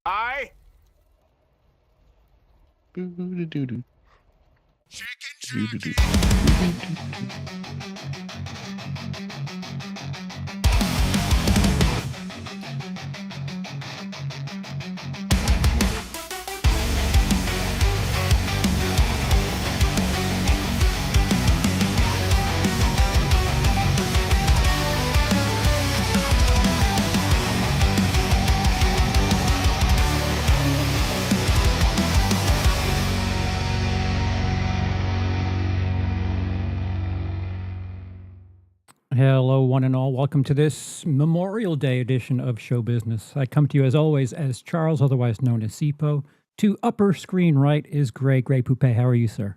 I Boo-doo-doo-doo. chicken Doo-doo-doo. Hello, one and all. Welcome to this Memorial Day edition of Show Business. I come to you as always as Charles, otherwise known as Sipo. To upper screen right is Greg. Greg Poupet, how are you, sir?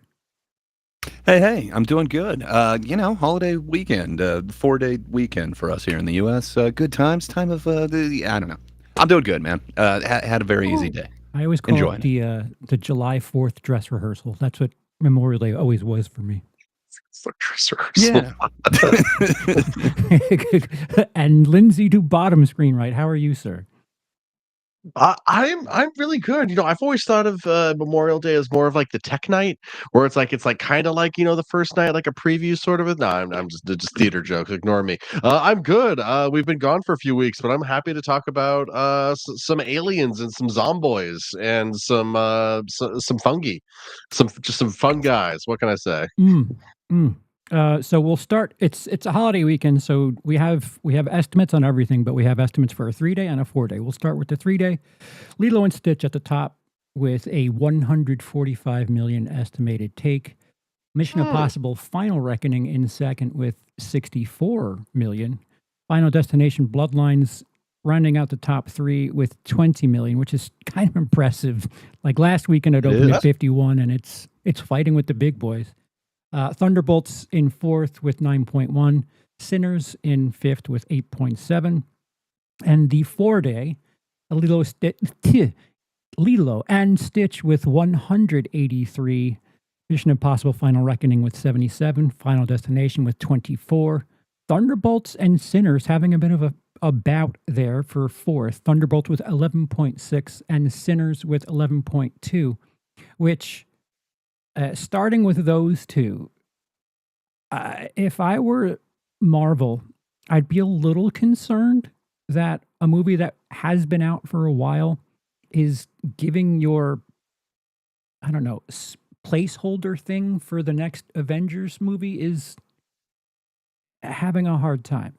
Hey, I'm doing good. Holiday weekend, 4-day weekend for us here in the U.S. Good times, time of I don't know. I'm doing good, man. Had a very easy day. I always call Enjoying it the July 4th dress rehearsal. That's what Memorial Day always was for me. Yeah. And Lindsey to bottom screen right. How are you, sir? I'm really good. I've always thought of Memorial Day as more of like the tech night, where it's like kind of like the first night, like a preview sort of it. No, I'm just theater jokes. Ignore me. I'm good. We've been gone for a few weeks, but I'm happy to talk about some aliens and some zomboys and some fungi, some fun guys. What can I say? So we'll start. It's a holiday weekend, so we have estimates on everything, but we have estimates for a 3-day and a 4-day. We'll start with the 3-day. Lilo and Stitch at the top with a 145 million estimated take. Mission Impossible: Final Reckoning in second with 64 million. Final Destination: Bloodlines rounding out the top three with 20 million, which is kind of impressive. Like last weekend, it opened at 51, and it's fighting with the big boys. Thunderbolts in fourth with 9.1, Sinners in fifth with 8.7, and the 4-day, Lilo and Stitch with 183, Mission Impossible: Final Reckoning with 77, Final Destination with 24, Thunderbolts and Sinners having a bit of a bout there for fourth, Thunderbolts with 11.6 and Sinners with 11.2, which... starting with those two, if I were Marvel, I'd be a little concerned that a movie that has been out for a while is giving your, I don't know, placeholder thing for the next Avengers movie is having a hard time.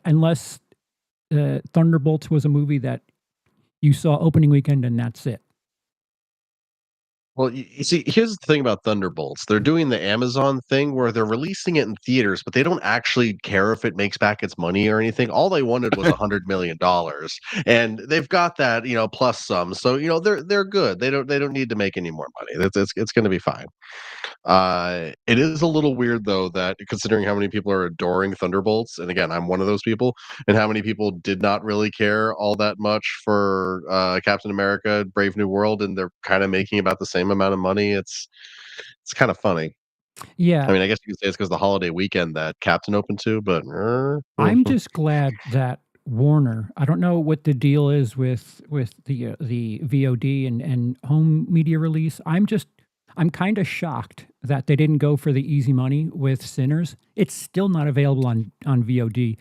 Unless Thunderbolts was a movie that you saw opening weekend and that's it. Well, you see, here's the thing about Thunderbolts. They're doing the Amazon thing where they're releasing it in theaters, but they don't actually care if it makes back its money or anything. All they wanted was $100 million, and they've got that, plus some. So they're good. They don't need to make any more money. It's going to be fine. It is a little weird though that considering how many people are adoring Thunderbolts, and again, I'm one of those people, and how many people did not really care all that much for Captain America: Brave New World, and they're kind of making about the same amount of money. It's kind of funny. Yeah. I mean, I guess you could say it's because the holiday weekend that Captain opened to, but I'm just glad that Warner, I don't know what the deal is with the VOD and home media release. I'm kind of shocked that they didn't go for the easy money with Sinners. It's still not available on VOD.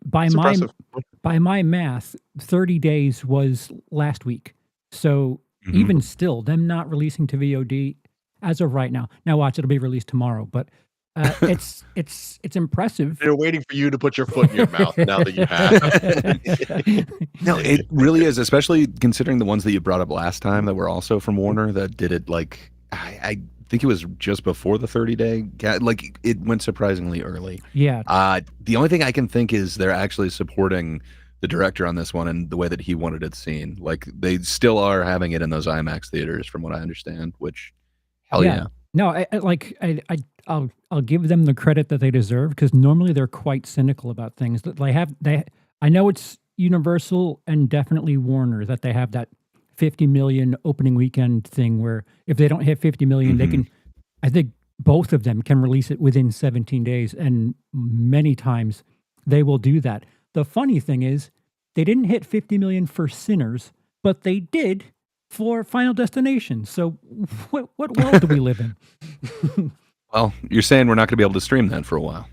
By my math, 30 days was last week. So even still, them not releasing to VOD as of right now. Now watch, it'll be released tomorrow, but it's impressive. They're waiting for you to put your foot in your mouth now that you have. No, it really is, especially considering the ones that you brought up last time that were also from Warner that did it like, I think it was just before the 30-day. Like, it went surprisingly early. Yeah. The only thing I can think is they're actually supporting the director on this one and the way that he wanted it seen. Like, they still are having it in those IMAX theaters, from what I understand, which, hell yeah. No, I'll give them the credit that they deserve, because normally they're quite cynical about things. I know it's Universal and definitely Warner that they have that 50 million opening weekend thing where if they don't hit 50 million, they can, I think both of them can release it within 17 days. And many times they will do that. The funny thing is They didn't hit 50 million for Sinners, but they did for Final Destination. So what world do we live in? Well, you're saying we're not going to be able to stream that for a while.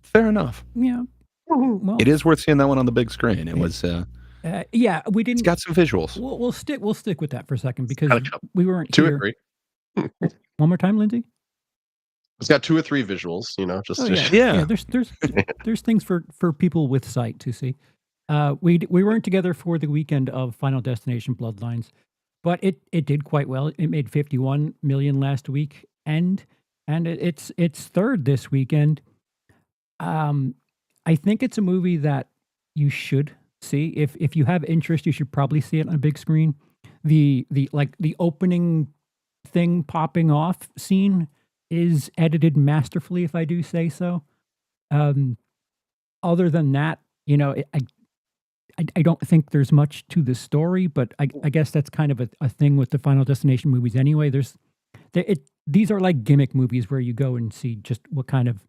Fair enough. Yeah. Well, It is worth seeing that one on the big screen. It was. yeah, we didn't. It's got some visuals. We'll stick with that for a second because Got a couple. we weren't 2 here. or 3. One more time, Lindsay. It's got 2 or 3 visuals, just Oh, to yeah. There's things for people with sight to see. We weren't together for the weekend of Final Destination Bloodlines, but it did quite well. It made 51 million last week, and it's third this weekend. I think it's a movie that you should see. If you have interest, you should probably see it on a big screen. The opening thing popping off scene is edited masterfully, if I do say so. Other than that, I don't think there's much to the story, but I guess that's kind of a thing with the Final Destination movies anyway. These are like gimmick movies where you go and see just what kind of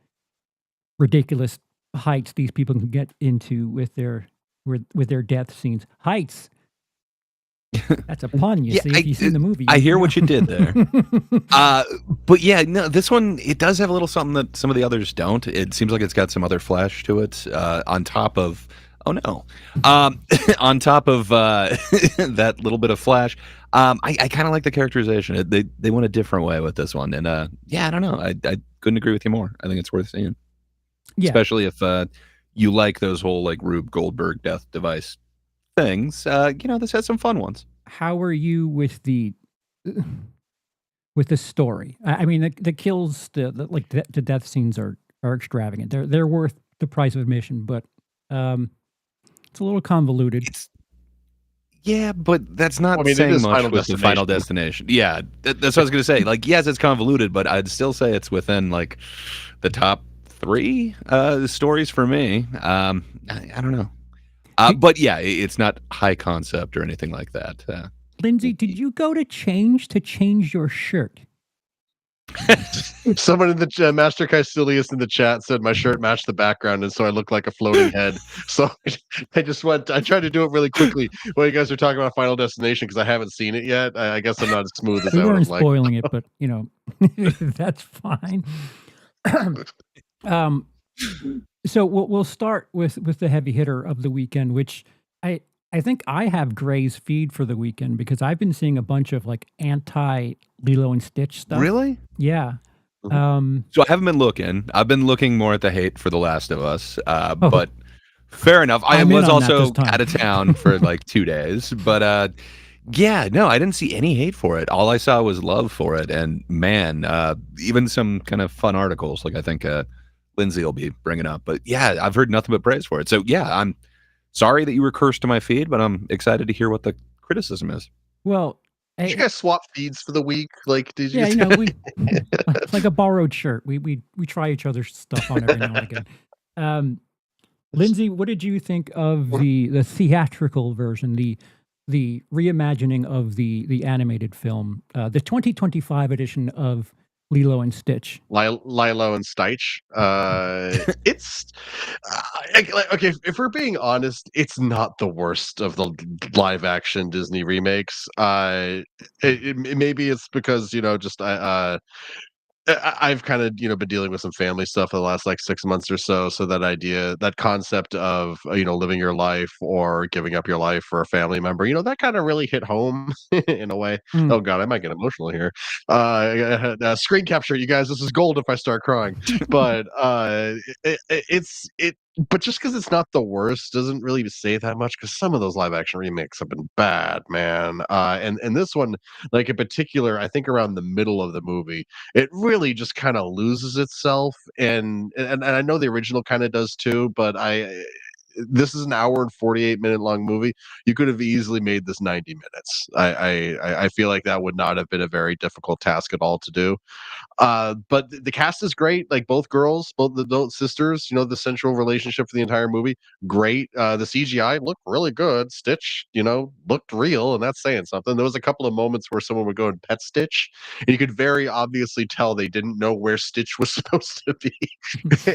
ridiculous heights these people can get into with their death scenes. Heights. That's a pun, you see. If you've seen the movie. I hear what you did there. But yeah, no, this one, it does have a little something that some of the others don't. It seems like it's got some other flash to it on top of, on top of that little bit of flash. I kind of like the characterization. They went a different way with this one. And yeah, I don't know. I couldn't agree with you more. I think it's worth seeing. Yeah. Especially if you like those whole like Rube Goldberg death device things. This has some fun ones. How are you with the story? I mean, the kills, the death scenes are extravagant. They're worth the price of admission, but it's a little convoluted. Yeah, but that's not saying much with the Final Destination. Yeah, that's what I was going to say. Like, yes, it's convoluted, but I'd still say it's within like the top 3 stories for me. I don't know. But yeah, it's not high concept or anything like that. Lindsay, did you go to change your shirt? Someone in the Master Caecilius in the chat said my shirt matched the background, and so I look like a floating head. So I tried to do it really quickly while you guys are talking about Final Destination because I haven't seen it yet. I guess I'm not as smooth as we I would weren't have liked. Spoiling it, but that's fine. So we'll start with the heavy hitter of the weekend, which I think I have Gray's feed for the weekend because I've been seeing a bunch of like anti Lilo and Stitch stuff. Really? Yeah. So I haven't been looking. I've been looking more at the hate for The Last of Us. But fair enough. I was also out of town for like 2 days. But yeah, no, I didn't see any hate for it. All I saw was love for it. And man, even some kind of fun articles, like I think Lindsey will be bringing up. But yeah, I've heard nothing but praise for it. So yeah, I'm sorry that you were cursed to my feed, but I'm excited to hear what the criticism is. Well, did you guys swap feeds for the week? Like, did you? Yeah, it's like a borrowed shirt. We try each other's stuff on every now and again. Lindsay, what did you think of the theatrical version, the reimagining of the animated film, the 2025 edition of Lilo and Stitch? Lilo and Stitch. It's okay. If we're being honest, it's not the worst of the live action Disney remakes. Maybe it's because I've kind of been dealing with some family stuff for the last like 6 months or so. So that concept of living your life or giving up your life for a family member, that kind of really hit home in a way. Oh God, I might get emotional here. Screen capture, you guys. This is gold if I start crying. But but just because it's not the worst doesn't really say that much, because some of those live action remakes have been bad, man. And this one, like in particular, I think around the middle of the movie, it really just kind of loses itself. And I know the original kind of does too, but this is an hour and 48-minute long movie. You could have easily made this 90 minutes. I feel like that would not have been a very difficult task at all to do. But the cast is great. Like both girls, both the adult sisters, the central relationship for the entire movie, great. The CGI looked really good. Stitch, looked real, and that's saying something. There was a couple of moments where someone would go and pet Stitch, and you could very obviously tell they didn't know where Stitch was supposed to be,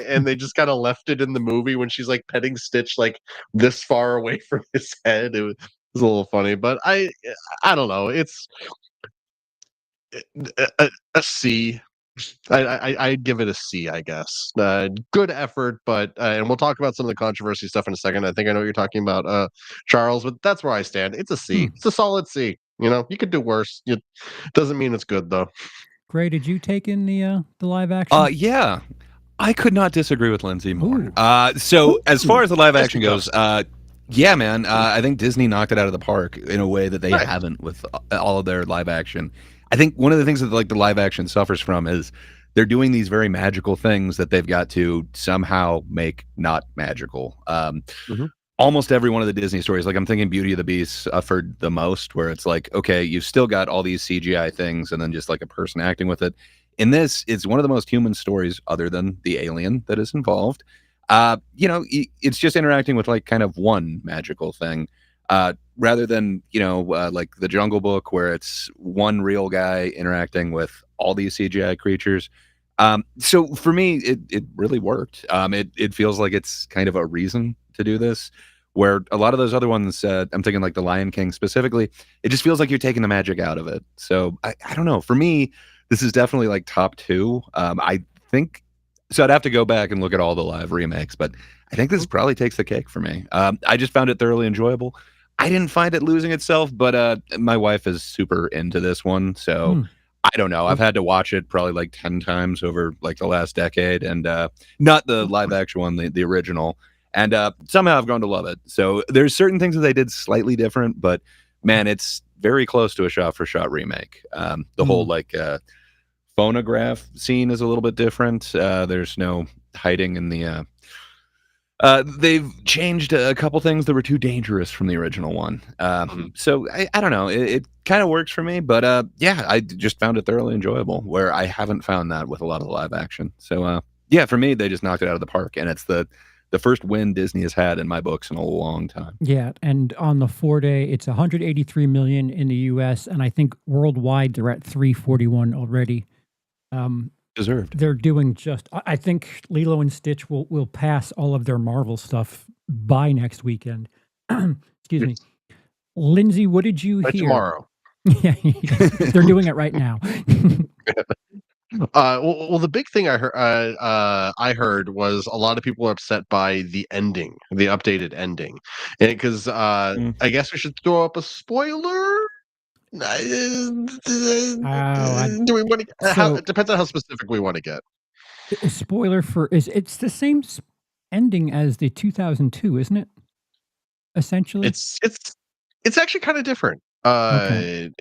and they just kind of left it in the movie when she's like petting Stitch Stitch like this far away from his head. It was a little funny, but I don't know. It's a C. I'd give it a C, I guess. Good effort, but and we'll talk about some of the controversy stuff in a second. I think I know what you're talking about, Charles, but that's where I stand. It's a C. It's a solid C. You know, you could do worse. It doesn't mean it's good though. Gray, did you take in the live action? Yeah. I could not disagree with Lindsey more. Ooh. So as far as the live action Yes, goes, yeah, man, I think Disney knocked it out of the park in a way that they Right. haven't with all of their live action. I think one of the things that like the live action suffers from is they're doing these very magical things that they've got to somehow make not magical. Mhm. Almost every one of the Disney stories, like I'm thinking Beauty of the Beast suffered the most, where it's like, okay, you've still got all these CGI things and then just like a person acting with it. In this, it's one of the most human stories other than the alien that is involved. You know, it's just interacting with like kind of one magical thing, rather than, you know, like the Jungle Book where it's one real guy interacting with all these CGI creatures. So for me, it really worked. It feels like it's kind of a reason to do this, where a lot of those other ones, I'm thinking like the Lion King specifically, it just feels like you're taking the magic out of it. So I don't know. For me, this is definitely like top two. I think so. I'd have to go back and look at all the live remakes, but I think this probably takes the cake for me. I just found it thoroughly enjoyable. I didn't find it losing itself, but my wife is super into this one, so I don't know. I've had to watch it probably like 10 times over like the last decade, and not the live action one, the original. And somehow I've grown to love it. So there's certain things that they did slightly different, but man, it's very close to a shot-for-shot remake. The whole like phonograph scene is a little bit different. There's no hiding in the. They've changed a couple things that were too dangerous from the original one. So I don't know. It kind of works for me, but yeah, I just found it thoroughly enjoyable. Where I haven't found that with a lot of the live action. So yeah, for me, they just knocked it out of the park, and it's the first win Disney has had in my books in a long time. Yeah, and on the 4-day, it's 183 million in the U.S., and I think worldwide they're at 341 already. Deserved. They're doing just. I think Lilo and Stitch will pass all of their Marvel stuff by next weekend. Excuse me, Lindsey. What did you By hear? tomorrow. Yeah, they're doing it right now. Well, the big thing I heard was a lot of people are upset by the ending, the updated ending, because I guess we should throw up a spoiler. Do we want to? It depends on how specific we want to get. A spoiler for it's the same ending as the 2002, isn't it? Essentially, It's actually kind of different. Okay.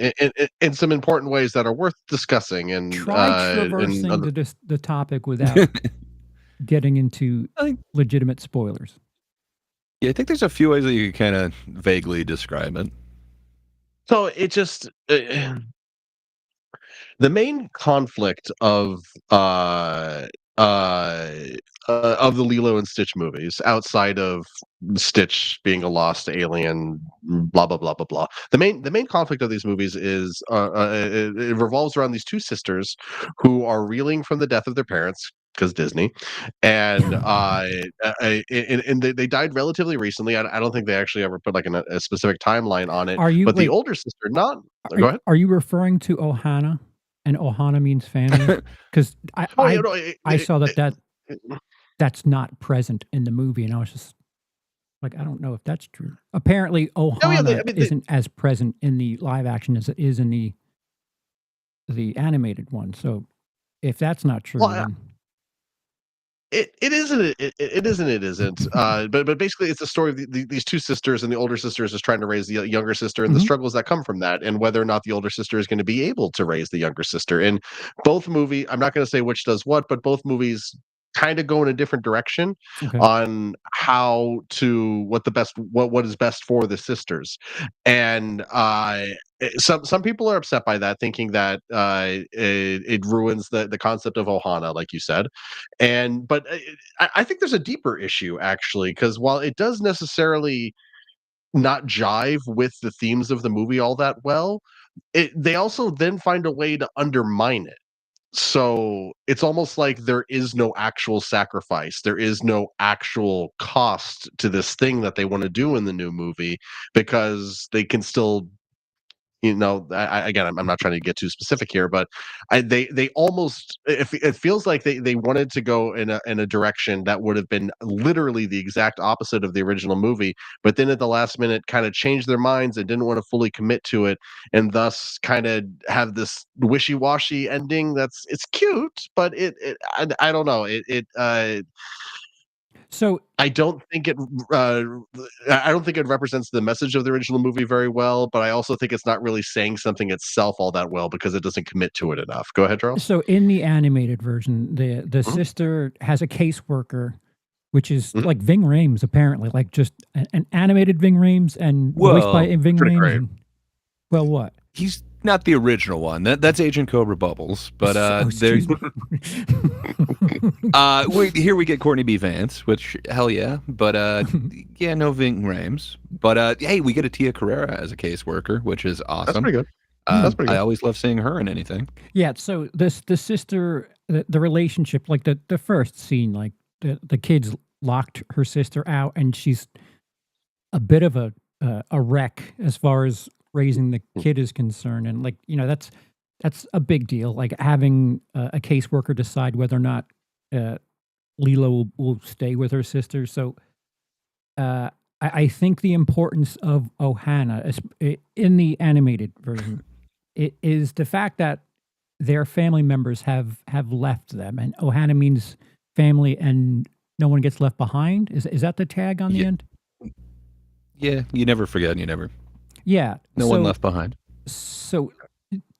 In some important ways that are worth discussing, and try traversing the topic without getting into legitimate spoilers. Yeah, I think there's a few ways that you can kind of vaguely describe it. So it just the main conflict of the Lilo and Stitch movies, outside of Stitch being a lost alien, blah blah blah blah blah. The main conflict of these movies is it revolves around these two sisters who are reeling from the death of their parents, because Disney, and they died relatively recently. I don't think they actually ever put like a specific timeline on it. But the older sister, go ahead. Are you referring to Ohana? And Ohana means family? Because I saw that's not present in the movie, and I was just like, I don't know if that's true. Apparently, Ohana isn't as present in the live action as it is in the animated one. So if that's not true, then It isn't. It isn't. It isn't. But basically, it's a story of these two sisters, and the older sister is just trying to raise the younger sister, and the struggles that come from that, and whether or not the older sister is going to be able to raise the younger sister. In both movies, I'm not going to say which does what, but both movies kind of go in a different direction on how to what is best for the sisters, and some people are upset by that, thinking that it ruins the concept of Ohana, like you said, but I think there's a deeper issue actually, because while it does necessarily not jive with the themes of the movie all that well, they also then find a way to undermine it. So it's almost like there is no actual sacrifice. There is no actual cost to this thing that they want to do in the new movie because they can still, again, I'm not trying to get too specific here, but they almost, it feels like they wanted to go in a direction that would have been literally the exact opposite of the original movie, but then at the last minute kind of changed their minds and didn't want to fully commit to it, and thus kind of have this wishy-washy ending. It's cute, but I don't know. So I don't think it represents the message of the original movie very well, but I also think it's not really saying something itself all that well because it doesn't commit to it enough. Go ahead, Charles. So in the animated version, the sister has a caseworker, which is like Ving Rhames, apparently, like just an animated Ving Rhames and voiced by Ving pretty Rhames. great. Well, what? He's not the original one. That's Agent Cobra Bubbles. But excuse me. here we get Courtney B. Vance, which hell yeah. But yeah, no Ving Rhames. But hey, we get a Tia Carrera as a caseworker, which is awesome. That's pretty good. That's pretty good. I always love seeing her in anything. Yeah. So the sister, the relationship, like the first scene, like the kids locked her sister out, and she's a bit of a wreck as far as raising the kid is concerned, and like that's a big deal. Like having a caseworker decide whether or not Lilo will stay with her sister. So I think the importance of Ohana in the animated version it is the fact that their family members have left them, and Ohana means family, and no one gets left behind. Is that the tag on the end? Yeah, you never forget, and you never. Yeah, no one left behind. So,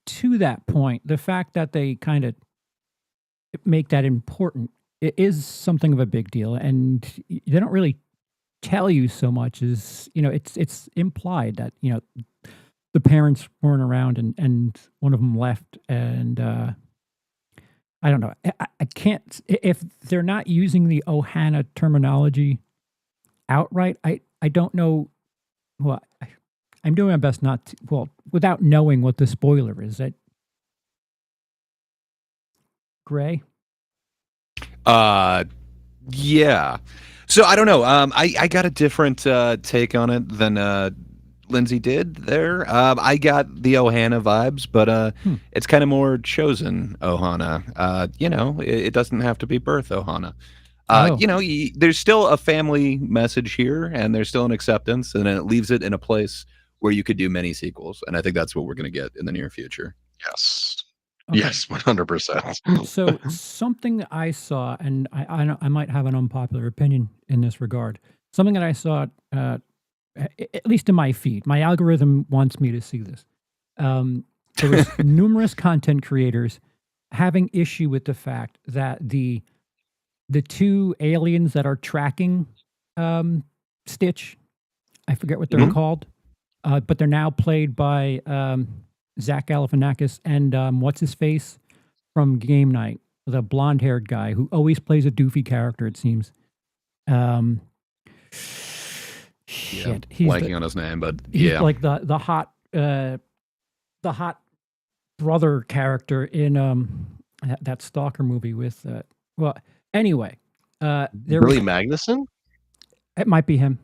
to that point, the fact that they kind of make that important, it is something of a big deal, and they don't really tell you so much. Is it's implied that the parents weren't around, and one of them left, and I don't know. I can't, if they're not using the Ohana terminology outright. I don't know. Well, I'm doing my best not to, without knowing what the spoiler is. That Gray? Yeah. So I don't know. I got a different take on it than Lindsey did there. I got the Ohana vibes, but it's kind of more chosen Ohana. It doesn't have to be birth Ohana. There's still a family message here, and there's still an acceptance, and it leaves it in a place where you could do many sequels, and I think that's what we're going to get in the near future. Yes. Okay. Yes, 100%. So something I saw, and I might have an unpopular opinion in this regard. Something that I saw, at least in my feed, my algorithm wants me to see this. There was numerous content creators having issue with the fact that the two aliens that are tracking Stitch, I forget what they're called, but they're now played by Zach Galifianakis and what's his face from Game Night, the blonde-haired guy who always plays a doofy character. It seems. Shit, he's blanking on his name, but he's like the hot brother character in that Stalker movie with. Well, anyway, Billy Magnuson. It might be him.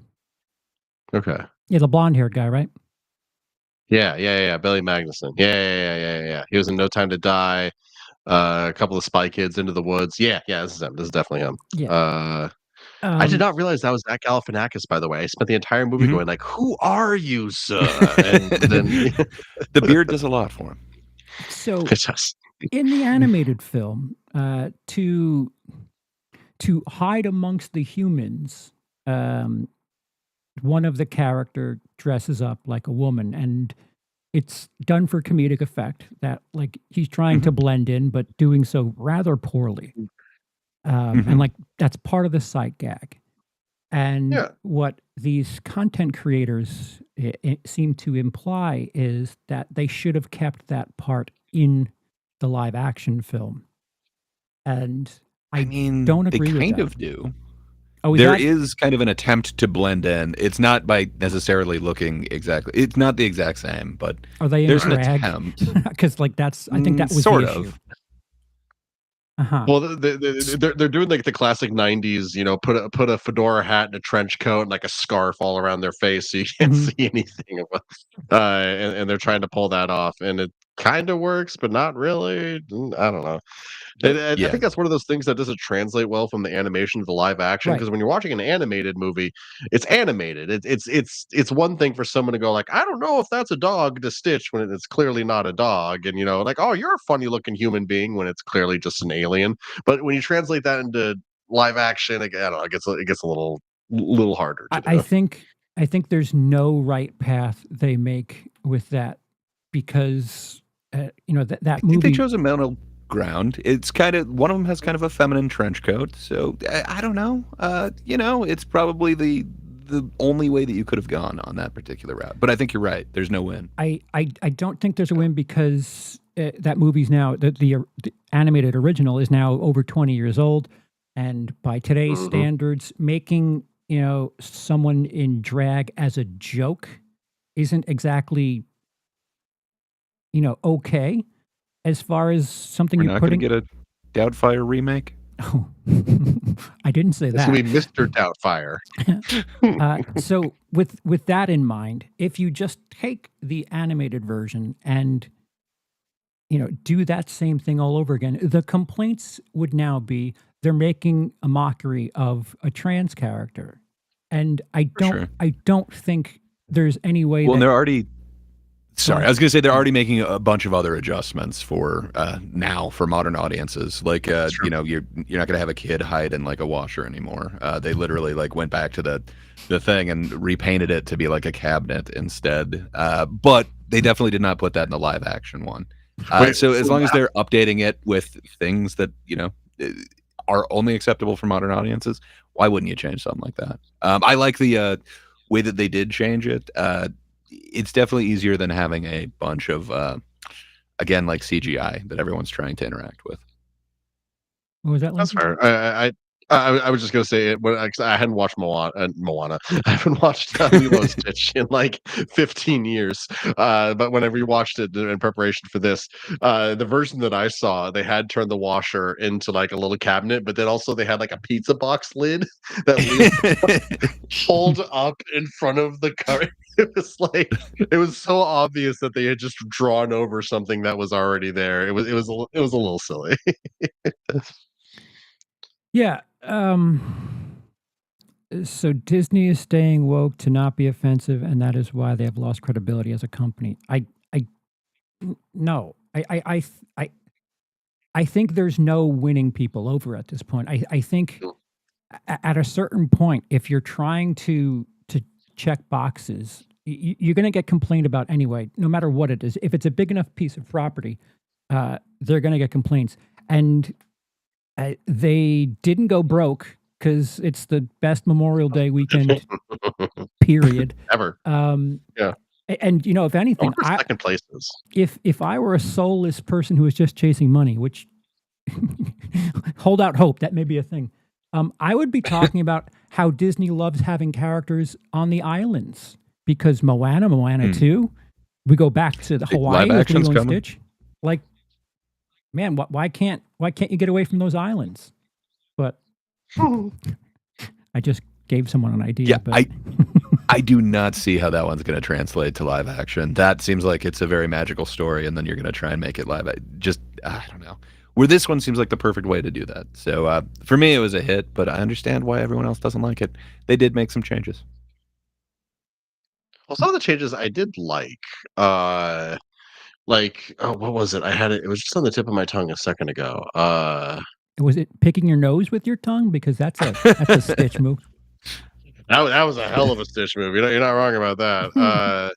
Okay. Yeah, the blonde-haired guy, right? Yeah. Billy Magnuson. Yeah. He was in No Time to Die. A couple of Spy Kids, Into the Woods. Yeah. This is him. This is definitely him. Yeah. I did not realize that was Zach Galifianakis, by the way. I spent the entire movie going like, "Who are you, sir?" And then the beard does a lot for him. So in the animated film, to hide amongst the humans, one of the character dresses up like a woman, and it's done for comedic effect that like he's trying to blend in, but doing so rather poorly. And like that's part of the sight gag. And what these content creators seem to imply is that they should have kept that part in the live action film. And I mean, don't agree with that. They kind of do. Oh, there is kind of an attempt to blend in. It's not by necessarily looking exactly. It's not the exact same, but are they there's in an drag? attempt. Because like that's, I think that was sort the of. issue. Well, they're doing like the classic '90s, put a fedora hat and a trench coat and like a scarf all around their face so you can't see anything. And they're trying to pull that off, and it kind of works, but not really. I don't know. I Yeah. think that's one of those things that doesn't translate well from the animation to the live action, Right. because when you're watching an animated movie, it's animated. It's one thing for someone to go like, I don't know if that's a dog to Stitch when it's clearly not a dog, and like, oh, you're a funny looking human being when it's clearly just an alien. But when you translate that into live action, I don't know, it gets a little harder to do. I think there's no right path they make with that, because that I movie. think they chose a middle ground. It's kind of, one of them has kind of a feminine trench coat, so I don't know. It's probably the only way that you could have gone on that particular route. But I think you're right. There's no win. I don't think there's a win, because that movie's now the animated original is now over 20 years old, and by today's standards, making someone in drag as a joke isn't exactly okay. As far as something We're you're not putting, going to get a Doubtfire remake. Oh, I didn't say It's that. gonna be Mr. Doubtfire. So with that in mind, if you just take the animated version and do that same thing all over again, the complaints would now be they're making a mockery of a trans character, and I don't think there's any way. Well, that, they're already. Sorry, I was going to say they're already making a bunch of other adjustments for now for modern audiences. Like, you're not going to have a kid hide in like a washer anymore. They literally like went back to the thing and repainted it to be like a cabinet instead. But they definitely did not put that in the live action one. So as long as they're updating it with things that are only acceptable for modern audiences, why wouldn't you change something like that? I like the way that they did change it. It's definitely easier than having a bunch of again, like CGI that everyone's trying to interact with. What was that? That's Lindsey? fair. I was just gonna say it, but I hadn't watched Moana. I haven't watched Lilo Stitch in like 15 years. But whenever you watched it in preparation for this, the version that I saw, they had turned the washer into like a little cabinet, but then also they had like a pizza box lid that pulled up in front of the cover. It was so obvious that they had just drawn over something that was already there. It was a little silly. Yeah. So Disney is staying woke to not be offensive, and that is why they have lost credibility as a company. No. I think there's no winning people over at this point. I think at a certain point, if you're trying to check boxes, you're going to get complained about anyway, no matter what it is. If it's a big enough piece of property, they're going to get complaints. And they didn't go broke because it's the best Memorial Day weekend period Ever. Yeah. And if anything, second places. If I were a soulless person who was just chasing money, which hold out hope, that may be a thing. I would be talking about how Disney loves having characters on the islands, because Moana 2, we go back to the Hawaii with Lilo and Stitch. Like, man, why can't you get away from those islands? But I just gave someone an idea. Yeah, but I do not see how that one's going to translate to live action. That seems like it's a very magical story, and then you're going to try and make it live. I don't know. Where this one seems like the perfect way to do that. So for me, it was a hit, but I understand why everyone else doesn't like it. They did make some changes. Well, some of the changes I did like. What was it? I had it. It was just on the tip of my tongue a second ago. Was it picking your nose with your tongue? Because that's a Stitch move. That was a hell of a Stitch move. You're not wrong about that.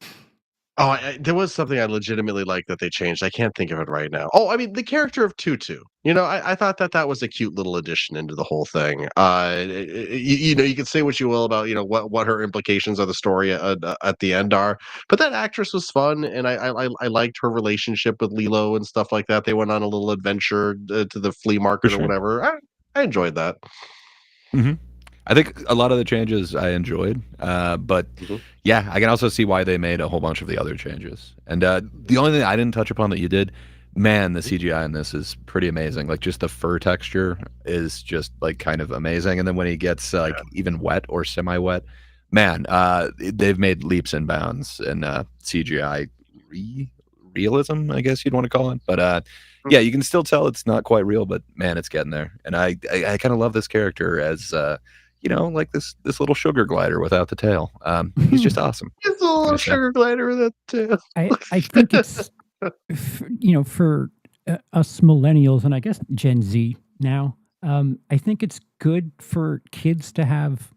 There was something I legitimately liked that they changed. I can't think of it right now. Oh, I mean, the character of Tutu. I thought that was a cute little addition into the whole thing. You can say what you will about what her implications of the story at the end are, but that actress was fun, and I liked her relationship with Lilo and stuff like that. They went on a little adventure to the flea market or whatever. I enjoyed that. Mm-hmm. I think a lot of the changes I enjoyed, but yeah, I can also see why they made a whole bunch of the other changes. And the only thing I didn't touch upon that you did, man, the CGI in this is pretty amazing. Like just the fur texture is just like kind of amazing. And then when he gets like even wet or semi-wet, man, they've made leaps and bounds in CGI realism, I guess you'd want to call it. But yeah, you can still tell it's not quite real, but man, it's getting there. And I kind of love this character as you know, like this little sugar glider without the tail. He's just awesome. It's a little sugar glider with a tail. I think it's you know, for us millennials and I guess Gen Z now, I think it's good for kids to have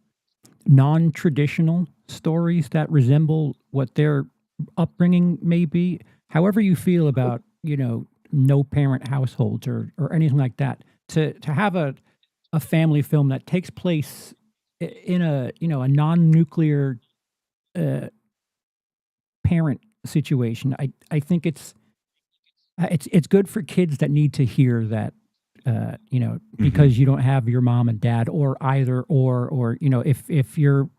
non-traditional stories that resemble what their upbringing may be. However you feel about, you know, no parent households or anything like that, to have a family film that takes place in a, you know, a non-nuclear parent situation. I think it's good for kids that need to hear that, you know, because you don't have your mom and dad or either, or, you know, if your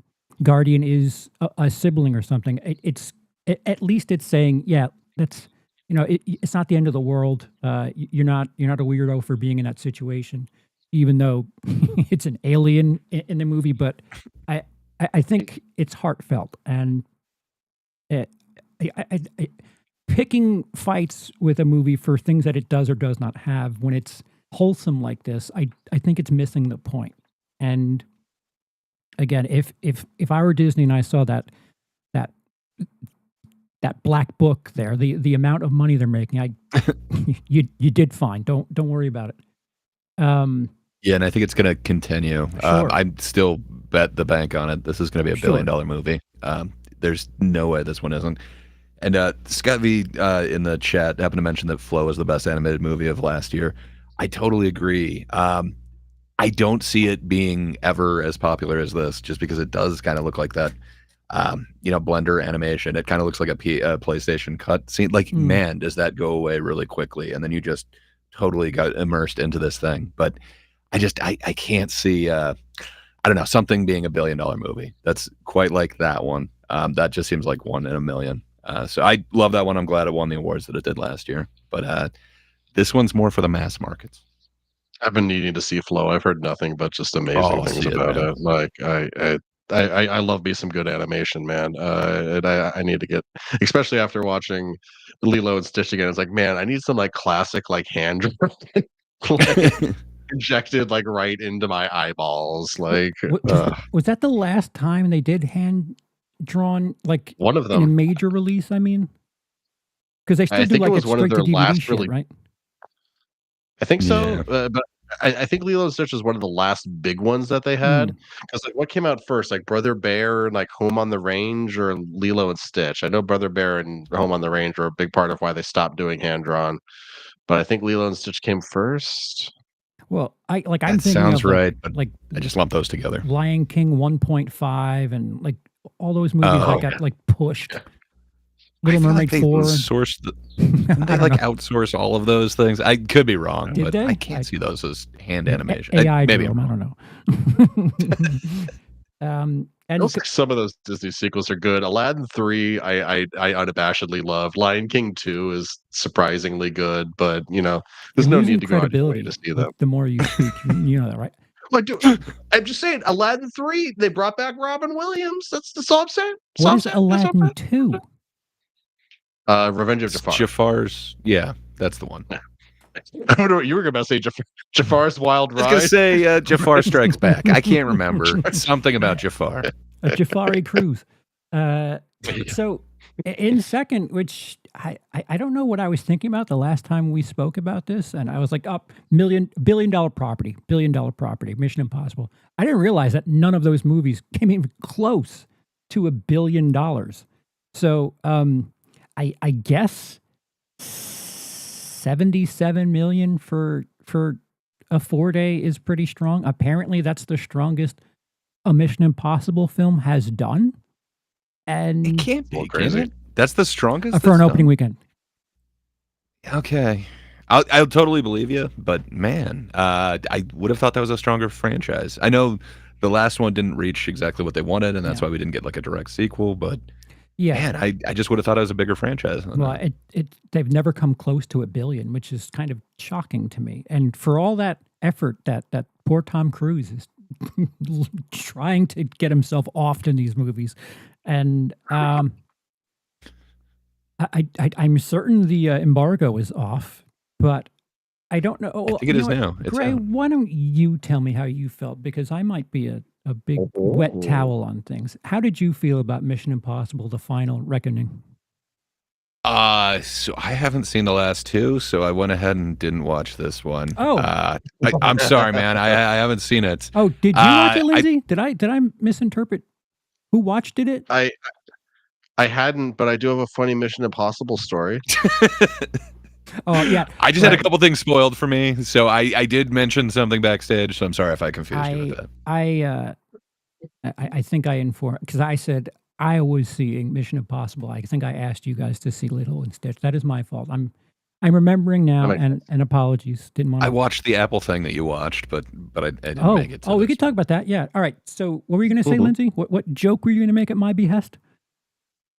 guardian is a sibling or something, at least it's saying, yeah, that's, you know, it's not the end of the world. You're not a weirdo for being in that situation, even though it's an alien in the movie. But I think it's heartfelt, and picking fights with a movie for things that it does or does not have when it's wholesome like this, I think it's missing the point. And again, if I were Disney and I saw that black book there, the amount of money they're making, you did fine. Don't worry about it. Yeah, and I think it's going to continue. Sure. I still bet the bank on it. This is going to be a $1 billion movie. There's no way this one isn't. And Scott V in the chat happened to mention that Flow is the best animated movie of last year. I totally agree. I don't see it being ever as popular as this, just because it does kind of look like that, you know, Blender animation. It kind of looks like a PlayStation cut scene. Like, man, does that go away really quickly? And then you just totally got immersed into this thing. But I can't see, I don't know, something being a $1 billion movie. That's quite like that one. That just seems like one in a million. So I love that one. I'm glad it won the awards that it did last year. But this one's more for the mass markets. I've been needing to see Flow. I've heard nothing but just amazing things about it. Like I love me some good animation, man. And I need to get, especially after watching Lilo and Stitch again. It's like, man, I need some like classic like hand like, injected like right into my eyeballs. Like, was that the last time they did hand drawn, like one of them in a major release? I mean, because they still do like it one of their last shit, really, right? I think so, yeah. But I think Lilo and Stitch was one of the last big ones that they had. Because like, what came out first, like Brother Bear and like Home on the Range, or Lilo and Stitch? I know Brother Bear and Home on the Range were a big part of why they stopped doing hand drawn, but I think Lilo and Stitch came first. Well, I'm that thinking sounds of right, but like I just lump those together. Lion King 1.5 and like all those movies that got like pushed. Little Mermaid 4. They like outsource all of those things. I could be wrong, Did but they? I can't see those as hand animation. AI maybe I don't know. And some of those Disney sequels are good. Aladdin 3, I unabashedly love. Lion King 2 is surprisingly good, but you know, there's no need to go out of your way to see them. The more you speak, you know that, right? I'm just saying, Aladdin 3, they brought back Robin Williams. That's all I'm saying. What is Aladdin 2? Revenge of Jafar. Jafar's, yeah, that's the one. I don't know what you were about to say. Jafar's Wild Ride. I was going to say Jafar Strikes Back. I can't remember. Something about Jafar. A Jafari cruise. So in second, which I don't know what I was thinking about the last time we spoke about this, and I was like, billion dollar property, Mission Impossible. I didn't realize that none of those movies came even close to $1 billion. So I guess 77 million for a 4-day is pretty strong. Apparently, that's the strongest a Mission Impossible film has done. And it can't be crazy. That's the strongest for an opening weekend. Okay, I'll totally believe you, but man, I would have thought that was a stronger franchise. I know the last one didn't reach exactly what they wanted, and that's why we didn't get like a direct sequel. But Yeah. Man, I just would have thought it was a bigger franchise than Well, that. they've never come close to $1 billion, which is kind of shocking to me. And for all that effort that poor Tom Cruise is trying to get himself offed in these movies, and I'm certain the embargo is off, but I don't know. I think it is now. It's Gray, out. why don't you tell me how you felt? Because I might be a big wet towel on things. How did you feel about Mission Impossible: The Final Reckoning? So I haven't seen the last two, so I went ahead and didn't watch this one. Oh. I'm sorry, man. I haven't seen it. Oh, did you watch it, Lindsey? Did I misinterpret? Who watched it? I hadn't, but I do have a funny Mission Impossible story. Oh yeah, I just had a couple things spoiled for me, so I did mention something backstage. So I'm sorry if I confused you with that. I think I informed, because I said I was seeing Mission Impossible. I think I asked you guys to see Lilo and Stitch. That is my fault. I'm remembering now, and apologies. Didn't want. I watched the Apple thing that you watched, but I didn't make it. We could talk about that. Yeah. All right. So what were you going to say, Lindsey? What joke were you going to make at my behest?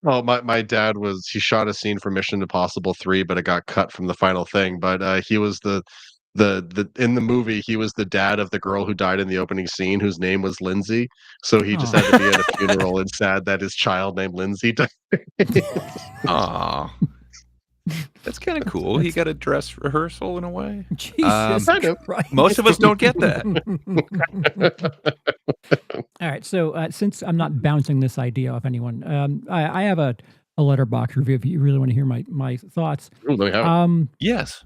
Oh, my dad he shot a scene for Mission Impossible 3, but it got cut from the final thing. But he was the in the movie, he was the dad of the girl who died in the opening scene, whose name was Lindsey. So he just had to be at a funeral and sad that his child named Lindsey died. Aw. That's kind of cool. He got a dress rehearsal in a way. Jesus Christ. Most of us don't get that. All right. So since I'm not bouncing this idea off anyone, I have a letterbox review if you really want to hear my thoughts. Ooh, yes.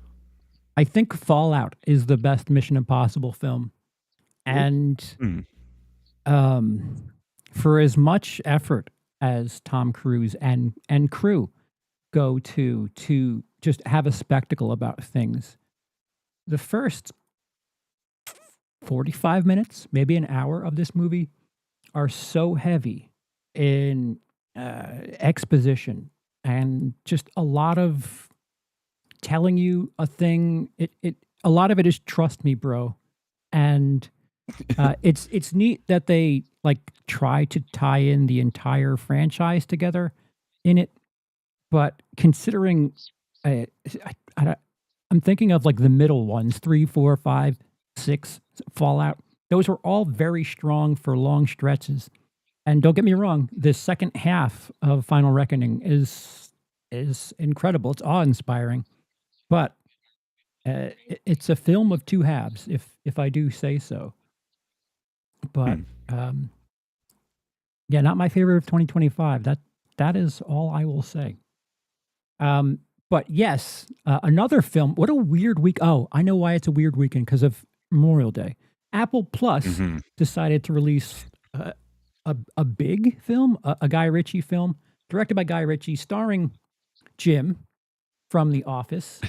I think Fallout is the best Mission Impossible film. And for as much effort as Tom Cruise and crew go to just have a spectacle about things, the first 45 minutes, maybe an hour of this movie are so heavy in exposition and just a lot of telling you a thing. A lot of it is trust me, bro. And it's neat that they like try to tie in the entire franchise together in it. But considering I'm thinking of like the middle ones, 3, 4, 5, 6, Fallout. Those were all very strong for long stretches. And don't get me wrong, the second half of Final Reckoning is incredible. It's awe-inspiring. But it's a film of two halves, if I do say so. But yeah, not my favorite of 2025. That is all I will say. But yes, another film. What a weird week. Oh, I know why it's a weird weekend, because of Memorial Day. Apple Plus decided to release a big film, a Guy Ritchie film, directed by Guy Ritchie, starring Jim from The Office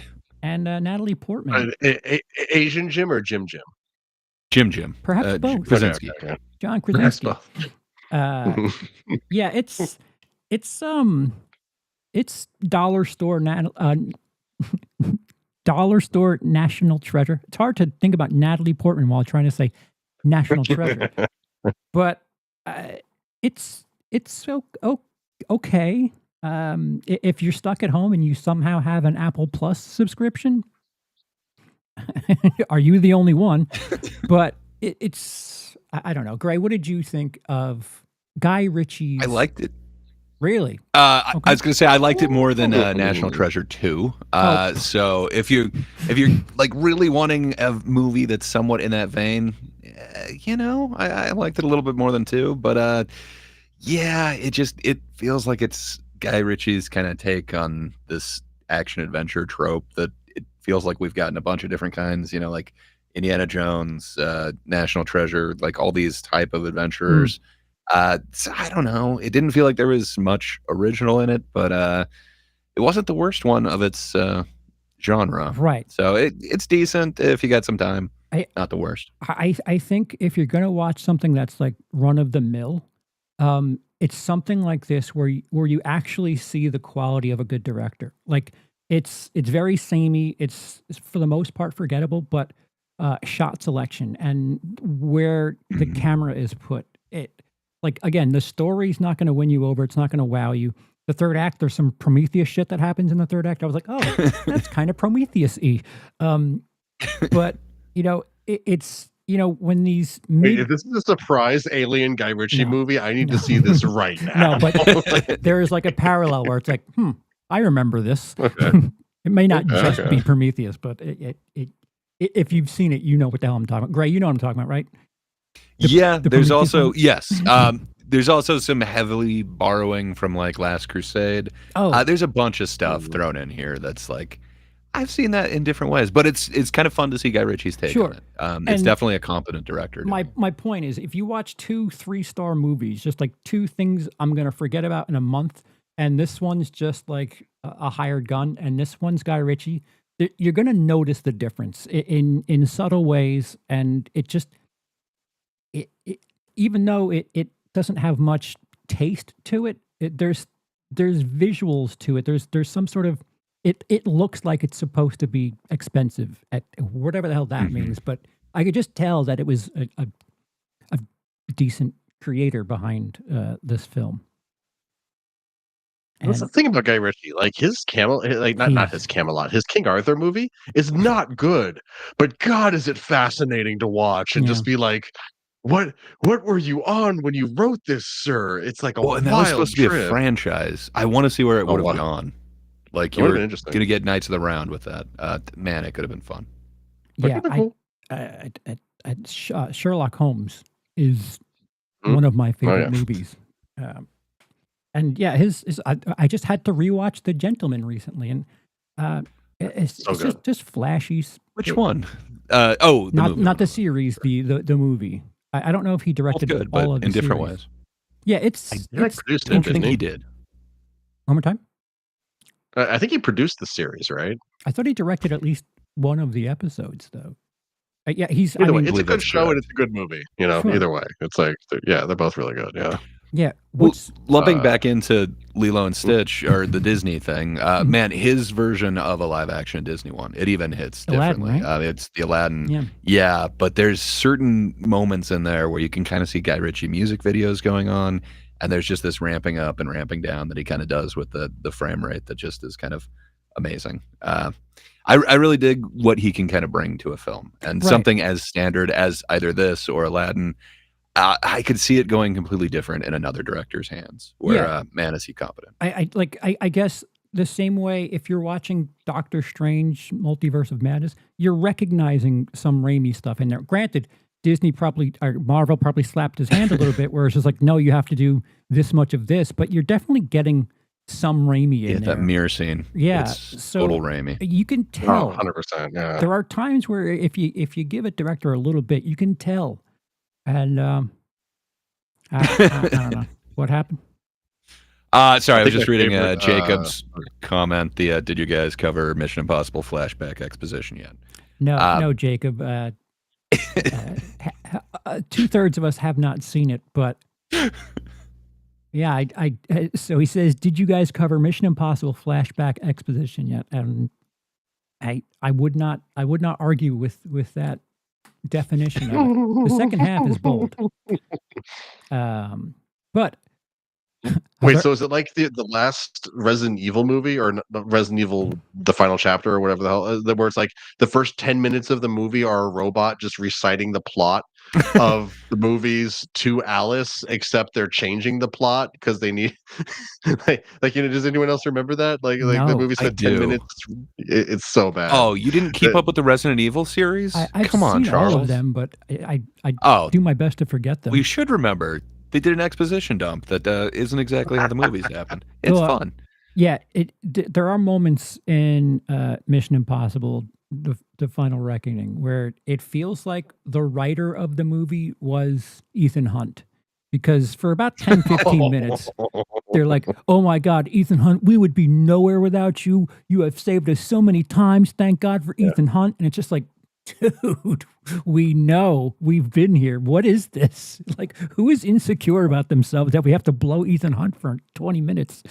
and Natalie Portman. Asian Jim or Jim? Jim. Perhaps both. Krasinski. Okay. John Krasinski. Yeah, it's dollar store national treasure. It's hard to think about Natalie Portman while trying to say national treasure, but it's okay. If you're stuck at home and you somehow have an Apple Plus subscription, are you the only one? But it's I don't know. Gray, what did you think of Guy Ritchie's? I liked it. Really? Okay. I was going to say I liked it more than National Treasure 2. So if you're like really wanting a movie that's somewhat in that vein, I liked it a little bit more than 2. But yeah, it feels like it's Guy Ritchie's kind of take on this action adventure trope that it feels like we've gotten a bunch of different kinds. Like Indiana Jones, National Treasure, like all these type of adventurers. So I don't know. It didn't feel like there was much original in it, but it wasn't the worst one of its genre. Right. So it's decent if you got some time. Not the worst. I think if you're going to watch something that's like run of the mill, it's something like this where you actually see the quality of a good director. Like it's very samey. It's for the most part forgettable, but shot selection and where the camera is put, like, again, the story's not going to win you over. It's not going to wow you. the third act, there's some Prometheus shit that happens in the third act. I was like, oh, that's kind of Prometheus-y. But it's when these Wait, if this is a surprise alien Guy Ritchie movie, I need to see this right now. No, but there is like a parallel where it's like, I remember this. Okay. It may not just be Prometheus, but if you've seen it, you know what the hell I'm talking about. Gray, you know what I'm talking about, right? There's also there's also some heavily borrowing from like Last Crusade. There's a bunch of stuff thrown in here that's like, I've seen that in different ways, but it's kind of fun to see Guy Ritchie's take on it. It's definitely a competent director. My point is, if you watch 2 3-star movies, just like 2 things I'm going to forget about in a month, and this one's just like a hired gun, and this one's Guy Ritchie, you're going to notice the difference in subtle ways, and it just even though it doesn't have much taste to it, there's visuals to it. There's some sort of it looks like it's supposed to be expensive at whatever the hell that means, but I could just tell that it was a decent creator behind this film. That's the thing about Guy Ritchie. Like his not his Camelot, his King Arthur movie is not good, but God, is it fascinating to watch and just be like, what were you on when you wrote this, sir? It's like a wild and that was supposed to be trip. a franchise. I want to see where it would have gone. Like you were going to get Knights of the Round with that. Man, it could have been fun. Yeah, Sherlock Holmes is one of my favorite movies. And I just had to rewatch The Gentleman recently, and it's just flashy. Which one? Not the series, the movie. I don't know if he directed all of the in different series. ways. Yeah, it's I don't think he did. One more time. I think he produced the series, right? I thought he directed at least one of the episodes, though. Yeah, he's. Either way, it's a good show and it's a good movie. Either way, it's like they're both really good. Yeah. Yeah. Lumping back into Lilo and Stitch or the Disney thing, man, his version of a live action Disney one, it even hits differently. Aladdin, right? It's the Aladdin. Yeah, but there's certain moments in there where you can kind of see Guy Ritchie music videos going on, and there's just this ramping up and ramping down that he kind of does with the frame rate that just is kind of amazing. I really dig what he can kind of bring to a film, and something as standard as either this or Aladdin. I could see it going completely different in another director's hands. Where man, is he competent? I guess the same way if you're watching Doctor Strange: Multiverse of Madness, you're recognizing some Raimi stuff in there. Granted, Marvel probably slapped his hand a little bit, where it's just like, no, you have to do this much of this, but you're definitely getting some Raimi in there. That mirror scene. Yeah, it's total Raimi. You can tell. 100%. Yeah. There are times where if you give a director a little bit, you can tell. And I don't know what happened. Sorry, I was just reading Jacob's comment. Did you guys cover Mission Impossible flashback exposition yet? No, Jacob. 2/3 of us have not seen it, but yeah, so he says, "Did you guys cover Mission Impossible flashback exposition yet?" And I would not argue with that definition of it. The second half is bold. But wait, so is it like the last Resident Evil movie, or Resident Evil the Final Chapter, or whatever the hell, where it's like the first 10 minutes of the movie are a robot just reciting the plot of the movies to Alice, except they're changing the plot because they need does anyone else remember that? Like No, the movie spent 10 minutes. It's so bad. Oh, you didn't keep up with the Resident Evil series? I've Come on, seen Charles. all of them, but I do my best to forget them. Well, you should remember. They did an exposition dump that isn't exactly how the movies happened. It's fun. Yeah, there are moments in Mission Impossible, the Final Reckoning, where it feels like the writer of the movie was Ethan Hunt. Because for about 10, 15 minutes, they're like, oh my God, Ethan Hunt, we would be nowhere without you. You have saved us so many times. Thank God for Ethan Hunt. And it's just like, dude, we know, we've been here. What is this? Like, who is insecure about themselves that we have to blow Ethan Hunt for 20 minutes?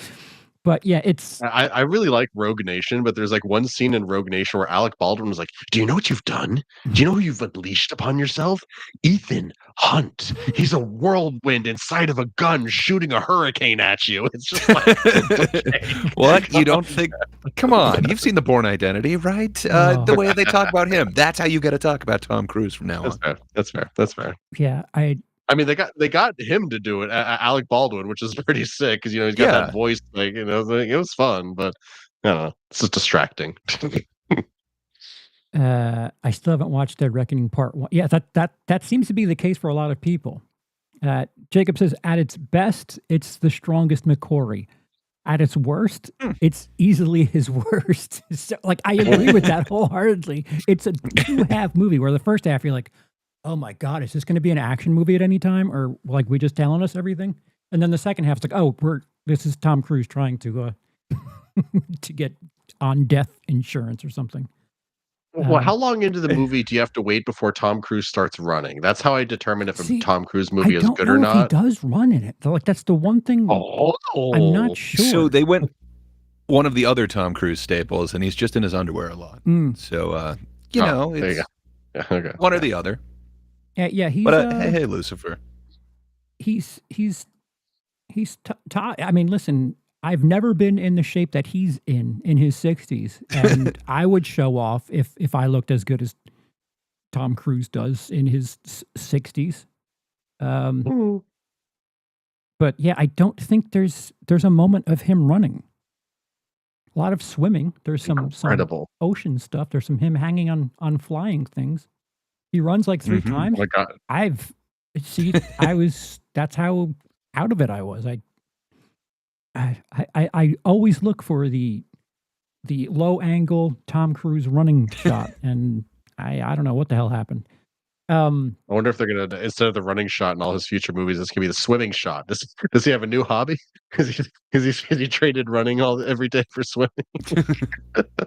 But yeah, it's I really like Rogue Nation, but there's like one scene in Rogue Nation where Alec Baldwin was like, "Do you know what you've done? Do you know who you've unleashed upon yourself? Ethan Hunt. He's a whirlwind inside of a gun shooting a hurricane at you." It's just like, okay. What? You don't think? Come on, you've seen The Bourne Identity, right? The way they talk about him. That's how you got to talk about Tom Cruise from now on. That's fair. That's fair. yeah, I mean, they got him to do it, Alec Baldwin, which is pretty sick because he's got that voice. Like it was fun, but I don't know, it's just distracting. I still haven't watched Dead Reckoning Part 1. Yeah, that seems to be the case for a lot of people. Jacob says, at its best, it's the strongest McCory. At its worst, it's easily his worst. So, like, I agree with that wholeheartedly. It's a two-half movie where the first half you're like, oh my God, is this going to be an action movie at any time? Or like we just telling us everything? And then the second half's like, oh, this is Tom Cruise trying to to get on death insurance or something. Well, how long into the movie do you have to wait before Tom Cruise starts running? That's how I determine if a Tom Cruise movie is good or not. He does run in it. Like that's the one thing I'm not sure. So they went one of the other Tom Cruise staples, and he's just in his underwear a lot. So you know, there you it's go. Yeah, okay. one or the other. Yeah, he's. But hey, Lucifer. He's. I mean, listen. I've never been in the shape that he's in his 60s, and I would show off if I looked as good as Tom Cruise does in his 60s. But yeah, I don't think there's a moment of him running. A lot of swimming. There's some ocean stuff. There's some him hanging on flying things. He runs like 3 times. Oh my God. That's how out of it I was. I always look for the low angle Tom Cruise running shot, and I don't know what the hell happened. I wonder if they're gonna, instead of the running shot in all his future movies, this could be the swimming shot. Does he have a new hobby? Because he traded running every day for swimming.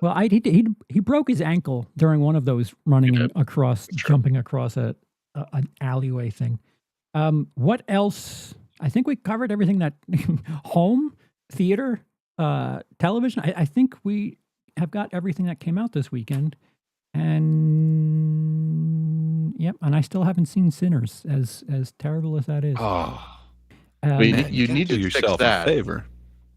Well, he broke his ankle during one of those jumping across an alleyway thing. What else? I think we covered everything that home, theater, television. I think we have got everything that came out this weekend. And yep, and I still haven't seen Sinners, as terrible as that is. Oh, you need to do fix yourself that. a favor.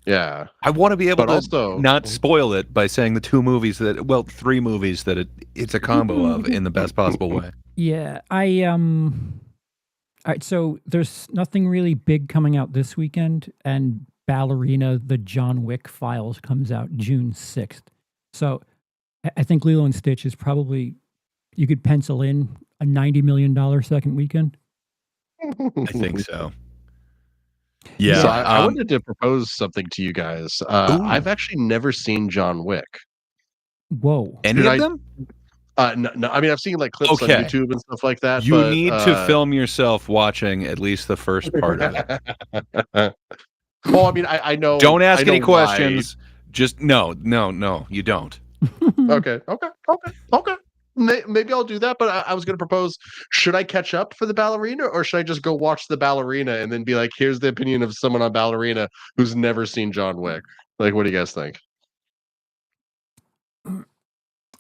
Yeah, I want to be able to also not spoil it by saying the 3 movies that it's a combo of in the best possible way. Yeah, all right, so there's nothing really big coming out this weekend, and Ballerina, the John Wick Files comes out June 6th. So I think Lilo and Stitch is probably, you could pencil in a $90 million second weekend. I think so. Yeah. So I wanted to propose something to you guys. I've actually never seen John Wick. Whoa. Any of them? No, I mean, I've seen like clips on YouTube and stuff like that. You need to film yourself watching at least the first part of it. Well, I mean, I know. Don't ask any questions. Just no, you don't. Okay. Maybe I'll do that, but I was going to propose, should I catch up for the Ballerina, or should I just go watch the Ballerina and then be like, here's the opinion of someone on Ballerina who's never seen John Wick? Like, what do you guys think?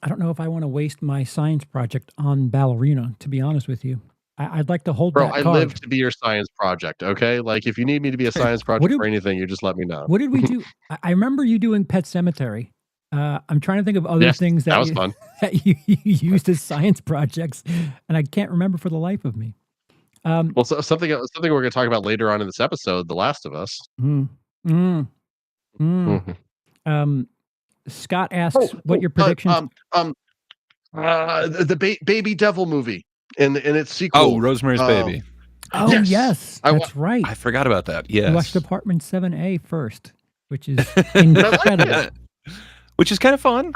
I don't know if I want to waste my science project on Ballerina, to be honest with you. I'd like to hold that card. I live to be your science project, okay? Like, if you need me to be a science project for anything, you just let me know. What did we do? I remember you doing Pet Cemetery. I'm trying to think of other things that was fun. that you used as science projects, and I can't remember for the life of me. Well, something we're going to talk about later on in this episode, The Last of Us. Scott asks what your predictions. The Baby Devil movie and its sequel. Oh, Rosemary's Baby. Oh yes, that's right. I forgot about that. Yes, you watched Apartment 7A first, which is incredible. Which is kind of fun.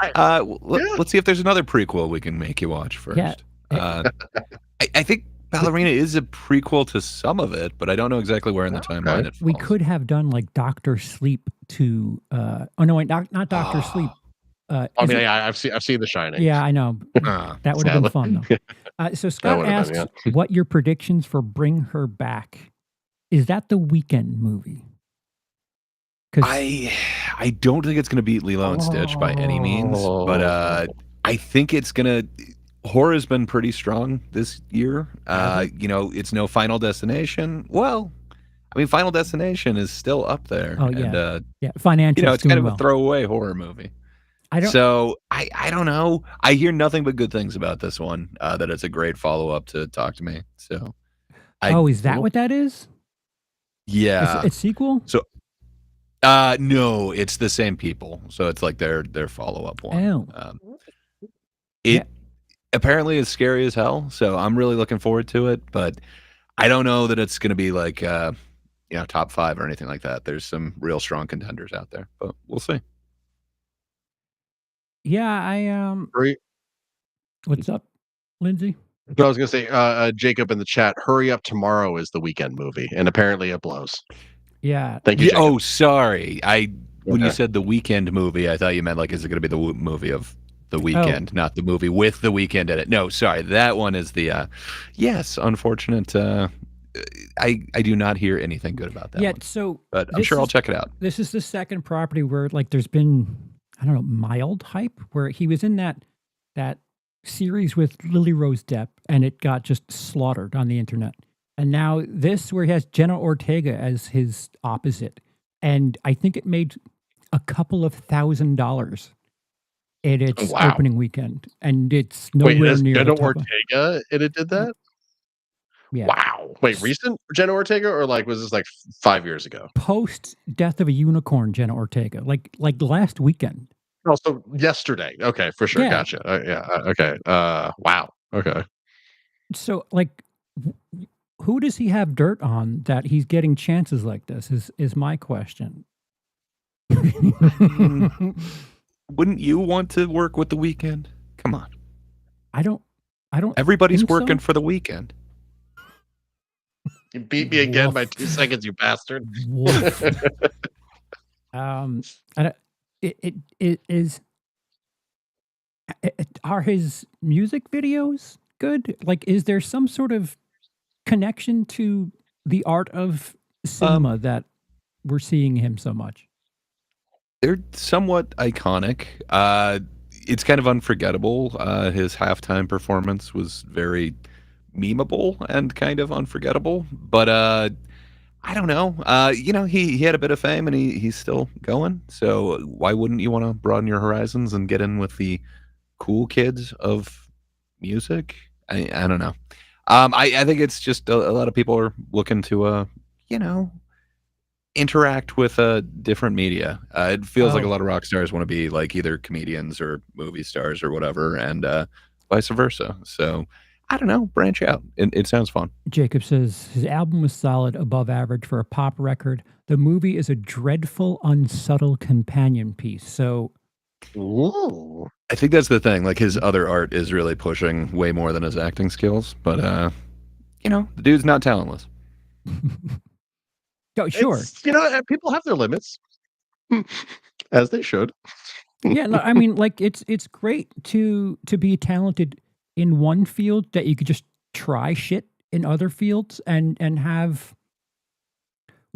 Let's see if there's another prequel we can make you watch first. Yeah. I think Ballerina is a prequel to some of it, but I don't know exactly where in the timeline it falls. We could have done like Doctor Sleep to. Not Doctor Sleep. I've seen The Shining. Yeah, I know. That would have been fun though. So Scott asks, what your predictions for Bring Her Back? Is that the Weekend movie? 'Cause I don't think it's gonna beat Lilo and Stitch by any means, but I think it's gonna. Horror's been pretty strong this year. You know, it's no Final Destination. Well, I mean, Final Destination is still up there, Oh, and yeah, financially, you know, it's it's kind doing of well. a throwaway horror movie. I don't So I don't know. I hear nothing but good things about this one. That it's a great follow up to Talk to Me. So Oh, is that well, what that is? yeah. It's sequel? So no, it's the same people. So it's like their follow up one. Oh. It Yeah. apparently is scary as hell. So I'm really looking forward to it. But I don't know that it's going to be like you know, top 5 or anything like that. There's some real strong contenders out there, but we'll see. Yeah, what's up, Lindsey? But I was gonna say, Jacob in the chat, Hurry Up Tomorrow is the weekend movie, and apparently it blows. Yeah. Thank you, Yeah, Jacob. oh, sorry. When you Okay. said the weekend movie, I thought you meant like, is it going to be the movie of the weekend, not the movie with the weekend in it? No, sorry. That one is the yes, unfortunate. I do not hear anything good about that Yeah, one, so but I'm sure I'll check it out. this is the second property where like there's been, I don't know, mild hype, where he was in that series with Lily Rose Depp and it got just slaughtered on the internet. And now this, where he has Jenna Ortega as his opposite, and I think it made a couple of $1,000 in its Wow. opening weekend, and it's Wait, nowhere that's near Jenna the top. Ortega and it did that? Yeah. Wow. Wait, recent Jenna Ortega, or like was this like 5 years ago? Post Death of a Unicorn, Jenna Ortega, like last weekend. Also yesterday. Okay, for sure. Yeah. Gotcha. Okay. Wow. Okay. So, like, who does he have dirt on that he's getting chances like this? Is my question. Wouldn't you want to work with the weekend? Come on. I don't. Everybody's think so. working for the weekend. You beat me again by Woof. 2 seconds, you bastard. Woof. I don't, it is. Are his music videos good? Like, is there some sort of connection to the art of cinema that we're seeing him so much? They're somewhat iconic. It's kind of unforgettable. His halftime performance was very memeable and kind of unforgettable. But I don't know. You know, he had a bit of fame and he's still going. So why wouldn't you want to broaden your horizons and get in with the cool kids of music? I don't know. I think it's just a lot of people are looking to you know, interact with different media. It feels like a lot of rock stars want to be like either comedians or movie stars or whatever, and vice versa. So I don't know, branch out. It sounds fun. Jacob says his album was solid, above average for a pop record. The movie is a dreadful, unsubtle companion piece. So Ooh. I think that's the thing. Like his other art is really pushing way more than his acting skills. But you know, the dude's not talentless. oh, sure. You know, people have their limits, as they should. Yeah, no, I mean, like it's great to be talented in one field, that you could just try shit in other fields and have.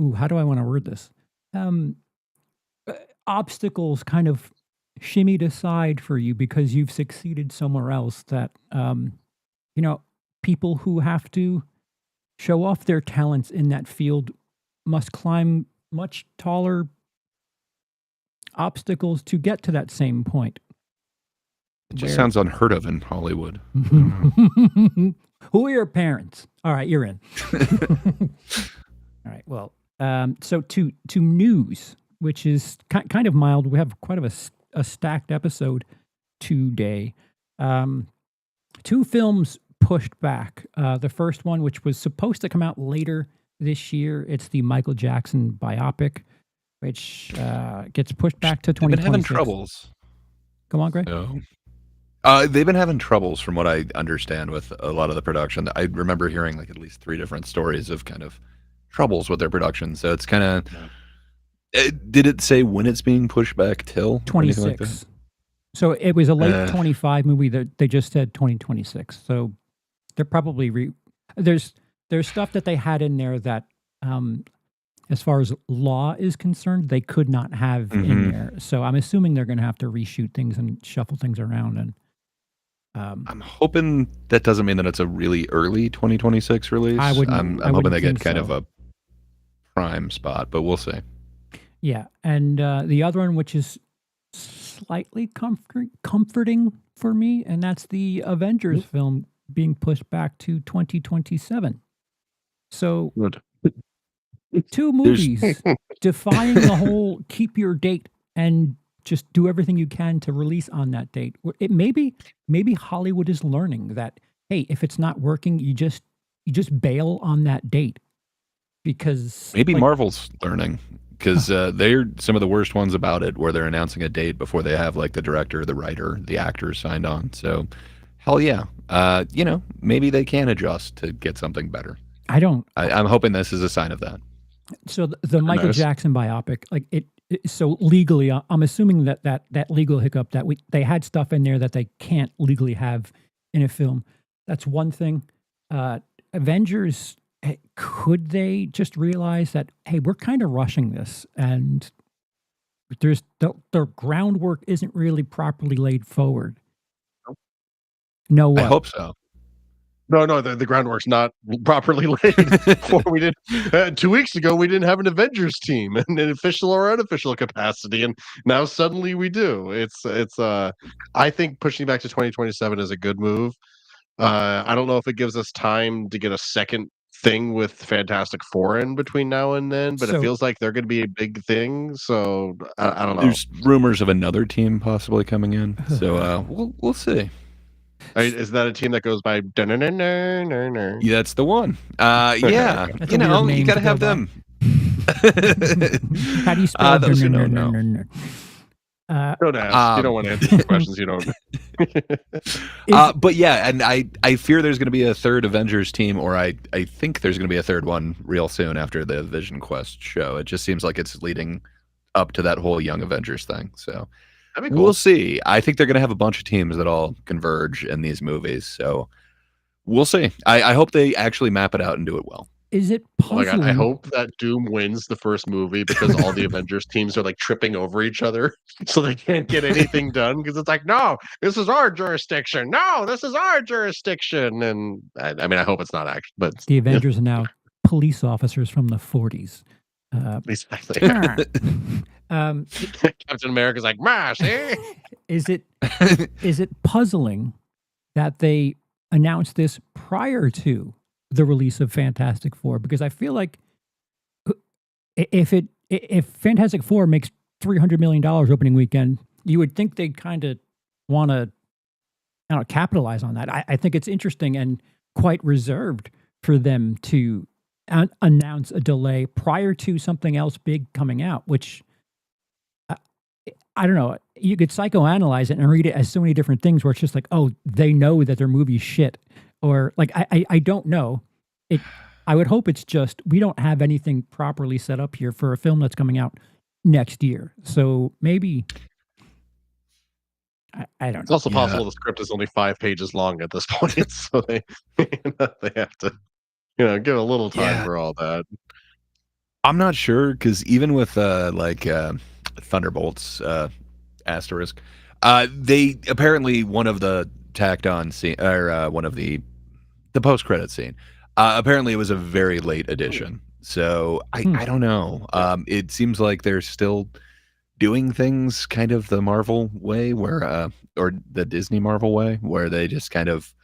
Ooh, how do I want to word this? Obstacles kind of shimmied aside for you because you've succeeded somewhere else. That you know, people who have to show off their talents in that field must climb much taller obstacles to get to that same point. It just sounds unheard of in Hollywood. Who are your parents? All right, you're in. All right, well, so to news, which is kind of mild. We have quite of a stacked episode today. 2 films pushed back. The first one, which was supposed to come out later this year, it's the Michael Jackson biopic, which gets pushed back to 2026. They've been having troubles. Go on, Greg. So, they've been having troubles, from what I understand, with a lot of the production. I remember hearing like at least 3 different stories of kind of troubles with their production. So it's kind of. Did it say when it's being pushed back till 26? Like so it was a late 25 movie. That they just said 2026. So they're probably there's stuff that they had in there that as far as law is concerned, they could not have in Mhm. there. So I'm assuming they're going to have to reshoot things and shuffle things around. And I'm hoping that doesn't mean that it's a really early 2026 release. I wouldn't. I'm I hoping wouldn't they get think kind so. of a prime spot, but we'll see. Yeah, and the other one, which is slightly comforting for me, and that's the Avengers film being pushed back to 2027. So Good. 2 There's- movies defying the whole keep your date and just do everything you can to release on that date. It maybe Hollywood is learning that, hey, if it's not working, you just bail on that date, because Maybe like, Marvel's learning, because they're some of the worst ones about it, where they're announcing a date before they have like the director, the writer, the actors signed on. So, hell yeah, maybe they can adjust to get something better. I'm hoping this is a sign of that. So the Michael Nice. Jackson biopic, like so legally, I'm assuming that legal hiccup that they had stuff in there that they can't legally have in a film. That's one thing. Avengers, could they just realize that, hey, we're kind of rushing this, and there's the groundwork isn't really properly laid forward. No, I what? hope so. No, the groundwork's not properly laid. Before we did 2 weeks ago, we didn't have an Avengers team in an official or unofficial capacity, and now suddenly we do. It's. I think pushing back to 2027 is a good move. I don't know if it gives us time to get a second thing with Fantastic Four in between now and then, but So- it feels like they're going to be a big thing. So I don't know. There's rumors of another team possibly coming in, so we'll see. Is that a team that goes by? Yeah, that's the one. Yeah, That's a weird you name got to to go have by. them. How do you spell? Those who don't know. Don't ask. You don't want to answer the questions you don't. But yeah, and I fear there's going to be a third Avengers team, or I think there's going to be a third one real soon after the Vision Quest show. It just seems like it's leading up to that whole Young Avengers thing. So That'd be cool. we'll see. I think they're going to have a bunch of teams that all converge in these movies. So we'll see. I hope they actually map it out and do it well. Is it Oh my puzzling? God, I hope that Doom wins the first movie because all the Avengers teams are like tripping over each other, so they can't get anything done because it's like, no, this is our jurisdiction. No, this is our jurisdiction. And I mean, I hope it's not actually, but The Avengers are now police officers from the 40s. exactly. Captain America's like, "Mash, eh?" Is it puzzling that they announced this prior to the release of Fantastic Four? Because I feel like if Fantastic Four makes $300 million opening weekend, you would think they'd kind of want to, I don't know, capitalize on that. I think it's interesting and quite reserved for them to announce a delay prior to something else big coming out, which I don't know. You could psychoanalyze it and read it as so many different things where it's just like, oh, they know that their movie's shit. Or like, I don't know. I would hope it's just, we don't have anything properly set up here for a film that's coming out next year. So maybe, I don't It's know. also possible the script is only 5 pages long at this point, so they have to, give a little time for all that. I'm not sure, because even with Thunderbolts asterisk, they apparently one of the tacked on scene, or one of the post-credit scene, apparently it was a very late addition. So I don't know. It seems like they're still doing things kind of the Marvel way, where or the Disney Marvel way, where they just kind of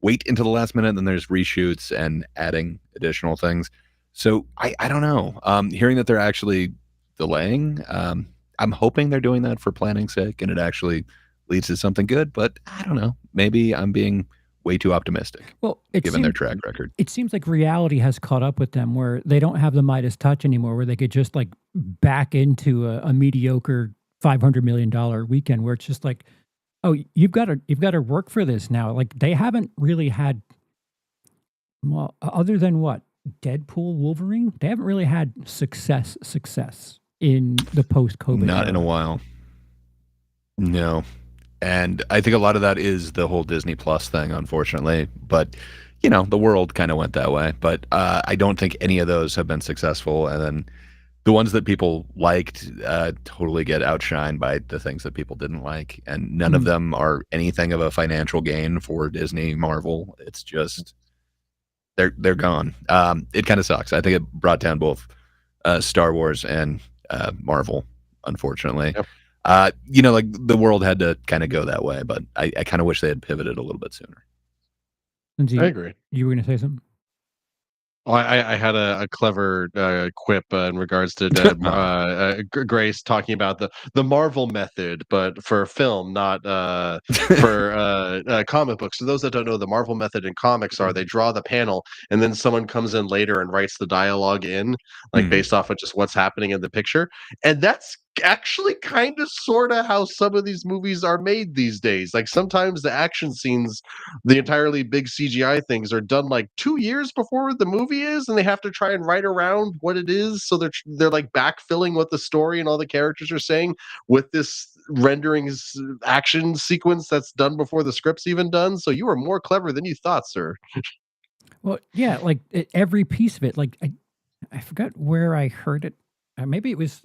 wait until the last minute, and then there's reshoots and adding additional things. So I don't know. Hearing that they're actually delaying, I'm hoping they're doing that for planning's sake, and it actually leads to something good. But I don't know. Maybe I'm being way too optimistic, Well, given their track record. It seems like reality has caught up with them, where they don't have the Midas touch anymore, where they could just like back into a mediocre $500 million weekend, where it's just like, oh, you've got to work for this now. Like they haven't really had, well, other than what, Deadpool, Wolverine, they haven't really had success in the post-COVID Not era. in a while. No. And I think a lot of that is the whole Disney Plus thing, unfortunately. But, the world kind of went that way. But I don't think any of those have been successful. And then, the ones that people liked totally get outshined by the things that people didn't like, and none of them are anything of a financial gain for Disney, Marvel. It's just they're gone. It kind of sucks. I think it brought down both Star Wars and Marvel, unfortunately. Yep. Like the world had to kind of go that way, but I kind of wish they had pivoted a little bit sooner. Lindsey, I agree. you were going to say something? Oh, I had a clever quip in regards to Grace talking about the Marvel method, but for film, not for comic books. So those that don't know, the Marvel method in comics are they draw the panel and then someone comes in later and writes the dialogue in, like based off of just what's happening in the picture. And that's actually kind of sort of how some of these movies are made these days. Like sometimes the action scenes, the entirely big CGI things are done like 2 years before the movie is, and they have to try and write around what it is, so they're like backfilling what the story and all the characters are saying with this rendering action sequence that's done before the script's even done. So you were more clever than you thought, sir. Well, yeah, like every piece of it. Like I forgot where I heard it. Maybe it was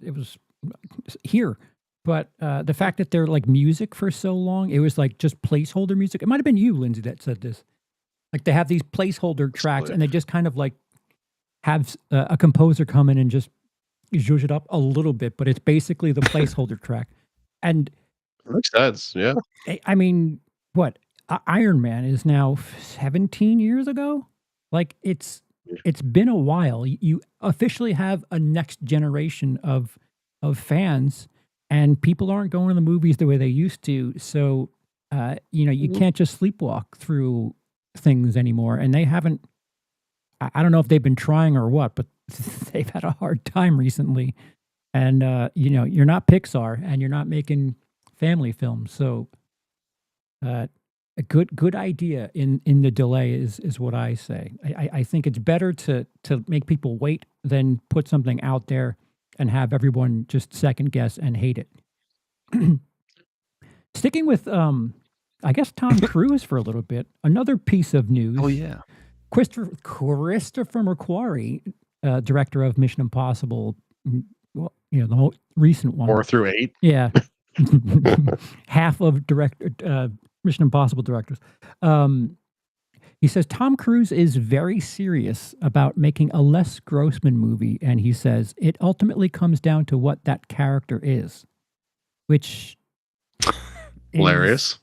here, but the fact that they're like music for so long, it was like just placeholder music. It might have been you, Lindsey, that said this. Like they have these placeholder tracks, and they just kind of like have a composer come in and just zhuzh it up a little bit, but it's basically the placeholder track. And Makes sense. Yeah. I mean, what Iron Man is now 17 years ago. Like it's been a while. You officially have a next generation of fans, and people aren't going to the movies the way they used to. So, you can't just sleepwalk through things anymore. And they haven't. I don't know if they've been trying or what, but they've had a hard time recently. And you're not Pixar, and you're not making family films. So, a good idea in the delay is what I say. I think it's better to make people wait than put something out there and have everyone just second guess and hate it. Sticking with I guess Tom Cruise for a little bit. Another piece of news. Oh yeah, Christopher McQuarrie, director of Mission Impossible, well, the whole recent one, 4 through 8. yeah, half of Mission Impossible directors. He says Tom Cruise is very serious about making a Les Grossman movie, and he says it ultimately comes down to what that character is, which Hilarious.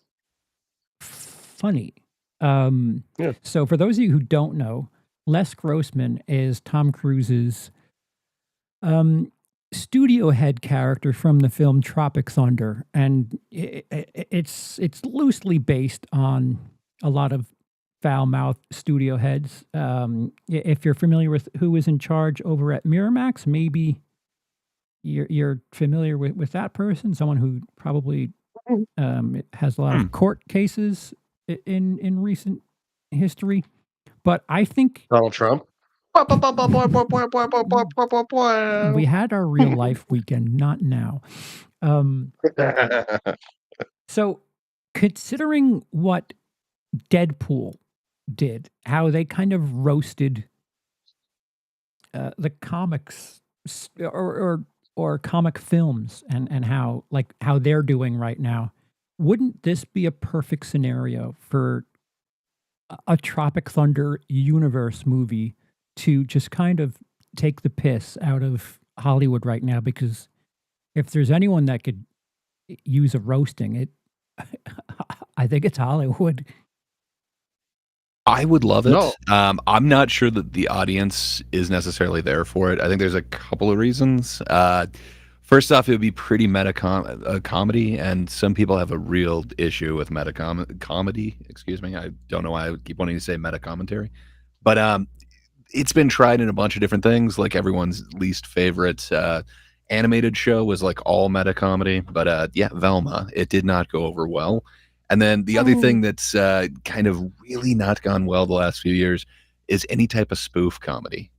Funny. Yeah. So for those of you who don't know, Les Grossman is Tom Cruise's studio head character from the film Tropic Thunder, and it's loosely based on a lot of foul-mouthed studio heads. If you're familiar with who is in charge over at Miramax, maybe you're familiar with that person, someone who probably has a lot of court cases in recent history. But I think Donald Trump. we had our real life weekend, not now. So considering what Deadpool did, how they kind of roasted the comics or comic films and how they're doing right now, wouldn't this be a perfect scenario for a Tropic Thunder universe movie to just kind of take the piss out of Hollywood right now? Because if there's anyone that could use a roasting, I think it's Hollywood. I would love it. No. I'm not sure that the audience is necessarily there for it. I think there's a couple of reasons. First off, it would be pretty meta comedy, and some people have a real issue with meta comedy. Excuse me. I don't know why I keep wanting to say meta commentary. But it's been tried in a bunch of different things. Like everyone's least favorite animated show was like all meta comedy. But yeah, Velma, it did not go over well. And then the other thing that's kind of really not gone well the last few years is any type of spoof comedy.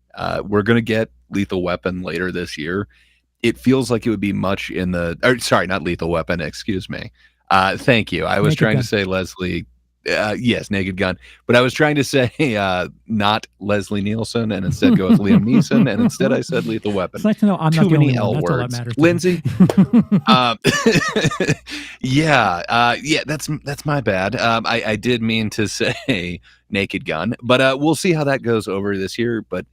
We're going to get Lethal Weapon later this year. It feels like it would be much in the... Or, sorry, not Lethal Weapon, excuse me. Thank you. I was trying to say Leslie Yes, Naked Gun. But I was trying to say not Leslie Nielsen and instead go with Liam Neeson. And instead I said Lethal Weapon. It's nice to know I'm Too not the many only one. L That's all that words. matters to me. Lindsey? Yeah, that's my bad. I did mean to say Naked Gun, but we'll see how that goes over this year. But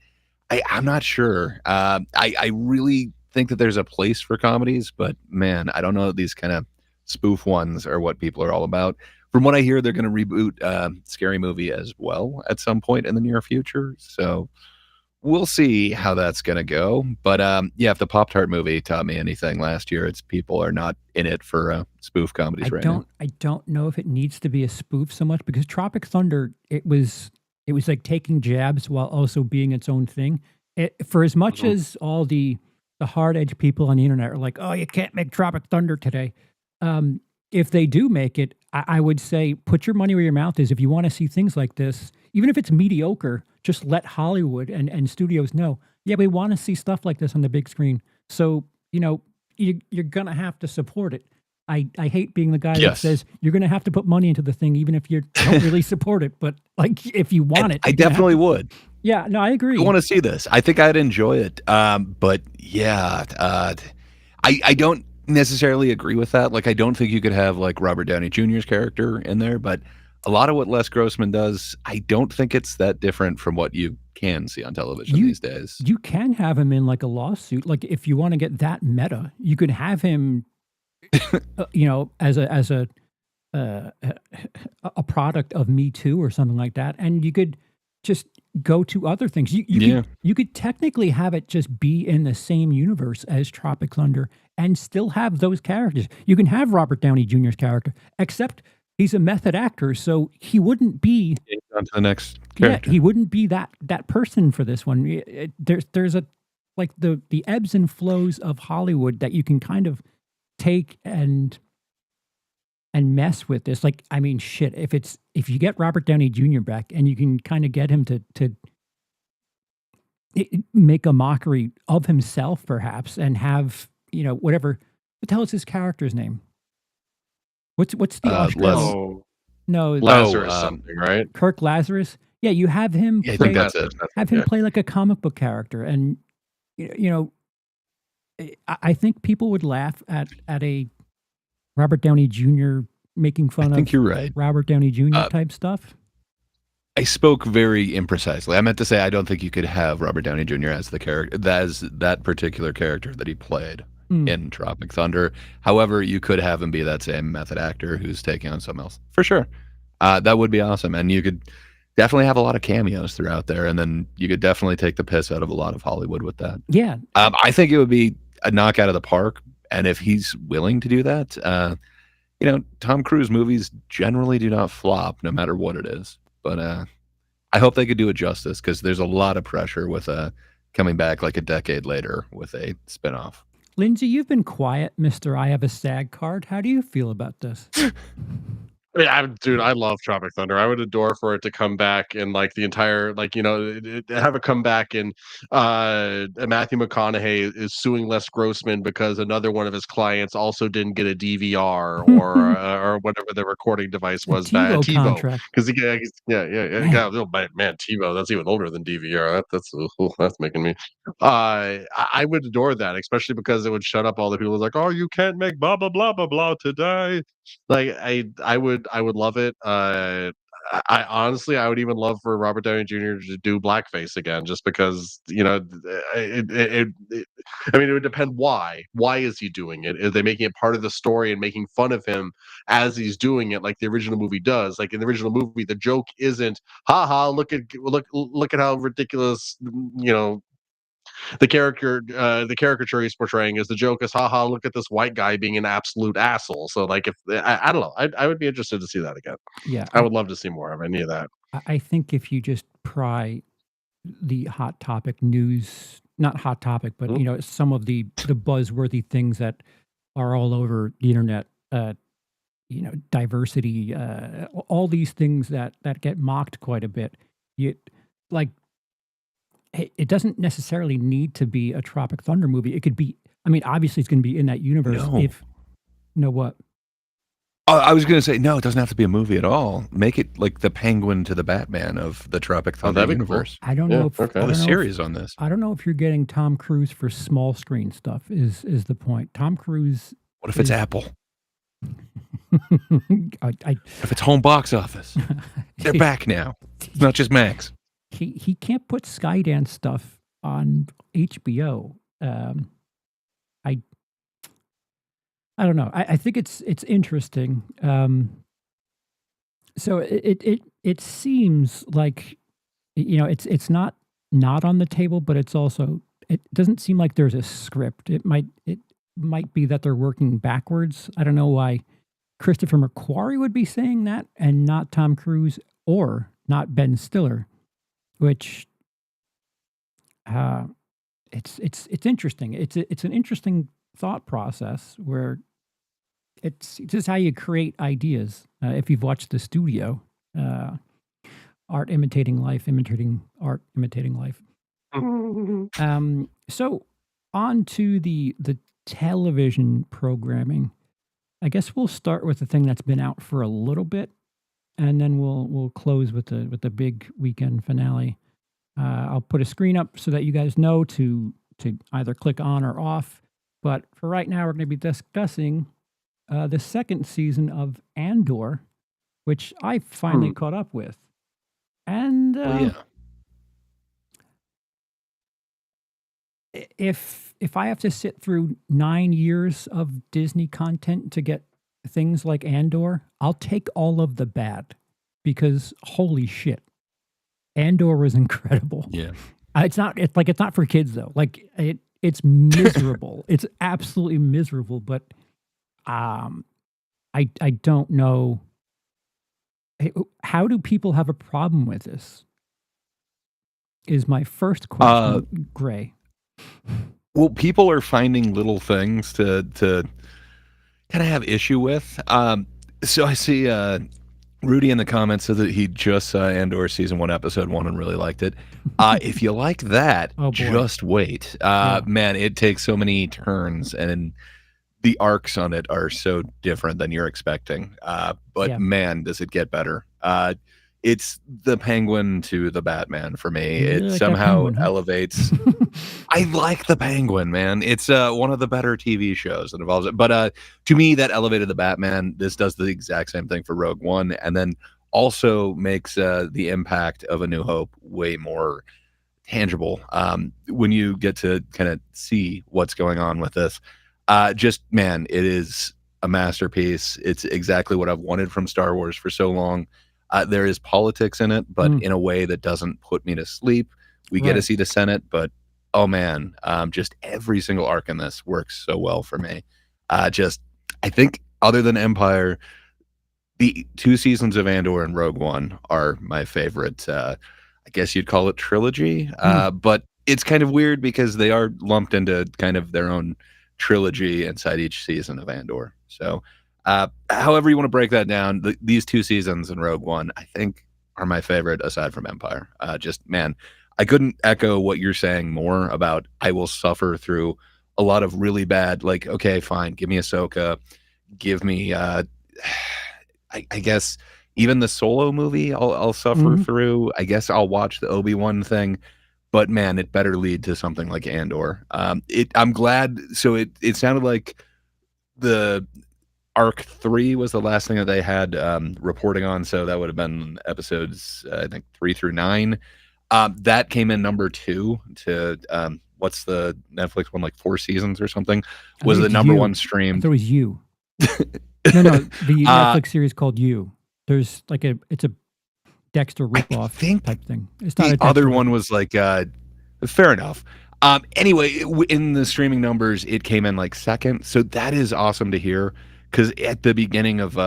I'm not sure. I really think that there's a place for comedies, but man, I don't know that these kind of spoof ones are what people are all about. From what I hear, they're going to reboot Scary Movie as well at some point in the near future. So we'll see how that's going to go. But yeah, if the Pop-Tart movie taught me anything last year, it's people are not in it for spoof comedies now. I don't know if it needs to be a spoof so much because Tropic Thunder, it was like taking jabs while also being its own thing. For as much as all the hard edge people on the internet are like, oh, you can't make Tropic Thunder today. If they do make it, I would say put your money where your mouth is. If you want to see things like this, even if it's mediocre, just let Hollywood and studios know, yeah, we want to see stuff like this on the big screen. So, you're going to have to support it. I hate being the guy that says you're going to have to put money into the thing, even if you don't really support it. But like, if you want it, I definitely would. Yeah, no, I agree. I want to see this. I think I'd enjoy it. But yeah, I don't necessarily agree with that. Like, I don't think you could have like Robert Downey Jr.'s character in there, but a lot of what Les Grossman does, I don't think it's that different from what you can see on television these days. You can have him in like a lawsuit. Like, if you want to get that meta, you could have him, as a product of Me Too or something like that, and you could just go to other things. You could technically have it just be in the same universe as Tropic Thunder and still have those characters. You can have Robert Downey Jr.'s character, except he's a method actor, so he wouldn't be on to the next character. Yeah, he wouldn't be that person for this one. There's a like the ebbs and flows of Hollywood that you can kind of take and mess with this. Like, I mean, shit, if you get Robert Downey Jr. back and you can kind of get him to make a mockery of himself, perhaps, and have, whatever. What the hell is his character's name? What's the Oscar? No, Lazarus something, right? Kirk Lazarus. Yeah, you have him. I think that's it. Have him play like a comic book character, and I think people would laugh at a Robert Downey Jr. making fun of. I think you're right. Robert Downey Jr. type stuff. I spoke very imprecisely. I meant to say I don't think you could have Robert Downey Jr. as the character, that particular character that he played in Tropic Thunder. However, you could have him be that same method actor who's taking on someone else. For sure. That would be awesome. And you could definitely have a lot of cameos throughout there. And then you could definitely take the piss out of a lot of Hollywood with that. Yeah. I think it would be a knockout of the park. And if he's willing to do that, Tom Cruise movies generally do not flop no matter what it is. But I hope they could do it justice because there's a lot of pressure with coming back like a decade later with a spinoff. Lindsey, you've been quiet, Mr. I Have a SAG card. How do you feel about this? Dude, I love Tropic Thunder. I would adore for it to come back and like the entire, have it come back and Matthew McConaughey is suing Les Grossman because another one of his clients also didn't get a DVR or whatever the recording device was back. TiVo, because man, TiVo, that's even older than DVR. That's making me. I would adore that, especially because it would shut up all the people who's like, oh, you can't make blah blah blah blah blah today. Like I would love it. I honestly, I would even love for Robert Downey Jr. to do blackface again, just because it would depend why. Why is he doing it? Are they making it part of the story and making fun of him as he's doing it, like the original movie does? Like in the original movie, the joke isn't, haha, look at how ridiculous, the caricature he's portraying is the joke is, haha, look at this white guy being an absolute asshole. So like, if I don't know, I would be interested to see that again. Yeah, I would love to see more of any of that. I think if you just pry the hot topic news, not hot topic, but some of the buzzworthy things that are all over the internet, diversity, all these things that get mocked quite a bit. It doesn't necessarily need to be a Tropic Thunder movie. It could be, obviously it's going to be in that universe. No. What? I was going to say, no, it doesn't have to be a movie at all. Make it like the Penguin to the Batman of the Tropic Thunder that'd be cool. universe. I don't Yeah, know if okay. I Have a don't know if, series on this. I don't know if you're getting Tom Cruise for small screen stuff. Is the point? Tom Cruise. What if it's is- Apple? I If it's home box office? They're back now. It's not just Max. he can't put Skydance stuff on HBO. I don't know. I think it's interesting. So it seems like, you know, it's not on the table, but it's also, it doesn't seem like there's a script. It might be that they're working backwards. I don't know why Christopher McQuarrie would be saying that and not Tom Cruise or not Ben Stiller, which it's interesting. It's an interesting thought process where it's just how you create ideas. If you've watched The Studio, art imitating life, imitating art, imitating life. So on to the television programming. I guess we'll start with the thing that's been out for a little bit, and then we'll close with the big weekend finale. I'll put a screen up so that you guys know to either click on or off. But for right now, we're going to be discussing the second season of Andor, which I finally caught up with. And if I have to sit through 9 years of Disney content to get things like Andor, I'll take all of the bad, because holy shit, Andor was incredible. Yeah. It's not for kids though. Like it's miserable. It's absolutely miserable. But I don't know. How do people have a problem with this? Is my first question, Gray. Well, people are finding little things to kind of have issue with. So I see Rudy in the comments said that he just saw Andor season 1, episode 1, and really liked it. If you like that, Oh, boy. just wait. Man, it takes so many turns, and the arcs on it are so different than you're expecting. But Yeah. man, does it get better. It's the Penguin to the Batman for me. You It like that somehow Penguin, huh? elevates. I like the Penguin, man. It's one of the better TV shows that involves it. But to me, that elevated the Batman. This does the exact same thing for Rogue One, and then also makes the impact of A New Hope way more tangible when you get to kind of see what's going on with this. Just, man, it is a masterpiece. It's exactly what I've wanted from Star Wars for so long. There is politics in it, but in a way that doesn't put me to sleep. We get to Right. see the Senate, but oh man, just every single arc in this works so well for me. I think other than Empire, the 2 seasons of Andor and Rogue One are my favorite. I guess you'd call it trilogy, but it's kind of weird because they are lumped into kind of their own trilogy inside each season of Andor. So however you want to break that down, these 2 seasons in Rogue One, I think, are my favorite aside from Empire. Just, man, I couldn't echo what you're saying more about. I will suffer through a lot of really bad, like, okay, fine, give me Ahsoka, give me, I guess, even the Solo movie, I'll suffer through. I guess I'll watch the Obi-Wan thing, but man, it better lead to something like Andor. I'm glad. So it sounded like the Arc 3 was the last thing that they had reporting on, so that would have been episodes, I think, 3 through 9. That came in number 2 to what's the Netflix one, like 4 seasons or something, was the number 1 I streamed. thought it was You. No, the Netflix series called You. There's like it's a Dexter ripoff type thing. It's not The a Dexter other ripoff. one was like, fair enough. Anyway, in the streaming numbers, it came in like 2nd, so that is awesome to hear. Because at the beginning of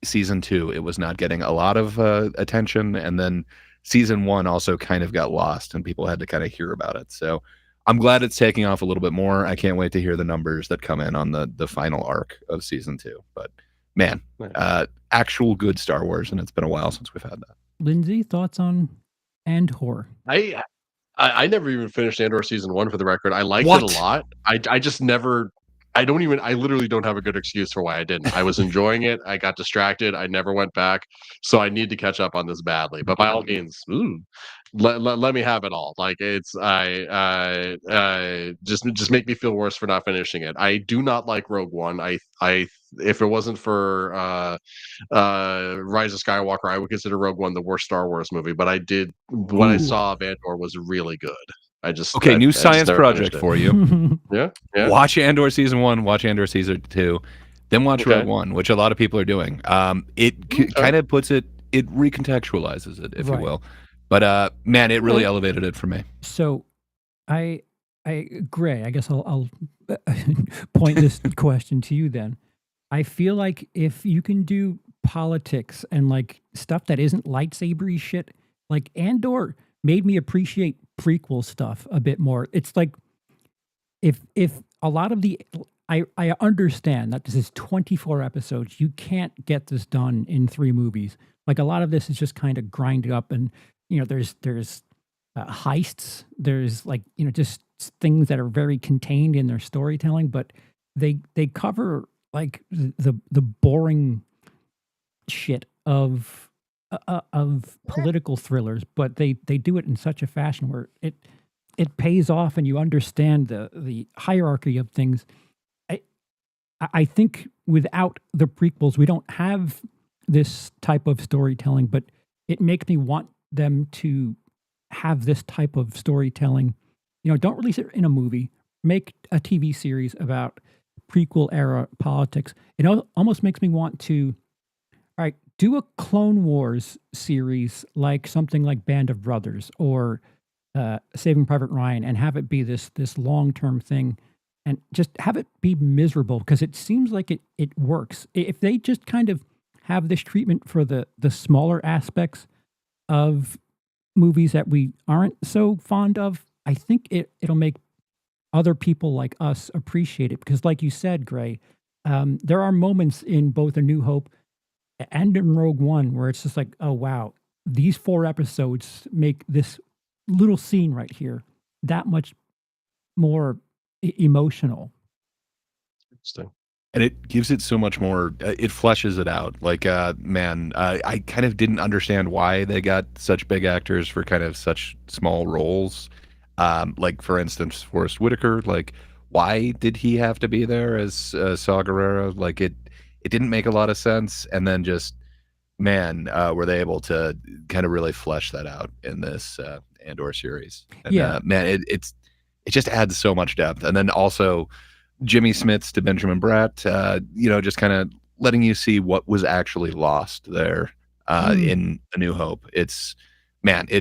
season 2, it was not getting a lot of attention, and then season 1 also kind of got lost, and people had to kind of hear about it. So I'm glad it's taking off a little bit more. I can't wait to hear the numbers that come in on the final arc of season 2. But man, actual good Star Wars, and it's been a while since we've had that. Lindsey, thoughts on Andor? I never even finished Andor season 1, for the record. I liked What? it a lot. I just never I literally don't have a good excuse for why I didn't. I was enjoying it. I got distracted. I never went back. So I need to catch up on this badly. But by all means, let me have it all. Like just make me feel worse for not finishing it. I do not like Rogue One. I if it wasn't for Rise of Skywalker, I would consider Rogue One the worst Star Wars movie. But what I saw of Andor was really good. New I just science never project finished it. for you. Yeah. Watch Andor season 1, watch Andor season 2, then watch Okay. Rogue One, which a lot of people are doing. It kind of puts it recontextualizes it, if you Right. will. But man, it really elevated it for me. So, Gray, I guess I'll point this question to you then. I feel like if you can do politics and like stuff that isn't lightsabery shit, like Andor made me appreciate prequel stuff a bit more. It's like if a lot of I understand that this is 24 episodes. You can't get this done in 3 movies. Like a lot of this is just kind of grinded up, and there's heists. There's like just things that are very contained in their storytelling, but they cover like the boring shit of political thrillers, but they do it in such a fashion where it pays off, and you understand the hierarchy of things. I think without the prequels, we don't have this type of storytelling, but it makes me want them to have this type of storytelling. Don't release it in a movie. Make a TV series about prequel era politics. It almost makes me want to, all right, do a Clone Wars series like something like Band of Brothers or Saving Private Ryan, and have it be this long-term thing, and just have it be miserable, because it seems like it works. If they just kind of have this treatment for the smaller aspects of movies that we aren't so fond of, I think it'll make other people like us appreciate it. Because like you said, Gray, there are moments in both A New Hope and in Rogue One where it's just like, oh wow, these 4 episodes make this little scene right here that much more emotional. Interesting. And it gives it so much more, it fleshes it out. Like, man, I kind of didn't understand why they got such big actors for kind of such small roles. Like, for instance, Forrest Whitaker, like, why did he have to be there as Saw Gerrera? Like, it didn't make a lot of sense. And then just, man, were they able to kind of really flesh that out in this Andor series. And, Yeah. Man, it just adds so much depth. And then also Jimmy Smits to Benjamin Bratt, just kind of letting you see what was actually lost there in A New Hope. It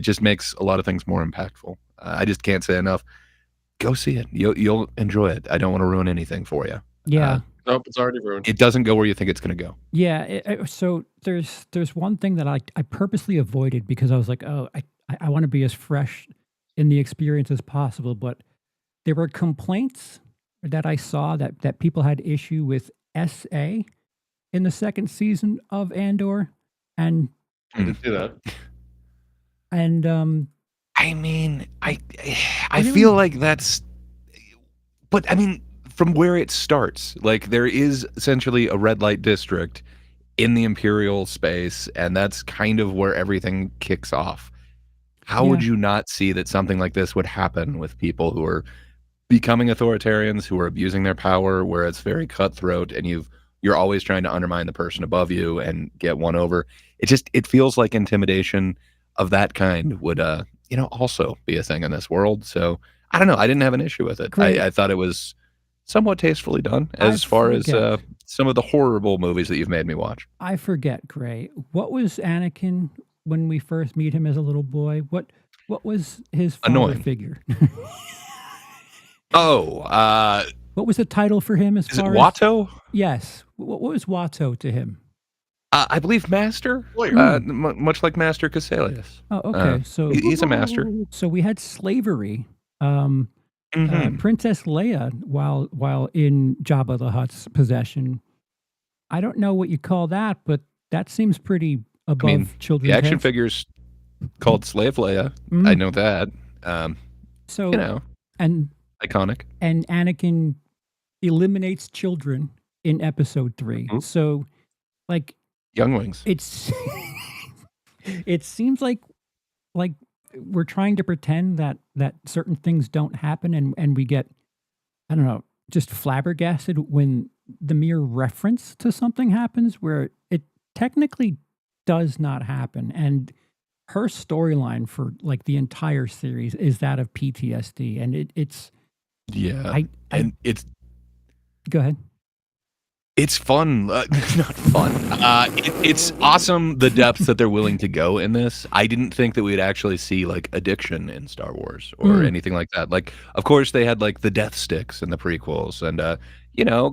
just makes a lot of things more impactful. I just can't say enough. Go see it. You'll enjoy it. I don't want to ruin anything for you. Yeah. Nope, it's already ruined. It doesn't go where you think it's going to go. Yeah. So there's one thing that I purposely avoided, because I was like, oh, I want to be as fresh in the experience as possible. But there were complaints that I saw that people had issue with SA in the 2nd season of Andor, and I didn't see that. I mean, I feel like that's, but I mean, from where it starts, like there is essentially a red light district in the Imperial space, and that's kind of where everything kicks off. How would you not see that something like this would happen with people who are becoming authoritarians, who are abusing their power, where it's very cutthroat, and you're always trying to undermine the person above you and get one over? It feels like intimidation of that kind would also be a thing in this world. So I don't know. I didn't have an issue with it. I thought it was somewhat tastefully done as far as some of the horrible movies that you've made me watch. I forget, Gray. What was Anakin when we first meet him as a little boy? What was his father Annoying figure? What was the title for him? Is it Watto? Yes. What was Watto to him? I believe Master, much like Master Cassalius. Oh, okay. So he's a master. So we had slavery. Princess Leia, while in Jabba the Hutt's possession. I don't know what you call that, but that seems pretty above children's The action heads. figure's called Slave Leia. I know that. So and iconic. And Anakin eliminates children in episode 3. Mhm. So, like, Younglings. it's it seems like we're trying to pretend that certain things don't happen, and we get, I don't know, just flabbergasted when the mere reference to something happens where it technically does not happen. And her storyline for like the entire series is that of PTSD, and it's Yeah. And it's go ahead. It's fun. Not fun. It's awesome the depths that they're willing to go in this. I didn't think that we'd actually see like addiction in Star Wars or anything like that. Like, of course, they had like the death sticks in the prequels, and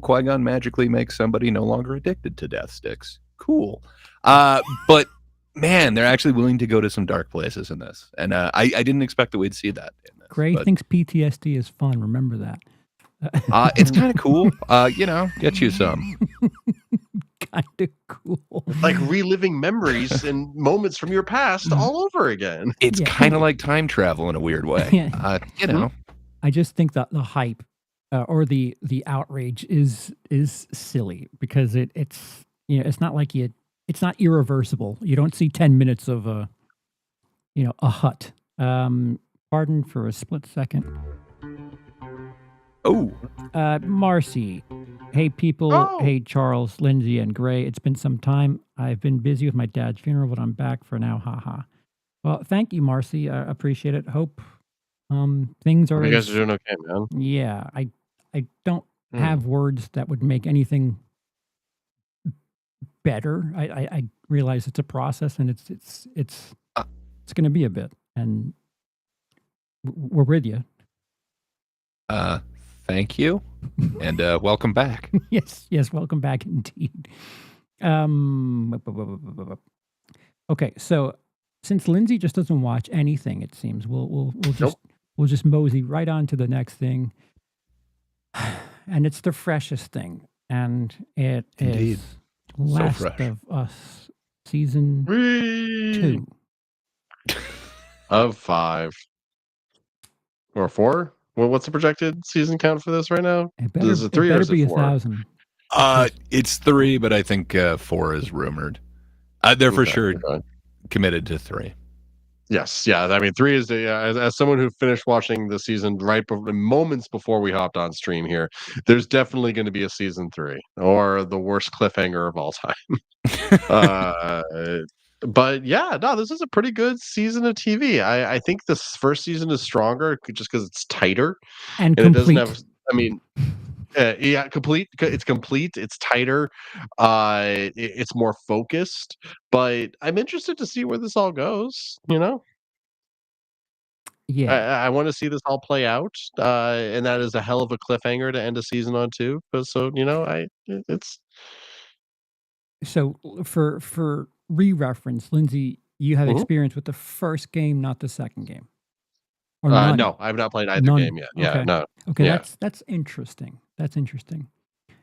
Qui-Gon magically makes somebody no longer addicted to death sticks. Cool. But man, they're actually willing to go to some dark places in this, and I didn't expect that we'd see that in this. Gray thinks PTSD is fun. Remember that. It's kind of cool. Get you some. Kind of cool. Like reliving memories and moments from your past all over again. It's kind of like time travel in a weird way. Yeah. I just think that the hype or the outrage is silly because it's it's not like it's not irreversible. You don't see 10 minutes of a hut. Pardon for a split second. Oh, Marcy. Hey, people. Oh. Hey, Charles, Lindsey, and Gray. It's been some time. I've been busy with my dad's funeral, but I'm back for now. Haha. Well, thank you, Marcy. I appreciate it. Hope things are. You guys are doing okay, man. Yeah, I don't have words that would make anything better. I realize it's a process, and it's going to be a bit, and we're with you. Thank you, and welcome back. Yes, welcome back indeed. Okay, so since Lindsey just doesn't watch anything, it seems we'll just mosey right on to the next thing, and it's the freshest thing, and it Indeed. is Last fresh. of Us season 2 of 5 or 4. Well, what's the projected season count for this right now? Is it 3 or is it 4? 1,000. It's 3, but I think 4 is rumored. They're for sure committed to 3. Yes, yeah. I mean, 3 is as someone who finished watching the season moments before we hopped on stream here. There's definitely going to be a season 3 or the worst cliffhanger of all time. But yeah, no, this is a pretty good season of TV. I think this first season is stronger just because it's tighter and it complete. doesn't have. I mean, complete. It's complete. It's tighter. It's more focused. But I'm interested to see where this all goes. Yeah. I want to see this all play out, and that is a hell of a cliffhanger to end a season on too. But it's. So for re-reference, Lindsey, you have experience with the first game, not the second game. Or none? No, I've not played either game yet. Yeah, Okay. no. Okay, Yeah. that's interesting. That's interesting.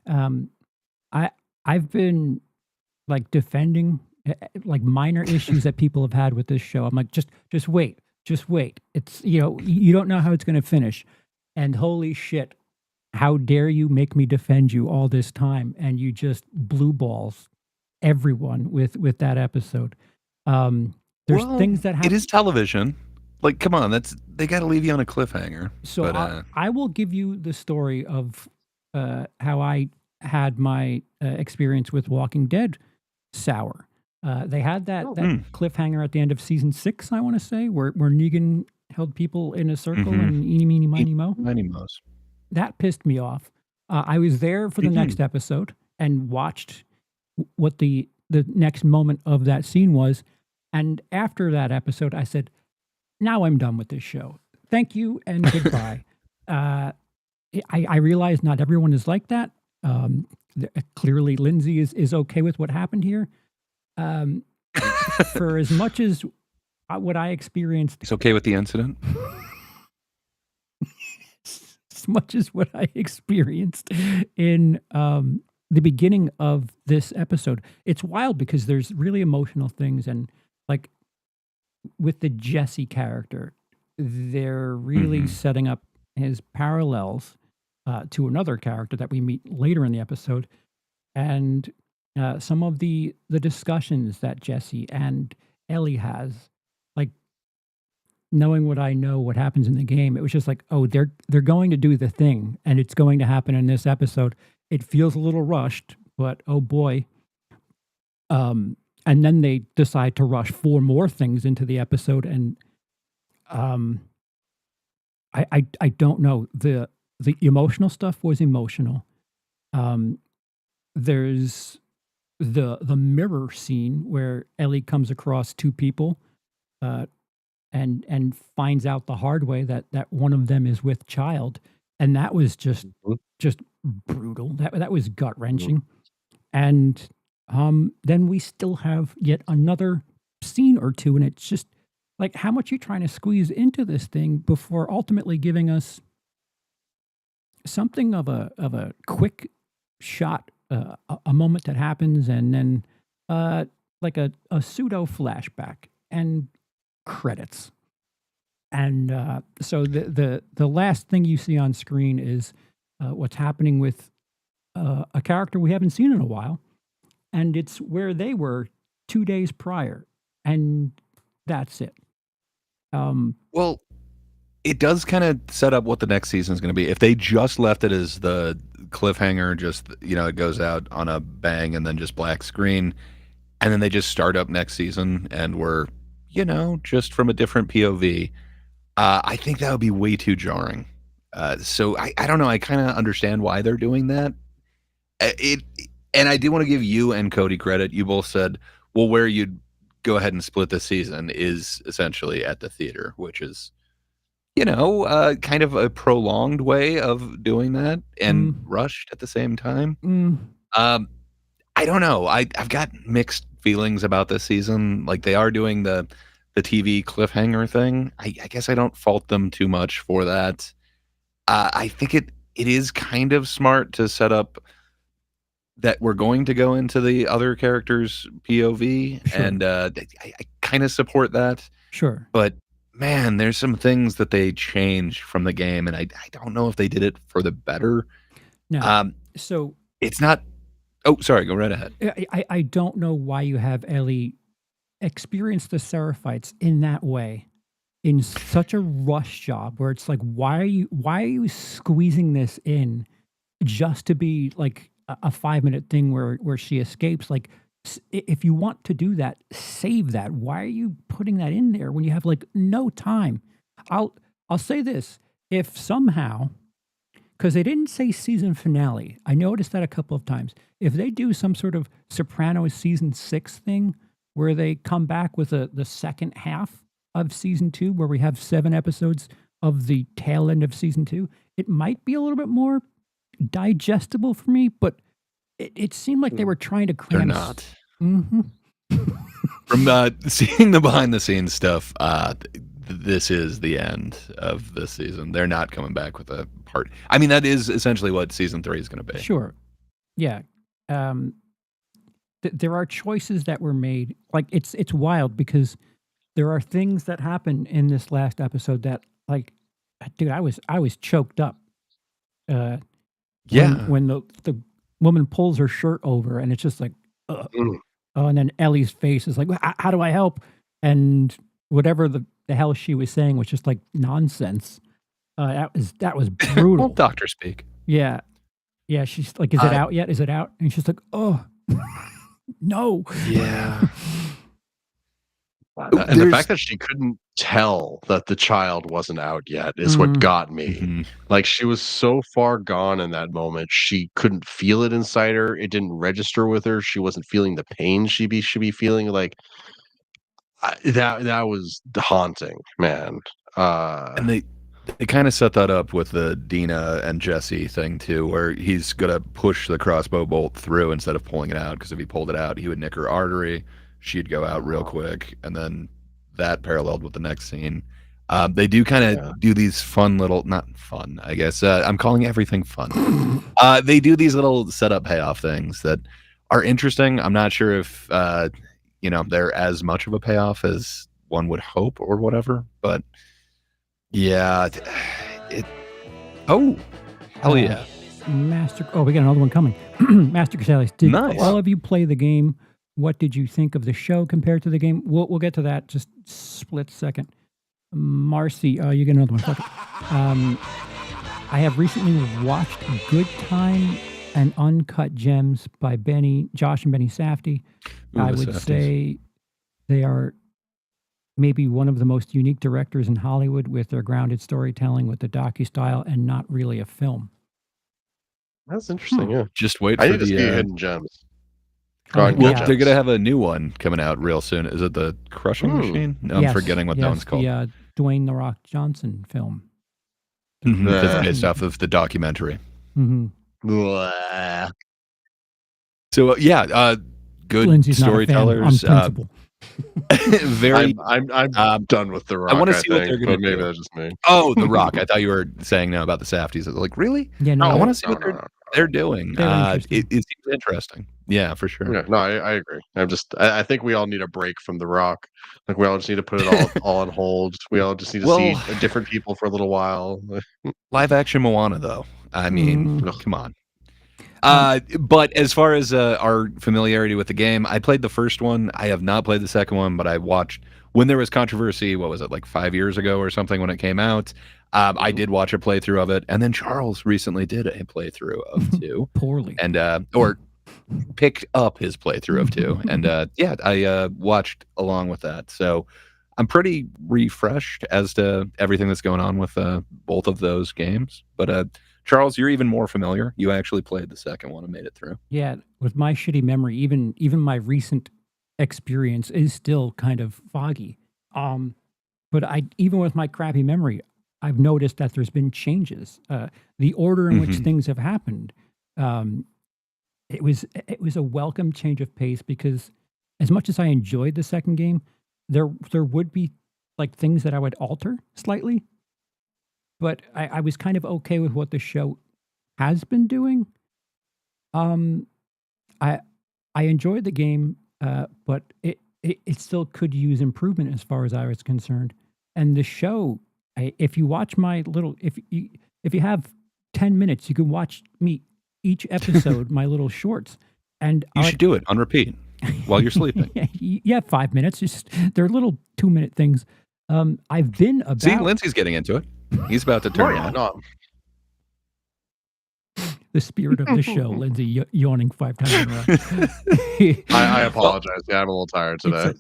I've been like defending like minor issues that people have had with this show. I'm like, just wait. It's you don't know how it's going to finish, and holy shit, how dare you make me defend you all this time, and you just blue balls everyone with that episode. There's things that happen. It is television. Like, come on, they got to leave you on a cliffhanger. So but, I will give you the story of how I had my experience with Walking Dead sour. They had that cliffhanger at the end of season 6, I want to say, where Negan held people in a circle and eeny, meeny, miny, mo. That pissed me off. I was there for the next episode and watched what the next moment of that scene was. And after that episode, I said, now I'm done with this show. Thank you and goodbye. I realize not everyone is like that. Clearly, Lindsey is okay with what happened here. For as much as what I experienced... He's okay with the incident? As much as what I experienced in the beginning of this episode. It's wild because there's really emotional things, and like with the Jesse character, they're really setting up his parallels to another character that we meet later in the episode, and some of the discussions that Jesse and Ellie has, like knowing what I know, what happens in the game, it was just like, oh, they're going to do the thing, and it's going to happen in this episode. It feels a little rushed, but oh boy. And then they decide to rush 4 more things into the episode, and I don't know. The emotional stuff was emotional. There's the mirror scene where Ellie comes across 2 people, and finds out the hard way that one of them is with child, and that was just brutal. That was gut wrenching, and then we still have yet another scene or 2, and it's just like, how much are you trying to squeeze into this thing before ultimately giving us something of a quick shot, a moment that happens, and then like a pseudo flashback and credits. And so the last thing you see on screen is what's happening with a character we haven't seen in a while, and it's where they were 2 days prior, and that's it. Well, it does kind of set up what the next season is going to be. If they just left it as the cliffhanger, just, it goes out on a bang and then just black screen, and then they just start up next season and we're, just from a different POV, I think that would be way too jarring. So I don't know. I kind of understand why they're doing that. And I do want to give you and Cody credit. You both said, well, where you'd go ahead and split the season is essentially at the theater, which is, kind of a prolonged way of doing that and rushed at the same time. I don't know. I've got mixed feelings about this season. Like, they are doing the TV cliffhanger thing. I guess I don't fault them too much for that. I think it is kind of smart to set up that we're going to go into the other characters' POV, Sure. and I kind of support that. Sure. But man, there's some things that they changed from the game, and I don't know if they did it for the better. No. So it's not. Oh, sorry. Go right ahead. I don't know why you have Ellie experience the Seraphites in that way, in such a rush job, where it's like, why are you squeezing this in just to be like a 5-minute thing where she escapes? Like, if you want to do that, save that. Why are you putting that in there when you have like no time? I'll say this: if somehow, because they didn't say season finale, I noticed that a couple of times. If they do some sort of Sopranos season 6 thing where they come back with the second half of season 2, where we have 7 episodes of the tail end of season 2, it might be a little bit more digestible for me, but it seemed like they were trying to cram. They're not. Mm-hmm. From seeing the behind the scenes stuff, this is the end of this season. They're not coming back with a part. I mean, that is essentially what season 3 is going to be. Sure. Yeah. There are choices that were made. Like, it's wild because there are things that happen in this last episode that, like, dude, I was choked up. Yeah. When the woman pulls her shirt over, and it's just like, oh, and then Ellie's face is like, how do I help? And whatever the hell she was saying was just like nonsense. That was brutal. Well, doctor speak. Yeah. Yeah, she's like, is it out yet? Is it out? And she's like, oh, no. Yeah. And the fact that she couldn't tell that the child wasn't out yet is what got me. Mm-hmm. Like, she was so far gone in that moment. She couldn't feel it inside her. It didn't register with her. She wasn't feeling the pain she be feeling. Like, that was haunting, man. And they kind of set that up with the Dina and Jesse thing too, where he's gonna push the crossbow bolt through instead of pulling it out, because if he pulled it out, he would nick her artery. She'd go out real quick, and then that paralleled with the next scene. They do kind of do these fun little, not fun, I guess. I'm calling everything fun. They do these little setup payoff things that are interesting. I'm not sure if they're as much of a payoff as one would hope or whatever, but yeah, Hell yeah. We got another one coming. Master Casales, did Nice. all of you play the game? What did you think of the show compared to the game? We'll get to that just split second. Marcy, you get another one. Fuck it. I have recently watched Good Time and Uncut Gems by Josh and Benny Safdie. Ooh, I the would Safdies. say they are maybe one of the most unique directors in Hollywood with their grounded storytelling with the docu-style and not really a film. That's interesting. Yeah, Just wait I for need to see the. Hidden Gems. Oh, Uncut Well, yeah. they're gonna Gems. have a new one coming out real soon. Is it the Crushing Machine? No, I'm Yes, forgetting what that yes, one's called. The Dwayne "The Rock" Johnson film. That's based off of the documentary. Mm-hmm. Blah. So good Lindsay's not a fan on storytellers. principle. Very. I'm done with The Rock. I want to I see what think, they're gonna but maybe do. that's just me. Oh, The Rock. I thought you were saying now about the Safdies. I was like, really? Yeah, no, I No, want to see no, what no, they're doing. They're It interesting. seems interesting. Yeah, for sure. Yeah, no, I agree. I think we all need a break from The Rock. Like we all just need to put it all on hold. We all just need to see Well- different people for a little while. Live action Moana, though. I mean, Mm. come on. But as far as our familiarity with the game, I played the first one. I have not played the second one, but I watched when there was controversy. What was it, like 5 years ago or something when it came out? I did watch a playthrough of it, and then Charles recently did a playthrough of 2, Poorly. and or picked up his playthrough of 2, and I watched along with that. So I'm pretty refreshed as to everything that's going on with both of those games. But Charles, you're even more familiar. You actually played the second one and made it through. Yeah, with my shitty memory, even my recent experience is still kind of foggy. But even with my crappy memory, I've noticed that there's been changes. The order in which Mhm. things have happened, it was a welcome change of pace because as much as I enjoyed the second game, there would be like things that I would alter slightly. But I was kind of okay with what the show has been doing. I enjoyed the game, but it still could use improvement as far as I was concerned. And the show, if you watch my little, if you have 10 minutes, you can watch me each episode, my little shorts, and You should do it on repeat while you're sleeping. yeah, 5 minutes. Just they're little 2-minute things. I've been about See, Lindsay's getting into it. He's about to turn Oh, yeah, on. no, the spirit of the show. Lindsay yawning 5 times in a row. I apologize. Yeah, I'm a little tired today.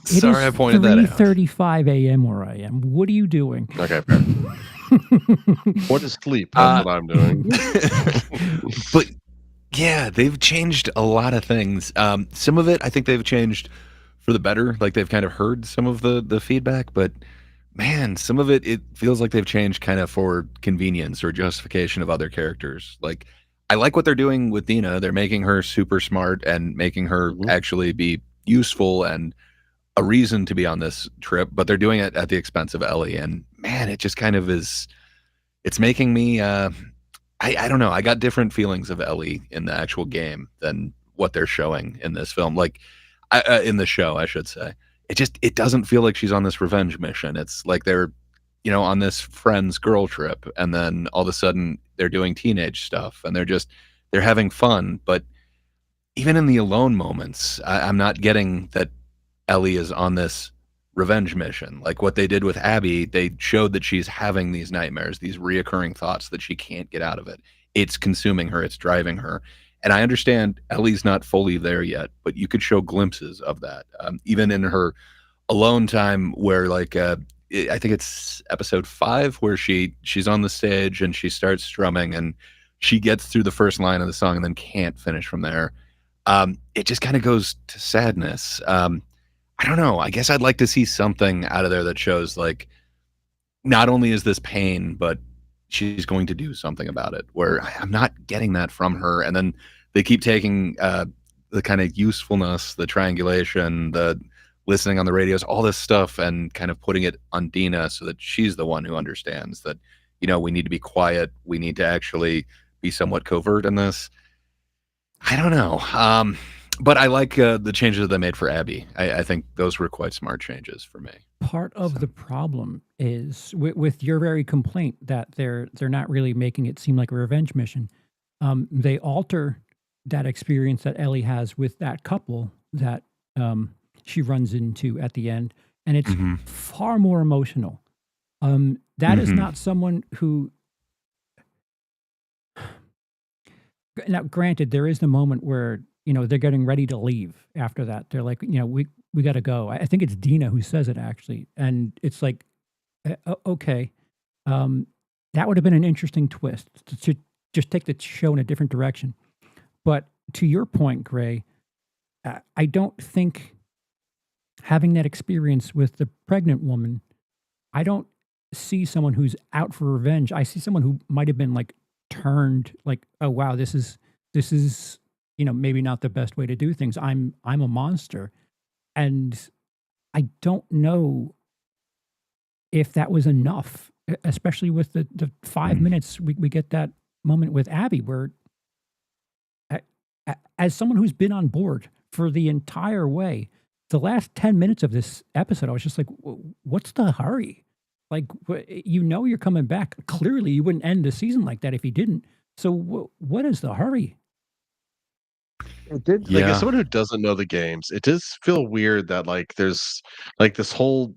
Sorry, I pointed that out. 3:35 a.m. where I am. What are you doing? Okay, fair. What is sleep? That's what I'm doing. But yeah, they've changed a lot of things. Some of it, I think they've changed for the better. Like they've kind of heard some of the feedback, but man, some of it feels like they've changed kind of for convenience or justification of other characters. Like I like what they're doing with Dina. They're making her super smart and making her actually be useful and a reason to be on this trip, but they're doing it at the expense of Ellie. And man, it just kind of is. It's making me. I don't know. I got different feelings of Ellie in the actual game than what they're showing in this film. Like in the show, I should say. It doesn't feel like she's on this revenge mission. It's like they're, on this friend's girl trip, and then all of a sudden they're doing teenage stuff, and they're having fun. But even in the alone moments, I'm not getting that Ellie is on this revenge mission. Like what they did with Abby, they showed that she's having these nightmares, these reoccurring thoughts that she can't get out of it. It's consuming her, it's driving her. And I understand Ellie's not fully there yet, but you could show glimpses of that. Even in her alone time where I think it's episode 5 where she's on the stage and she starts strumming and she gets through the first line of the song and then can't finish from there. It just kind of goes to sadness. I don't know. I guess I'd like to see something out of there that shows like not only is this pain, but she's going to do something about it, where I'm not getting that from her. And then they keep taking the kind of usefulness, the triangulation, the listening on the radios, all this stuff, and kind of putting it on Dina so that she's the one who understands that, we need to be quiet. We need to actually be somewhat covert in this. I don't know. But I like the changes they made for Abby. I think those were quite smart changes for me. Part of the problem is with your very complaint that they're not really making it seem like a revenge mission. They alter that experience that Ellie has with that couple that she runs into at the end, and it's far more emotional. That is not someone who. Now, granted, there is the moment where they're getting ready to leave. After that, they're like, we got to go. I think it's Dina who says it actually, and it's like, okay, that would have been an interesting twist to just take the show in a different direction. But to your point, Gray, I don't think having that experience with the pregnant woman, I don't see someone who's out for revenge. I see someone who might have been like turned like, oh wow, this is maybe not the best way to do things. I'm a monster. And I don't know if that was enough, especially with the 5 minutes we get that moment with Abby where as someone who's been on board for the entire way, the last 10 minutes of this episode, I was just like, what's the hurry? Like, you're coming back. Clearly, you wouldn't end the season like that if you didn't. So what is the hurry? It did. Like, as someone who doesn't know the games, it does feel weird that like there's like this whole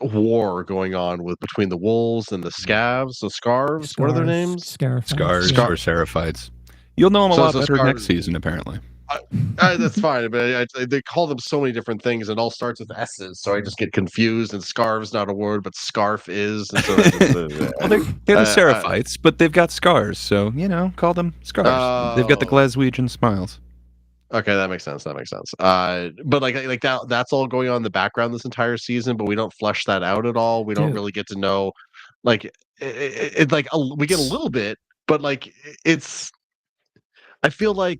war going on between the wolves and the scavs, the scarves. What are their names? Scars or Seraphites. You'll know them a lot better next season, apparently. That's fine, but they call them so many different things. It all starts with S's, so I just get confused. And scarves not a word, but scarf is. And so well, they're the Seraphites, but they've got scars, so call them scars. They've got the Glaswegian smiles. Okay, that makes sense. But like that's all going on in the background this entire season, but we don't flesh that out at all. We don't really get to know, like it like we get a little bit, but like it's. I feel like.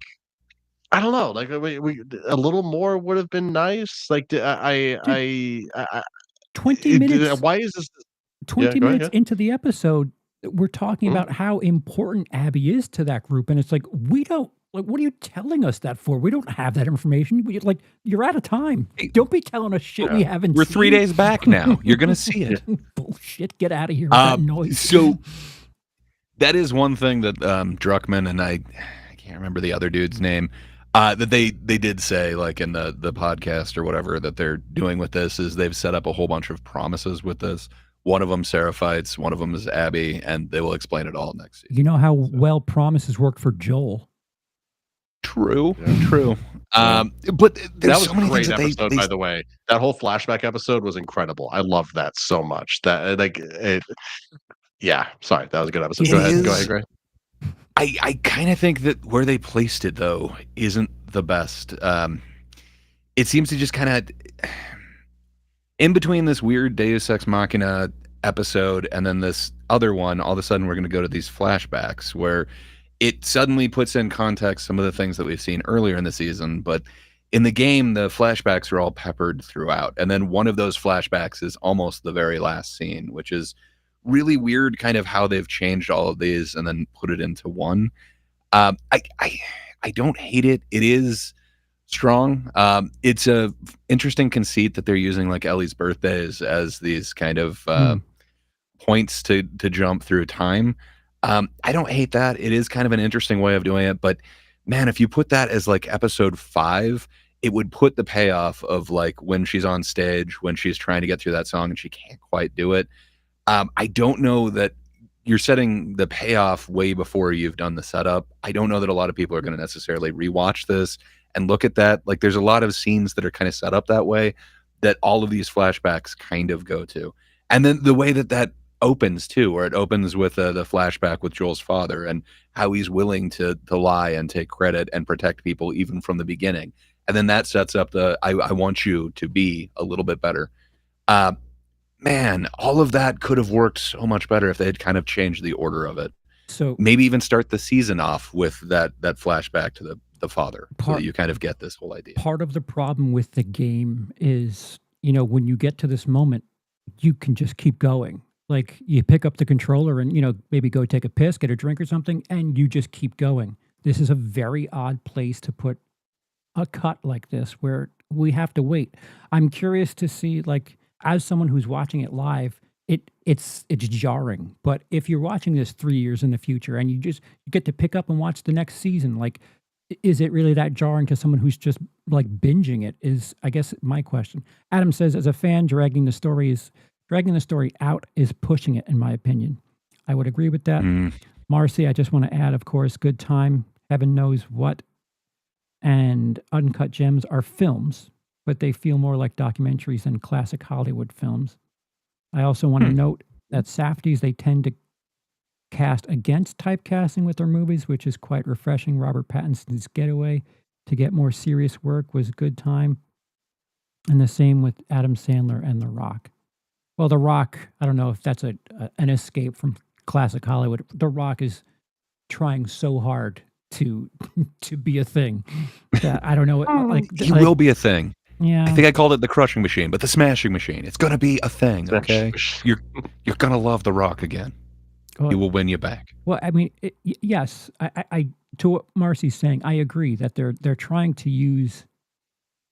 I don't know. Like we a little more would have been nice. Like 20 minutes. Why is this? 20 minutes into the episode, we're talking about how important Abby is to that group, and it's like we don't. Like, what are you telling us that for? We don't have that information. You're out of time. Don't be telling us shit we haven't. We're 3 days back now. You're gonna see it. Bullshit. Get out of here with that noise. So that is one thing that Druckmann and I can't remember the other dude's name. That they did say, like in the podcast or whatever that they're doing with this, is they've set up a whole bunch of promises with this. One of them Seraphites, one of them is Abby, and they will explain it all next season. You know how well promises work for Joel. True. But that was a great episode, by the way. That whole flashback episode was incredible. I loved that so much. That sorry, that was a good episode. Go ahead, Gray. I kind of think that where they placed it, though, isn't the best. It seems to just kind of, in between this weird Deus Ex Machina episode and then this other one, all of a sudden we're going to go to these flashbacks where it suddenly puts in context some of the things that we've seen earlier in the season. But in the game, the flashbacks are all peppered throughout. And then one of those flashbacks is almost the very last scene, which is really weird kind of how they've changed all of these and then put it into one. I don't hate it. It is strong. It's a interesting conceit that they're using like Ellie's birthdays as these kind of points to jump through time. I don't hate that. It is kind of an interesting way of doing it, but man, if you put that as like episode 5, it would put the payoff of like when she's on stage, when she's trying to get through that song and she can't quite do it. I don't know that you're setting the payoff way before you've done the setup. I don't know that a lot of people are going to necessarily rewatch this and look at that. Like there's a lot of scenes that are kind of set up that way that all of these flashbacks kind of go to. And then the way that opens too, where it opens with the flashback with Joel's father and how he's willing to lie and take credit and protect people even from the beginning. And then that sets up I want you to be a little bit better. Man, all of that could have worked so much better if they had kind of changed the order of it. So maybe even start the season off with that flashback to the father, so that you kind of get this whole idea. Part of the problem with the game is, when you get to this moment, you can just keep going. Like you pick up the controller and, maybe go take a piss, get a drink or something, and you just keep going. This is a very odd place to put a cut like this where we have to wait. I'm curious to see, like, as someone who's watching it live, it's jarring. But if you're watching this 3 years in the future and you get to pick up and watch the next season, like, is it really that jarring to someone who's just like binging it? Is, I guess, my question. Adam says, as a fan, dragging the story out is pushing it, in my opinion. I would agree with that. Marcy, I just want to add, of course, Good Time, Heaven Knows What, and Uncut Gems are films, but they feel more like documentaries than classic Hollywood films. I also want to note that Safdies, they tend to cast against typecasting with their movies, which is quite refreshing. Robert Pattinson's Getaway to get more serious work was Good Time. And the same with Adam Sandler and The Rock. Well, The Rock, I don't know if that's an escape from classic Hollywood. The Rock is trying so hard to be a thing that I don't know. He will be a thing. Yeah. I think I called it the crushing machine, but the smashing machine. It's going to be a thing, okay? You're going to love The Rock again. Well, He will win you back. Well, I mean, yes, I to what Marcy's saying, I agree that they're trying to use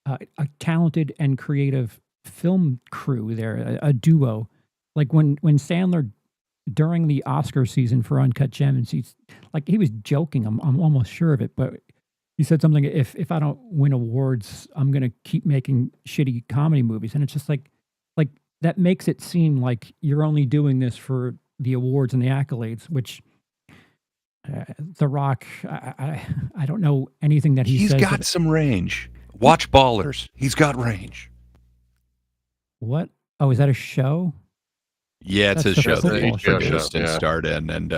a talented and creative film crew there, a duo. Like when Sandler, during the Oscar season for Uncut Gems, he was joking. I'm almost sure of it, but he said something. If I don't win awards, I'm gonna keep making shitty comedy movies, and it's just like that makes it seem like you're only doing this for the awards and the accolades. Which The Rock, I don't know anything that He's says. got some range. Watch Ballers. He's got range. What? Oh, is that a show? Yeah, it's That's his the show that football he show. produced and starred in. And,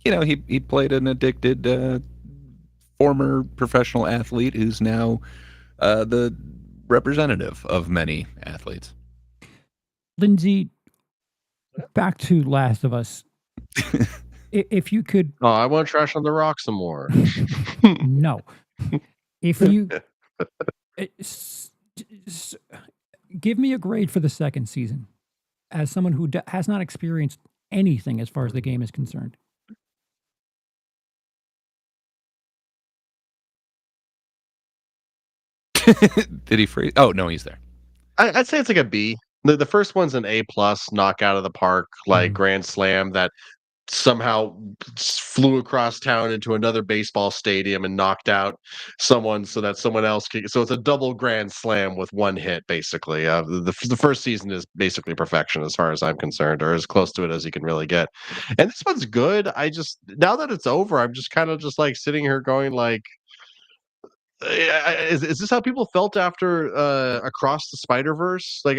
he played an addicted former professional athlete who's now the representative of many athletes. Lindsey, back to Last of Us. If you could... Oh, I want to trash on The Rock some more. No. If you... give me a grade for the second season as someone who has not experienced anything as far as the game is concerned. Did he freeze? Oh, no, he's there. I'd say it's like a B. The first one's an A+, knock out of the park, like grand slam that somehow flew across town into another baseball stadium and knocked out someone so that someone else could. So it's a double grand slam with one hit, basically. The first season is basically perfection as far as I'm concerned, or as close to it as you can really get. And this one's good. Now that it's over, I'm just kind of just like sitting here going like, is this how people felt after Across the Spider-Verse? Like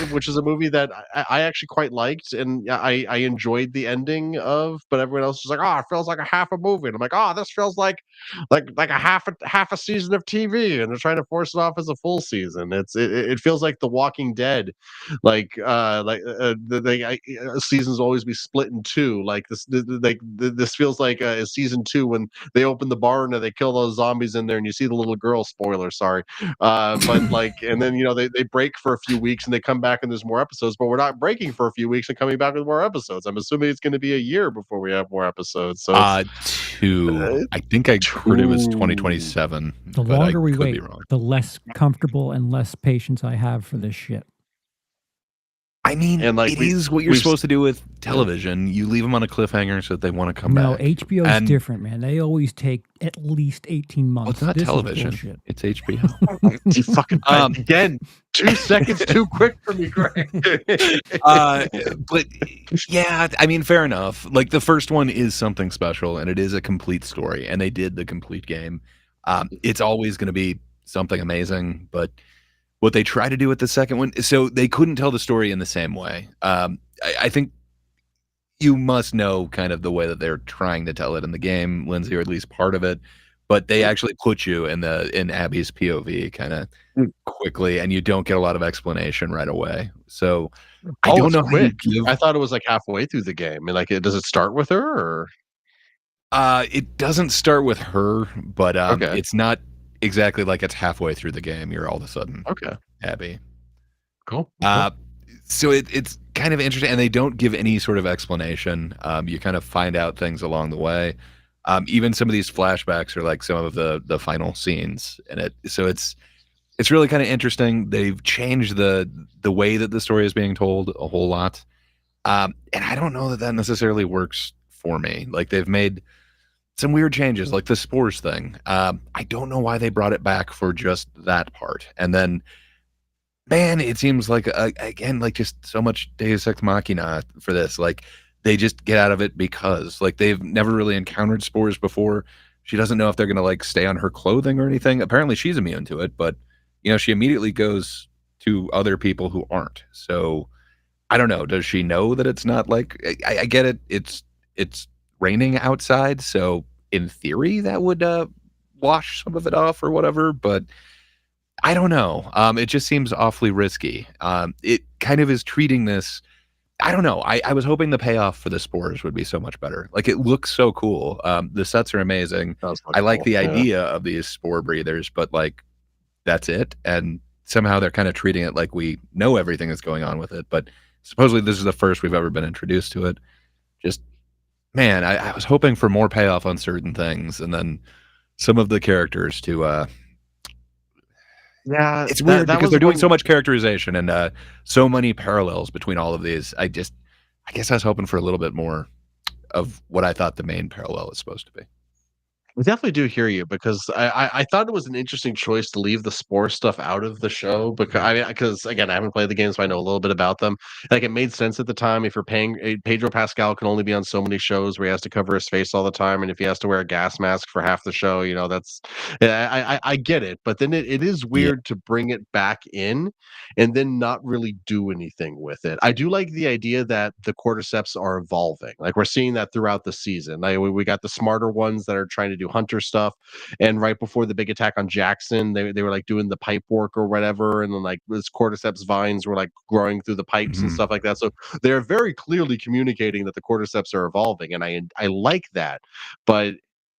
which is a movie that I actually quite liked, and I enjoyed the ending of, but everyone else was like, "Oh, it feels like a half a movie," and I'm like, "Oh, this feels like a half a season of TV," and they're trying to force it off as a full season. It feels like The Walking Dead, seasons always be split in two. Like this feels like season 2 when they open the barn and they kill those zombies in there, and you see the little girl. Spoiler, sorry, but and then they break for a few weeks and they come back and there's more episodes, but we're not breaking for a few weeks and coming back with more episodes. I'm assuming it's going to be a year before we have more episodes. So I think I heard it was 2027. The longer we wait, the less comfortable and less patience I have for this shit. I mean, and it is what you're supposed to do with television. You leave them on a cliffhanger so that they want to come back. No, HBO is different, man. They always take at least 18 months. Well, it's not television. It's HBO. You fucking again, 2 seconds too quick for me, Greg. But yeah, I mean, fair enough. Like the first one is something special, and it is a complete story, and they did the complete game. It's always going to be something amazing, but what they try to do with the second one, so they couldn't tell the story in the same way. I think you must know kind of the way that they're trying to tell it in the game, Lindsey, or at least part of it. But they actually put you in Abby's POV kind of quickly, and you don't get a lot of explanation right away. So I don't know. I thought it was like halfway through the game. And does it start with her? Or? It doesn't start with her, but it's not exactly like it's halfway through the game. You're all of a sudden Abby. Cool. So it's kind of interesting, and they don't give any sort of explanation. You kind of find out things along the way. Even some of these flashbacks are like some of the final scenes in it. So it's really kind of interesting. They've changed the way that the story is being told a whole lot. And I don't know that necessarily works for me. Like they've made some weird changes, like the spores thing. I don't know why they brought it back for just that part. And then, man, it seems like again, like just so much Deus Ex Machina for this. Like they just get out of it because like they've never really encountered spores before. She doesn't know if they're gonna like stay on her clothing or anything. Apparently, she's immune to it, but she immediately goes to other people who aren't. So I don't know. Does she know that it's not like I get it? It's raining outside, so in theory that would wash some of it off or whatever. But I don't know. It just seems awfully risky. It kind of is treating this. I don't know. I was hoping the payoff for the spores would be so much better. Like it looks so cool. The sets are amazing. I like the idea of these spore breathers, but like that's it. And somehow they're kind of treating it like we know everything that's going on with it. But supposedly this is the first we've ever been introduced to it. Just, man, I was hoping for more payoff on certain things, and then some of the characters to Yeah, it's weird that because was they're doing one. so much characterization and so many parallels between all of these. I guess I was hoping for a little bit more of what I thought the main parallel is supposed to be. I definitely do hear you because I thought it was an interesting choice to leave the spore stuff out of the show because again I haven't played the games, but I know a little bit about them. Like it made sense at the time. If you're paying Pedro Pascal can only be on so many shows where he has to cover his face all the time, and if he has to wear a gas mask for half the show, that's I get it. But then it is Yeah. weird to bring it back in and then not really do anything with it. I do like the idea that the cordyceps are evolving. Like we're seeing that throughout the season. Like we got the smarter ones that are trying to do hunter stuff, and right before the big attack on Jackson, they were like doing the pipe work or whatever, and then like this cordyceps vines were like growing through the pipes and Mhm. stuff like that. So they're very clearly communicating that the cordyceps are evolving, and I like that, but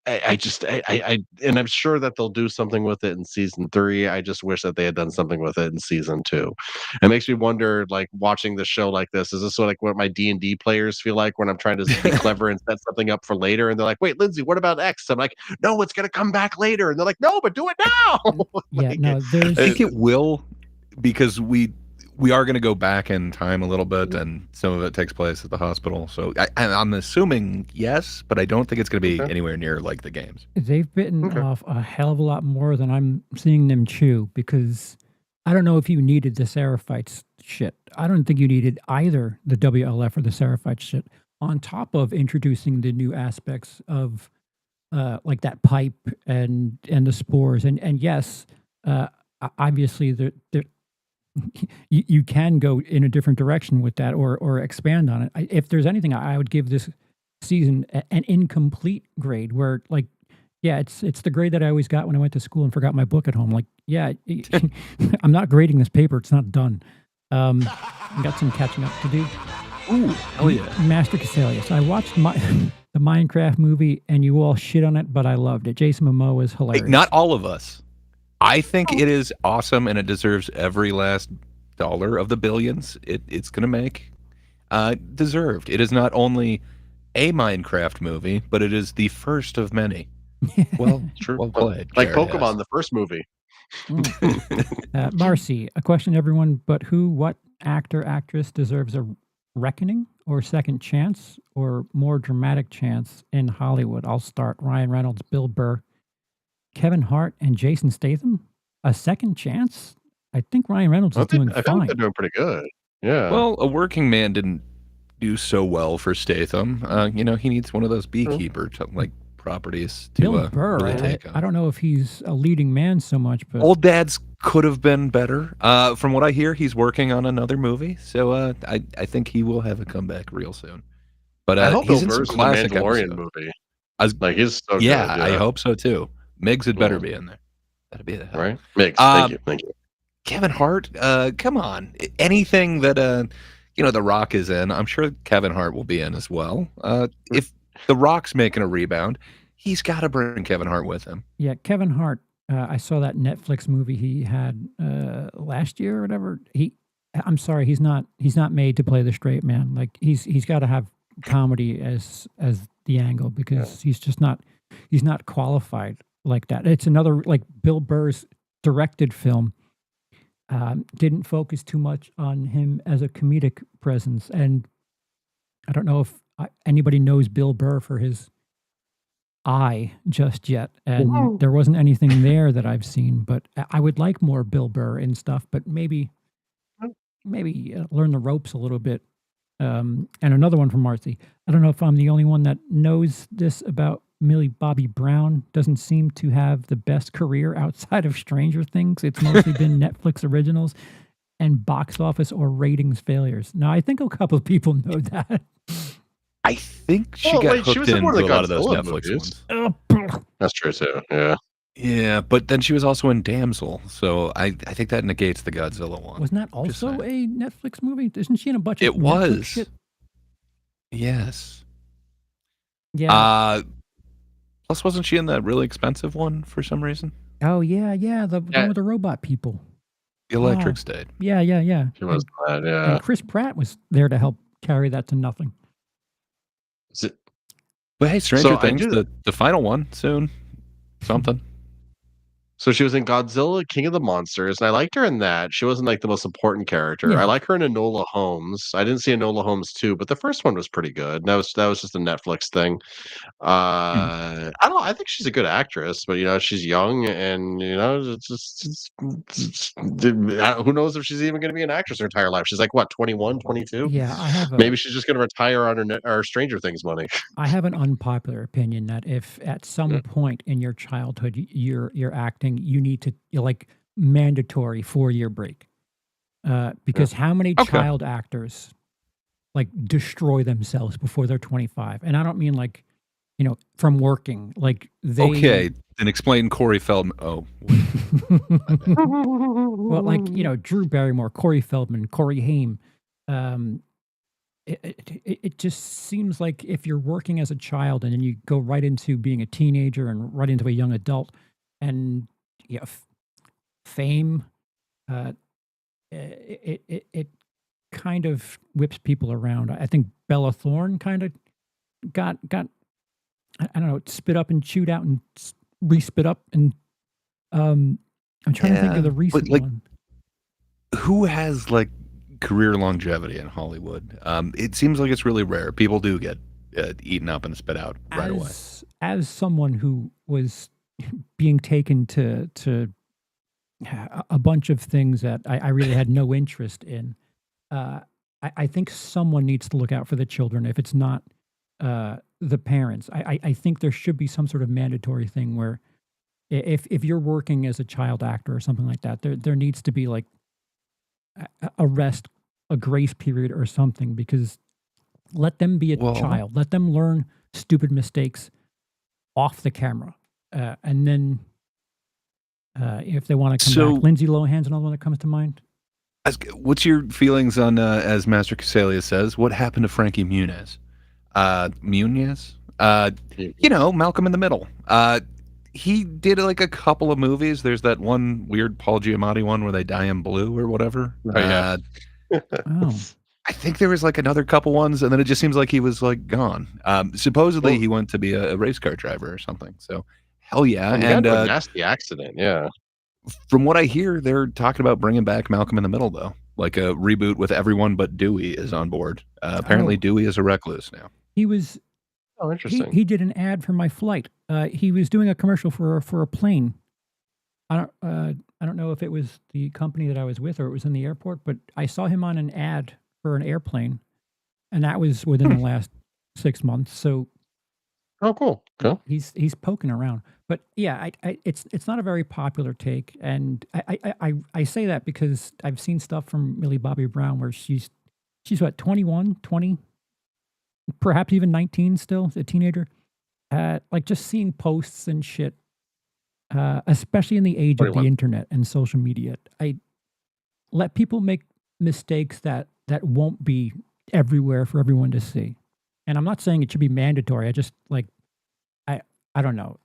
and I'm sure that they'll do something with it in season 3. I just wish that they had done something with it in season 2. It makes me wonder, like watching this show like this, is this like what my D&D players feel like when I'm trying to be clever and set something up for later, and they're like, "Wait, Lindsey, what about X?" I'm like, "No, it's gonna come back later," and they're like, "No, but do it now." Yeah, Like, no, I there's think it will, because we are going to go back in time a little bit, and some of it takes place at the hospital. So I'm assuming yes, but I don't think it's going to be Okay. anywhere near like the games. they've bitten Okay. off a hell of a lot more than I'm seeing them chew, because I don't know if you needed the Seraphites shit. I don't think you needed either the WLF or the Seraphite shit on top of introducing the new aspects of like that pipe and the spores. And yes, obviously they're you can go in a different direction with that, or expand on it. If there's anything, I would give this season an incomplete grade, where like, yeah, it's the grade that I always got when I went to school and forgot my book at home. Like, yeah, I'm not grading this paper; it's not done. I got some catching up to do. Ooh, hell yeah! Master Casalius. I watched the Minecraft movie, and you all shit on it, but I loved it. Jason Momoa is hilarious. Not all of us. I think it is awesome, and it deserves every last dollar of the billions it's going to make. Deserved. It is not only a Minecraft movie, but it is the first of many. Well, True. well played. Like Jared Pokemon, Hess. the first movie. Marcy, a question to everyone, but what actor, actress deserves a reckoning or second chance or more dramatic chance in Hollywood? I'll start. Ryan Reynolds, Bill Burr, Kevin Hart, and Jason Statham. A second chance? I think Ryan Reynolds is doing I feel like fine. they're doing pretty good. Yeah. Well, A Working Man didn't do so well for Statham. He needs one of those beekeeper like properties to Bill Burr, really take I don't know if he's a leading man so much, but Old Dads could have been better. From what I hear, he's working on another movie, so I think he will have a comeback real soon. But I hope he's Bill in some Burr's in the classic Mandalorian episodes. movie. Like he's so Yeah, good. I hope so too. Miggs had better Yeah. be in there. That'd be the hell. Right. Mix. Thank you. Kevin Hart, come on. Anything that The Rock is in, I'm sure Kevin Hart will be in as well. If The Rock's making a rebound, he's got to bring Kevin Hart with him. yeah, Kevin Hart. I saw that Netflix movie he had last year or whatever. I'm sorry, he's not made to play the straight man. Like he's got to have comedy as the angle, because he's just not he's not qualified like that. It's another like Bill Burr's directed film. Didn't focus too much on him as a comedic presence, and I don't know if anybody knows Bill Burr for his eye just yet, and there wasn't anything there that I've seen. But I would like more Bill Burr and stuff. But maybe learn the ropes a little bit. And another one from Marcy. I don't know if I'm the only one that knows this about Millie Bobby Brown. Doesn't seem to have the best career outside of Stranger Things. It's mostly been Netflix originals and box office or ratings failures. Now, I think a couple of people know that. I think she got hooked into a lot of those Netflix ones. That's true too. Yeah. Yeah, but then she was also in Damsel, so I think that negates the Godzilla one. Wasn't that also a Netflix movie? Isn't she in a bunch of It Netflix was. shit? Yes. Yeah. Plus, wasn't she in that really expensive one for some reason? Oh, yeah. The one with the robot people. The Electric State. Yeah. She was that, yeah. And Chris Pratt was there to help carry that to nothing. But hey, Stranger Things, the final one soon. Something. So she was in Godzilla, King of the Monsters, and I liked her in that. She wasn't like the most important character. Yeah. I like her in Enola Holmes. I didn't see Enola Holmes 2, but the first one was pretty good. That was just a Netflix thing. I don't know. I think she's a good actress, but she's young, and who knows if she's even going to be an actress her entire life. She's like what, 21, 22? Yeah, I have maybe she's just going to retire on her Stranger Things money. I have an unpopular opinion that if at some point in your childhood you're acting, you need to like mandatory 4-year break. Because how many child actors like destroy themselves before they're 25? And I don't mean like, from working, like they. Okay, then explain Corey Feldman. Oh, well, like Drew Barrymore, Corey Feldman, Corey Haim. It just seems like if you're working as a child and then you go right into being a teenager and right into a young adult, and fame, it kind of whips people around. I think Bella Thorne kind of got I don't know, spit up and chewed out and re-spit up, and I'm trying to think of the recent one. Who has like career longevity in Hollywood? It seems like it's really rare. People do get eaten up and spit out right away. As someone who was being taken to a bunch of things that I really had no interest in, I think someone needs to look out for the children. If it's not the parents, I think there should be some sort of mandatory thing where if you're working as a child actor or something like that, there needs to be like a rest, a grace period or something, because let them be a child. Let them learn stupid mistakes off the camera. And then if they want to come back, Lindsay Lohan's another one that comes to mind. What's your feelings on, as Master Casalia says, what happened to Frankie Muniz? Malcolm in the Middle. He did like a couple of movies. There's that one weird Paul Giamatti one where they die in blue or whatever. Oh. I think there was like another couple ones, and then it just seems like he was like gone. Supposedly he went to be a race car driver or something. So hell yeah. And a nasty accident. Yeah. From what I hear, they're talking about bringing back Malcolm in the Middle, though. Like a reboot with everyone but Dewey is on board. Apparently Dewey is a recluse now. He was. Oh, interesting. He did an ad for my flight. He was doing a commercial for a plane. I don't know if it was the company that I was with or it was in the airport, but I saw him on an ad for an airplane, and that was within the last 6 months. So, cool. He's poking around, but yeah, it's not a very popular take, and I say that because I've seen stuff from Millie Bobby Brown where she's what, 21, 20, perhaps even 19, still a teenager. Like just seeing posts and shit, especially in the age 21. Of the internet and social media. I let people make mistakes that won't be everywhere for everyone to see. And I'm not saying it should be mandatory. I just like, I don't know.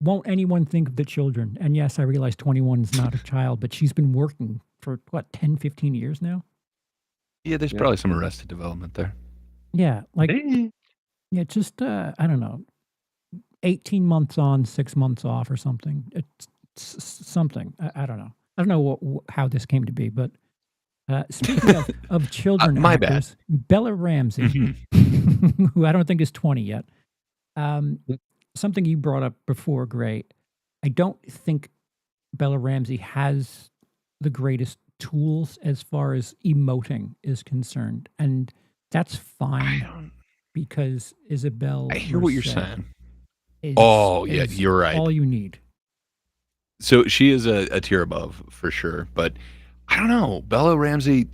Won't anyone think of the children? And yes, I realize 21 is not a child, but she's been working for what, 10, 15 years now? Yeah, there's probably some Arrested Development there. Yeah, like, yeah, just, I don't know. 18 months on, 6 months off or something. It's something. I don't know. I don't know how this came to be, but speaking of children My bad. actors, Bella Ramsey, Mhm. who I don't think is 20 yet. Something you brought up before, Gray. I don't think Bella Ramsey has the greatest tools as far as emoting is concerned, and that's I fine don't. because Isabel I hear what you're Merced saying. is Oh, yeah, is you're right. all you need. So she is a tier above for sure, but I don't know. Bella Ramsey,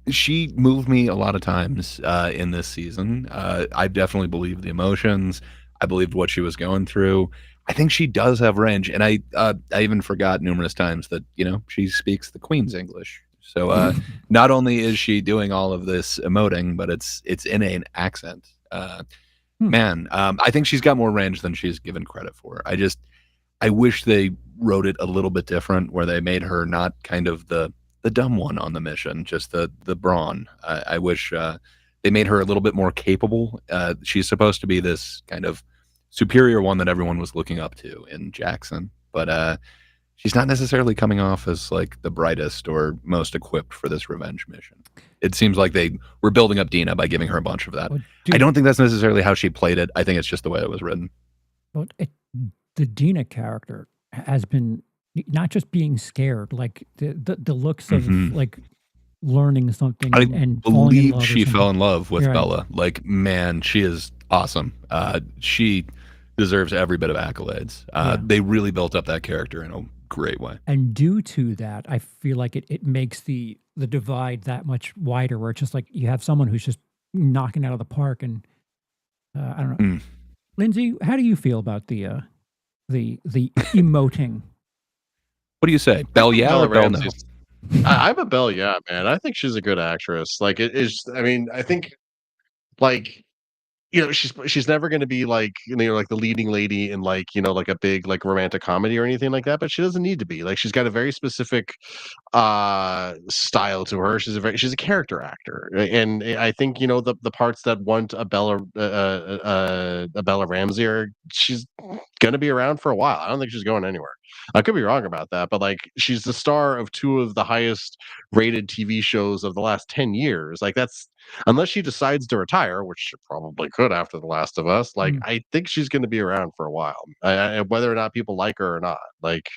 she moved me a lot of times in this season. I definitely believed the emotions. I believed what she was going through. I think she does have range, and I even forgot numerous times that she speaks the Queen's English. So not only is she doing all of this emoting, but it's in an accent. Man, I think she's got more range than she's given credit for. I wish they wrote it a little bit different, where they made her not kind of the dumb one on the mission, just the brawn. I wish they made her a little bit more capable. She's supposed to be this kind of superior one that everyone was looking up to in Jackson, but she's not necessarily coming off as like the brightest or most equipped for this revenge mission. It seems like they were building up Dina by giving her a bunch of that. Well, I dude, don't think that's necessarily how she played it. I think it's just the way it was written. well, the Dina character has been not just being scared, like the looks of Mhm. like learning something I and falling in believe love or she fell something. in love with You're right. Bella. Like, man, she is awesome. She deserves every bit of accolades. Yeah. They really built up that character in a great way. And due to that, I feel like it makes the divide that much wider, where it's just like you have someone who's just knocking out of the park. And I don't know, Mm. Lindsay, how do you feel about the emoting? What do you say? I Bell think yeah Bella or Bell no? Ramsey's I'm a Belle, yeah, man. I think she's a good actress. Like it is. I mean, I think like she's never going to be like like the leading lady in like like a big like romantic comedy or anything like that. But she doesn't need to be. Like she's got a very specific style to her. She's a character actor, and I think the parts that want a Bella Ramsey are she's gonna be around for a while. I don't think she's going anywhere. I could be wrong about that, but like she's the star of two of the highest rated TV shows of the last 10 years. Like that's unless she decides to retire, which she probably could after The Last of Us. Like Mm, I think she's going to be around for a while, whether or not people like her or not. Like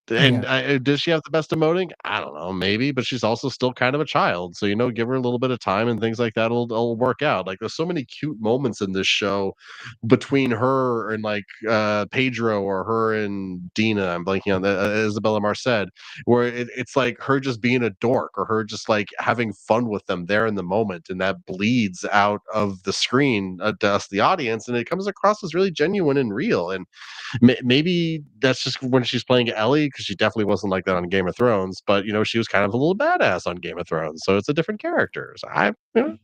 and yeah. does she have the best emoting? I don't know, maybe, but she's also still kind of a child. So, give her a little bit of time and things like that will work out. Like there's so many cute moments in this show between her and like Pedro or her and Dina. I'm blanking on Isabella Marced, where it's like her just being a dork or her just like having fun with them there in the moment, and that bleeds out of the screen to us, the audience, and it comes across as really genuine and real. And maybe that's just when she's playing Ellie, because she definitely wasn't like that on Game of Thrones. But she was kind of a little badass on Game of Thrones, so it's a different character. So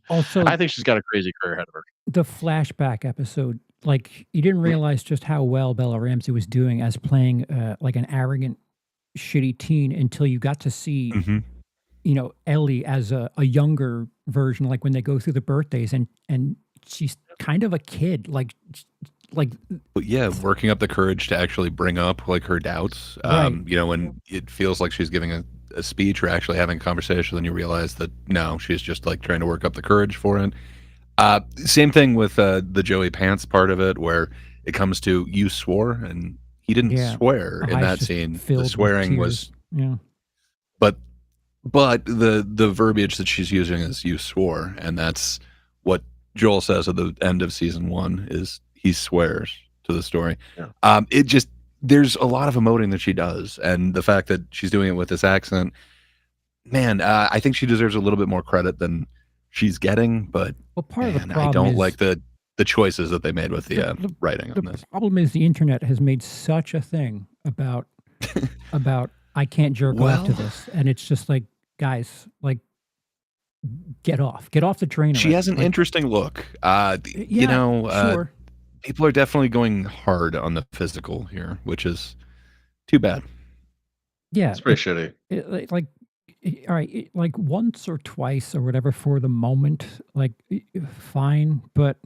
Also, I think she's got a crazy career ahead of her. the flashback episode, like you didn't realize just how well Bella Ramsey was doing as playing like an arrogant, shitty teen until you got to see Mhm. Ellie as a younger version, like when they go through the birthdays, and she's kind of a kid, like But yeah, working up the courage to actually bring up like her doubts. right. When it feels like she's giving a speech or actually having a conversation, then you realize that no, she's just like trying to work up the courage for it. Same thing with the Joey Pants part of it, where it comes to you swore and he didn't Yeah, swear her in eyes that just scene. The filled with swearing tears. was, Yeah. but the verbiage that she's using is you swore, and that's what Joel says at the end of season 1 is he swears to the story. Yeah. It just there's a lot of emoting that she does, and the fact that she's doing it with this accent, man, I think she deserves a little bit more credit than she's getting. But Well, part of the man, I problem don't is like the choices that they made with the, the the writing the on this. problem is the internet has made such a thing about I can't jerk off to Well, this, and it's just like, guys, like get off the train she already. has an Like, interesting look. yeah, sure, People are definitely going hard on the physical here, which is too bad. yeah, It's pretty shitty. all right, like once or twice or whatever for the moment, like fine, but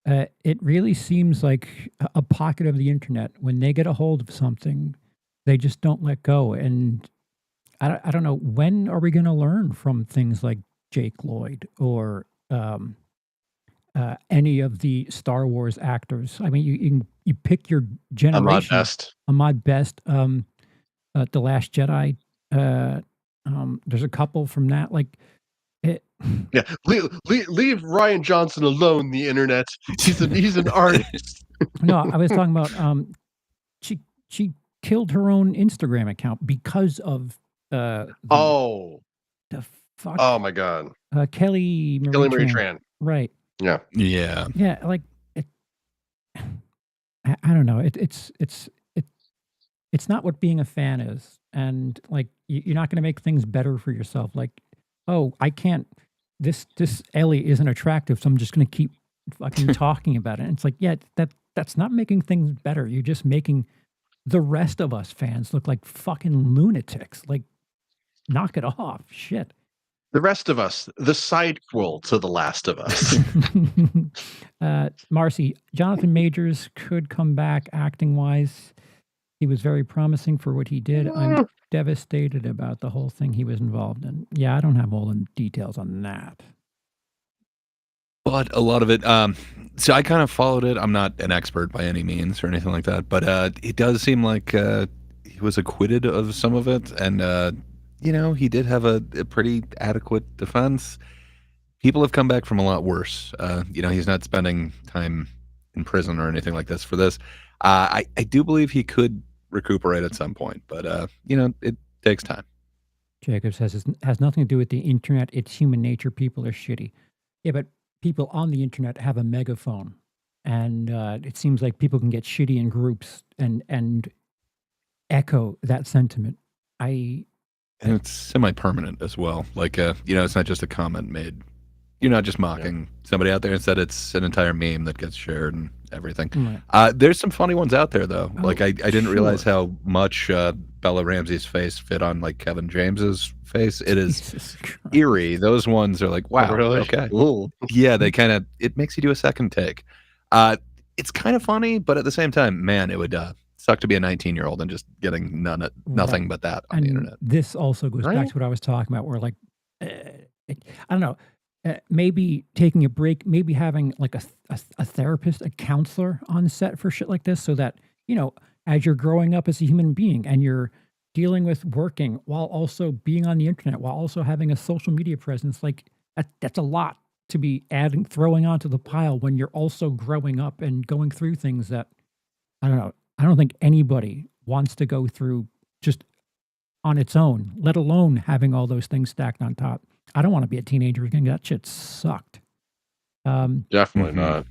It really seems like a pocket of the internet. When they get a hold of something, they just don't let go. And I don't know, when are we going to learn from things like Jake Lloyd or any of the Star Wars actors? I mean, you pick your Ahmad generation. Best. Ahmad Best, The Last Jedi. There's a couple from that. Like, it, Yeah, leave Ryan Johnson alone. The internet. He's an artist. no, I was talking about she killed her own Instagram account because of the Oh, fuck oh my God, Kelly Marie Kelly Marie Tran. Tran. Right. Yeah. Yeah, like it, I don't know. It's not what being a fan is, and like you're not going to make things better for yourself. Like, oh, I can't. This Ellie isn't attractive, so I'm just going to keep fucking talking about it. And it's like, yeah, that's not making things better. You're just making the rest of us fans look like fucking lunatics. Like, knock it off. Shit. The rest of us, the sidequel to The Last of Us. Marcy, Jonathan Majors could come back acting wise. He was very promising for what he did. I'm devastated about the whole thing he was involved in. Yeah, I don't have all the details on that. But a lot of it, so I kind of followed it. I'm not an expert by any means or anything like that, but it does seem like he was acquitted of some of it. And, he did have a pretty adequate defense. People have come back from a lot worse. He's not spending time in prison or anything like this for this. I do believe he could recuperate at some point, but, it takes time. Jacob says it has nothing to do with the internet. It's human nature. People are shitty. Yeah, but people on the internet have a megaphone, and it seems like people can get shitty in groups and echo that sentiment. And it's semi-permanent as well. Like, it's not just a comment made. You're not just mocking somebody out there. Instead, it's an entire meme that gets shared and everything. Right. There's some funny ones out there, though. Oh, like, I didn't realize how much Bella Ramsey's face fit on, like, Kevin James's face. It is eerie. Those ones are like, wow, Really? okay. Ooh. Yeah, they kind of, it makes you do a second take. It's kind of funny, but at the same time, man, it would suck to be a 19-year-old and just getting nothing but that on the internet. This also goes back to what I was talking about, where, like, I don't know, maybe taking a break, maybe having like a therapist, a counselor on set for shit like this, so that, as you're growing up as a human being and you're dealing with working while also being on the internet, while also having a social media presence, like that's a lot to be throwing onto the pile when you're also growing up and going through things that, I don't know, I don't think anybody wants to go through just on its own, let alone having all those things stacked on top. I don't want to be a teenager again. That shit sucked. Definitely not.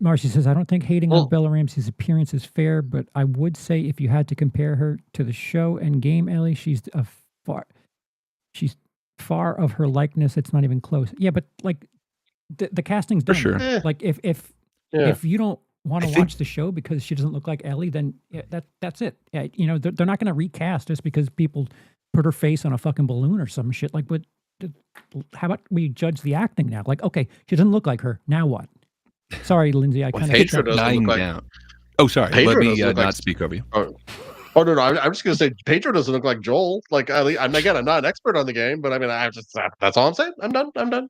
Marcy says, I don't think hating on Bella Ramsey's appearance is fair, but I would say if you had to compare her to the show and game Ellie, she's far of her likeness. It's not even close. Yeah, but like the casting's done. For sure. Like if you don't want to watch the show because she doesn't look like Ellie, then that's it. Yeah, they're not going to recast just because people put her face on a fucking balloon or some shit. Like, but how about we judge the acting now? Like, okay, she doesn't look like her. Now what? Sorry, Lindsay. I kind of Pedro doesn't look like. Down. Oh, sorry. Pedro Let me doesn't look not like- speak over you. Oh no! I'm just gonna say Pedro doesn't look like Joel. Like, I'm again, I'm not an expert on the game, but I mean, that's all I'm saying. I'm done.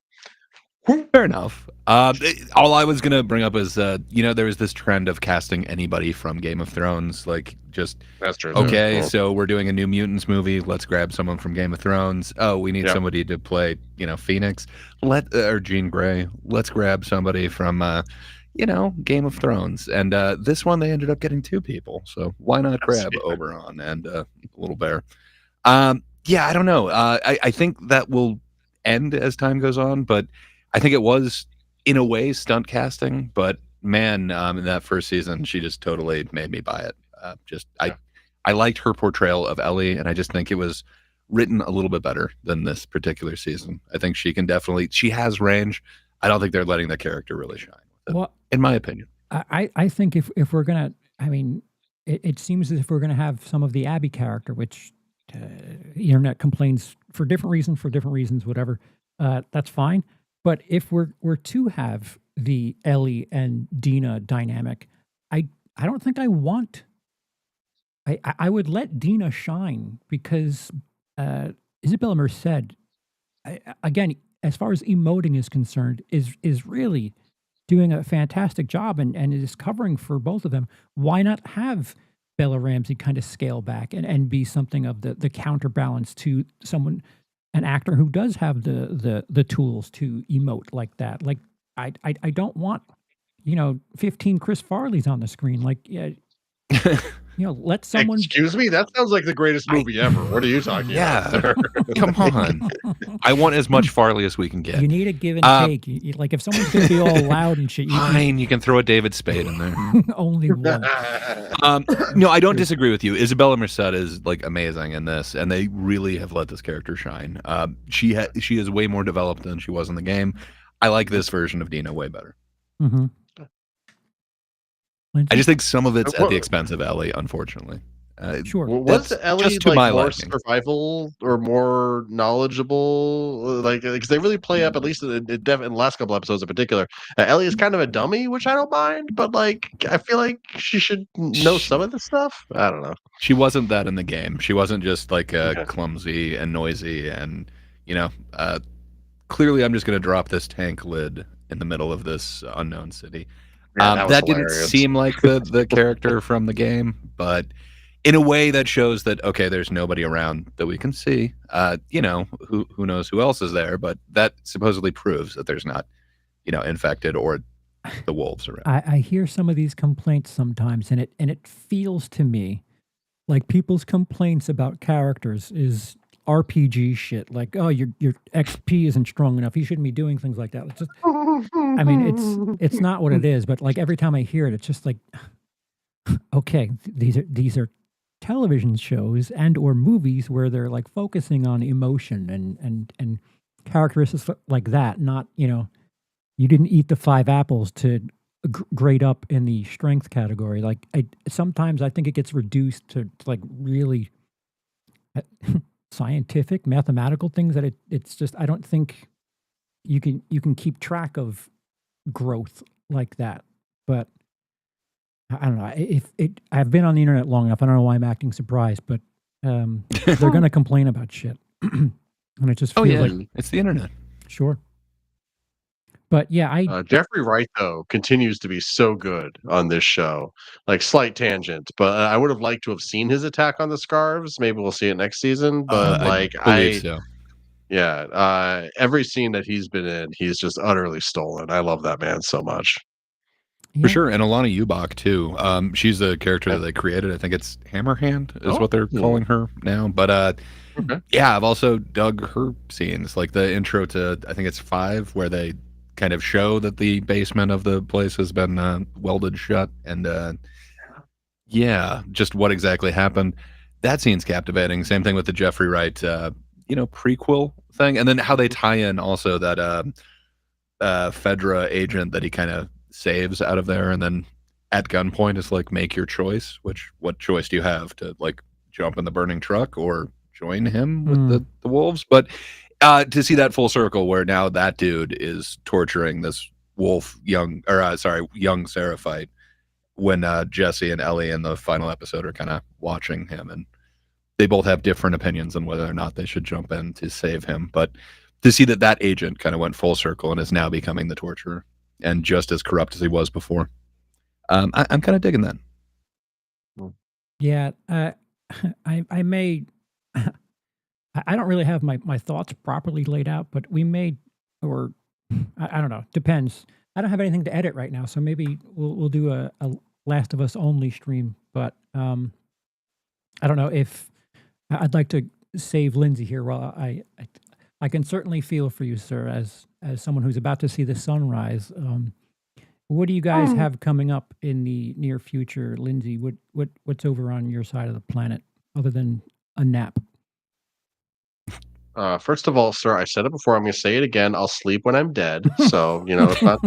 Fair enough. All I was gonna bring up is, there was this trend of casting anybody from Game of Thrones, like just That's true. okay. Yeah. So we're doing a New Mutants movie. Let's grab someone from Game of Thrones. Oh, we need somebody to play, Phoenix. Or Jean Grey. Let's grab somebody from, Game of Thrones. And this one they ended up getting two people. So why not grab Oberon and Little Bear? Yeah, I don't know. I think that will end as time goes on, but I think it was, in a way, stunt casting, but man, in that first season, she just totally made me buy it. I liked her portrayal of Ellie, and I just think it was written a little bit better than this particular season. I think she has range. I don't think they're letting the character really shine with it, Well, in my opinion. I think if we're gonna, I mean, it seems as if we're gonna have some of the Abby character, which the internet complains for different reasons, whatever. That's fine. But if we're to have the Ellie and Dina dynamic. I don't think I want. I would let Dina shine because Isabella Merced, again, as far as emoting is concerned, is really doing a fantastic job and is covering for both of them. Why not have Bella Ramsey kind of scale back and be something of the counterbalance to someone, an actor who does have the tools to emote like that? Like I don't want 15 Chris Farleys on the screen. Like let someone. Excuse me, that sounds like the greatest movie ever. What are you talking about, sir? Come on. I want as much Farley as we can get. You need a give and take. Like if someone's going to be all loud and shit, fine, you can throw a David Spade in there. Only one. No, I don't disagree with you. Isabella Merced is like amazing in this, and they really have let this character shine. She is way more developed than she was in the game. I like this version of Dina way better. Mm-hmm. I just think some of it's at the expense of Ellie, unfortunately. Sure. Was Ellie just to like my more liking. survival or more knowledgeable? Like, because they really play up, at least in the last couple episodes in particular. Ellie is kind of a dummy, which I don't mind, but like I feel like she should know some of this stuff. I don't know. She wasn't that in the game. She wasn't just like clumsy and noisy, and clearly I'm just going to drop this tank lid in the middle of this unknown city. Yeah, that didn't seem like the character from the game, but in a way that shows that, okay, there's nobody around that we can see. Who knows who else is there, but that supposedly proves that there's not, infected or the wolves around. I hear some of these complaints sometimes, and it feels to me like people's complaints about characters is RPG shit. Like, oh, your XP isn't strong enough. You shouldn't be doing things like that. It's just, I mean, it's not what it is. But like every time I hear it, it's just like, okay, these are television shows and or movies where they're like focusing on emotion and characteristics like that. Not you didn't eat the 5 apples to grade up in the strength category. Like sometimes I think it gets reduced to like really scientific, mathematical things that it's just I don't think you can keep track of growth like that. But I don't know. I've been on the internet long enough. I don't know why I'm acting surprised, but they're going to complain about shit, and it just feels like it's the internet. Sure. But yeah, Jeffrey Wright though continues to be so good on this show. Like slight tangent, but I would have liked to have seen his attack on the scarves. Maybe we'll see it next season. But I believe so. Yeah, every scene that he's been in, he's just utterly stolen. I love that man so much. For sure, and Alana Ubach too. She's the character that they created. I think it's Hammerhand is what they're calling her now. But yeah, I've also dug her scenes, like the intro to I think it's 5, where they kind of show that the basement of the place has been welded shut, and just what exactly happened. That scene's captivating. Same thing with the Jeffrey Wright, prequel thing, and then how they tie in also that Fedra agent that he kind of saves out of there, and then at gunpoint is like, make your choice. What choice do you have, to like jump in the burning truck or join him with the wolves? But to see that full circle where now that dude is torturing this wolf young Seraphite when Jesse and Ellie in the final episode are kind of watching him, and they both have different opinions on whether or not they should jump in to save him. But to see that agent kind of went full circle and is now becoming the torturer and just as corrupt as he was before, I'm kind of digging that. Yeah, I may. I don't really have my thoughts properly laid out, but we may, or I don't know. Depends. I don't have anything to edit right now, so maybe we'll do a Last of Us only stream. But I don't know if I'd like to save Lindsey here. While I can certainly feel for you, sir, as someone who's about to see the sunrise. What do you guys have coming up in the near future, Lindsey? What's over on your side of the planet other than a nap? First of all, sir, I said it before. I'm going to say it again. I'll sleep when I'm dead. So it's not.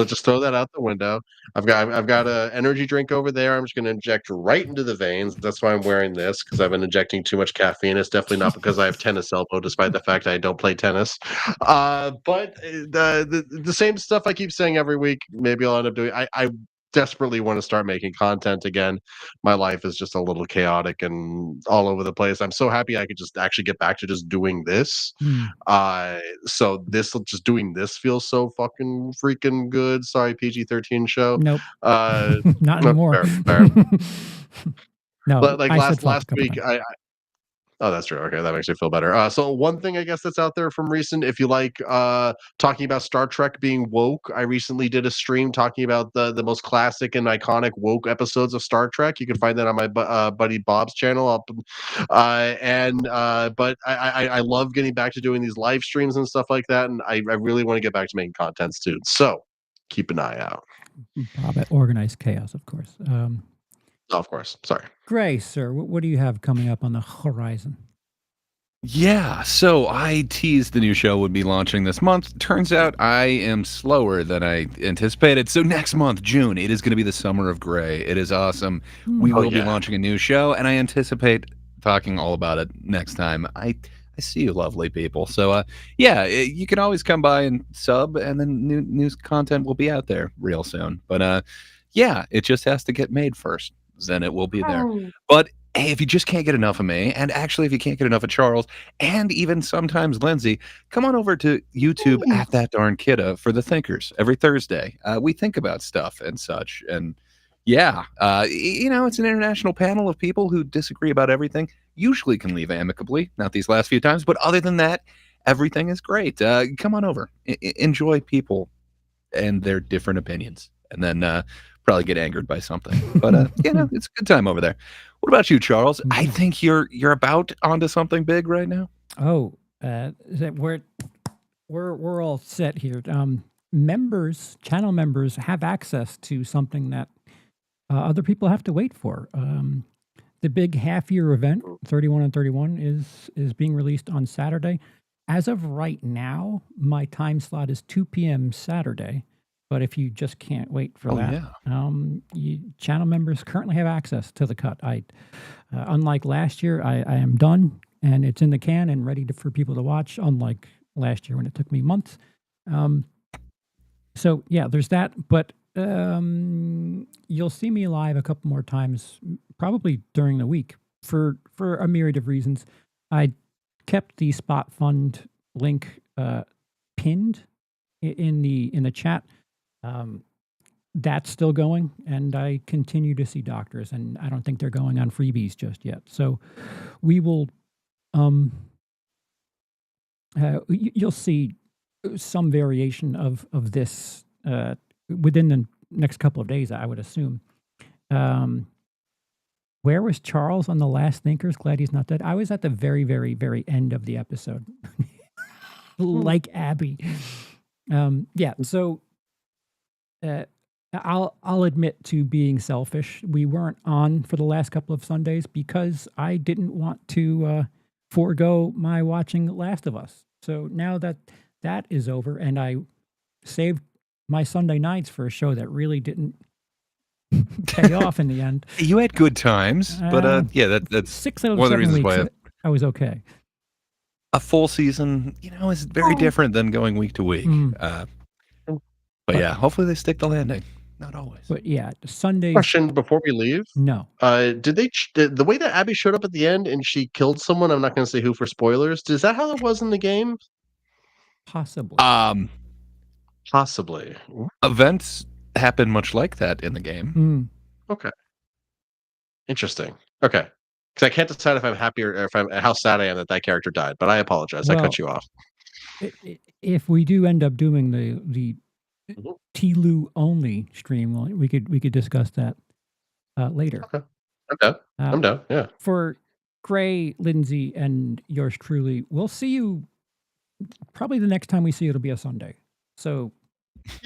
Just throw that out the window. I've got a energy drink over there. I'm just going to inject right into the veins. That's why I'm wearing this, because I've been injecting too much caffeine. It's definitely not because I have tennis elbow, despite the fact I don't play tennis. But the same stuff I keep saying every week. Maybe I'll end up doing. I desperately want to start making content again. My life is just a little chaotic and all over the place. I'm so happy I could just actually get back to just doing this. Mm, So just doing this feels so fucking freaking good. Sorry, PG-13 show. nope, Uh, not no, anymore. fair. No, Like I said fuck a last couple week, times. oh, that's true. Okay, that makes me feel better. So one thing I guess that's out there from recent, if you like talking about Star Trek being woke, I recently did a stream talking about the most classic and iconic woke episodes of Star Trek. You can find that on my buddy Bob's channel. But I love getting back to doing these live streams and stuff like that, and I really want to get back to making content soon. So keep an eye out. Bob at Organized Chaos, of course. Of course. Sorry. Gray, sir, what do you have coming up on the horizon? Yeah, so I teased the new show would be launching this month. Turns out I am slower than I anticipated. So next month, June, it is going to be the Summer of Gray. It is awesome. We will be launching a new show, and I anticipate talking all about it next time. I see you lovely people. So yeah, you can always come by and sub, and then news content will be out there real soon. But yeah, it just has to get made first. Then it will be there. But hey, if you just can't get enough of me, and actually if you can't get enough of Charles, and even sometimes Lindsey, come on over to YouTube at That Darn Kidda for The Thinkers every Thursday. We think about stuff and such. And yeah, it's an international panel of people who disagree about everything, usually can leave amicably, not these last few times, but other than that, everything is great. Come on over. Enjoy people and their different opinions. And then probably get angered by something. But it's a good time over there. What about you, Charles? I think you're about onto something big right now. Oh, we're all set here. Channel members have access to something that other people have to wait for. The big half-year event, 31 and 31, is being released on Saturday. As of right now, my time slot is 2 p.m. Saturday. But if you just can't wait for that, channel members currently have access to the cut. Unlike last year, I am done and it's in the can and ready for people to watch. Unlike last year when it took me months. So yeah, there's that. But you'll see me live a couple more times, probably during the week for a myriad of reasons. I kept the Spot Fund link pinned in the chat. That's still going, and I continue to see doctors, and I don't think they're going on freebies just yet. So we will, you'll see some variation of this within the next couple of days, I would assume. Where was Charles on the last Thinkers? Glad he's not dead. I was at the very, very, very end of the episode, like Abby. Yeah, so. I'll admit to being selfish. We weren't on for the last couple of Sundays because I didn't want to forego my watching Last of Us. So now that is over, and I saved my Sunday nights for a show that really didn't pay off in the end. You had good times, but yeah, that's 6 out of one of the 7 reasons weeks. why I was okay. a full season, is very different than going week to week. But yeah, hopefully they stick the landing. Not always. But yeah, Sunday. Question before we leave. No. Did the way that Abby showed up at the end and she killed someone? I'm not going to say who for spoilers. Is that how it was in the game? Possibly. Possibly. Events happen much like that in the game. Okay. Interesting. Okay. Because I can't decide if I'm happy or how sad I am that character died. But I apologize. I cut you off. If we do end up doing the TLOU only stream, we could discuss that later. Okay. I'm down. Yeah. For Gray, Lindsey, and yours truly, we'll see you probably the next time we see you, it'll be a Sunday. So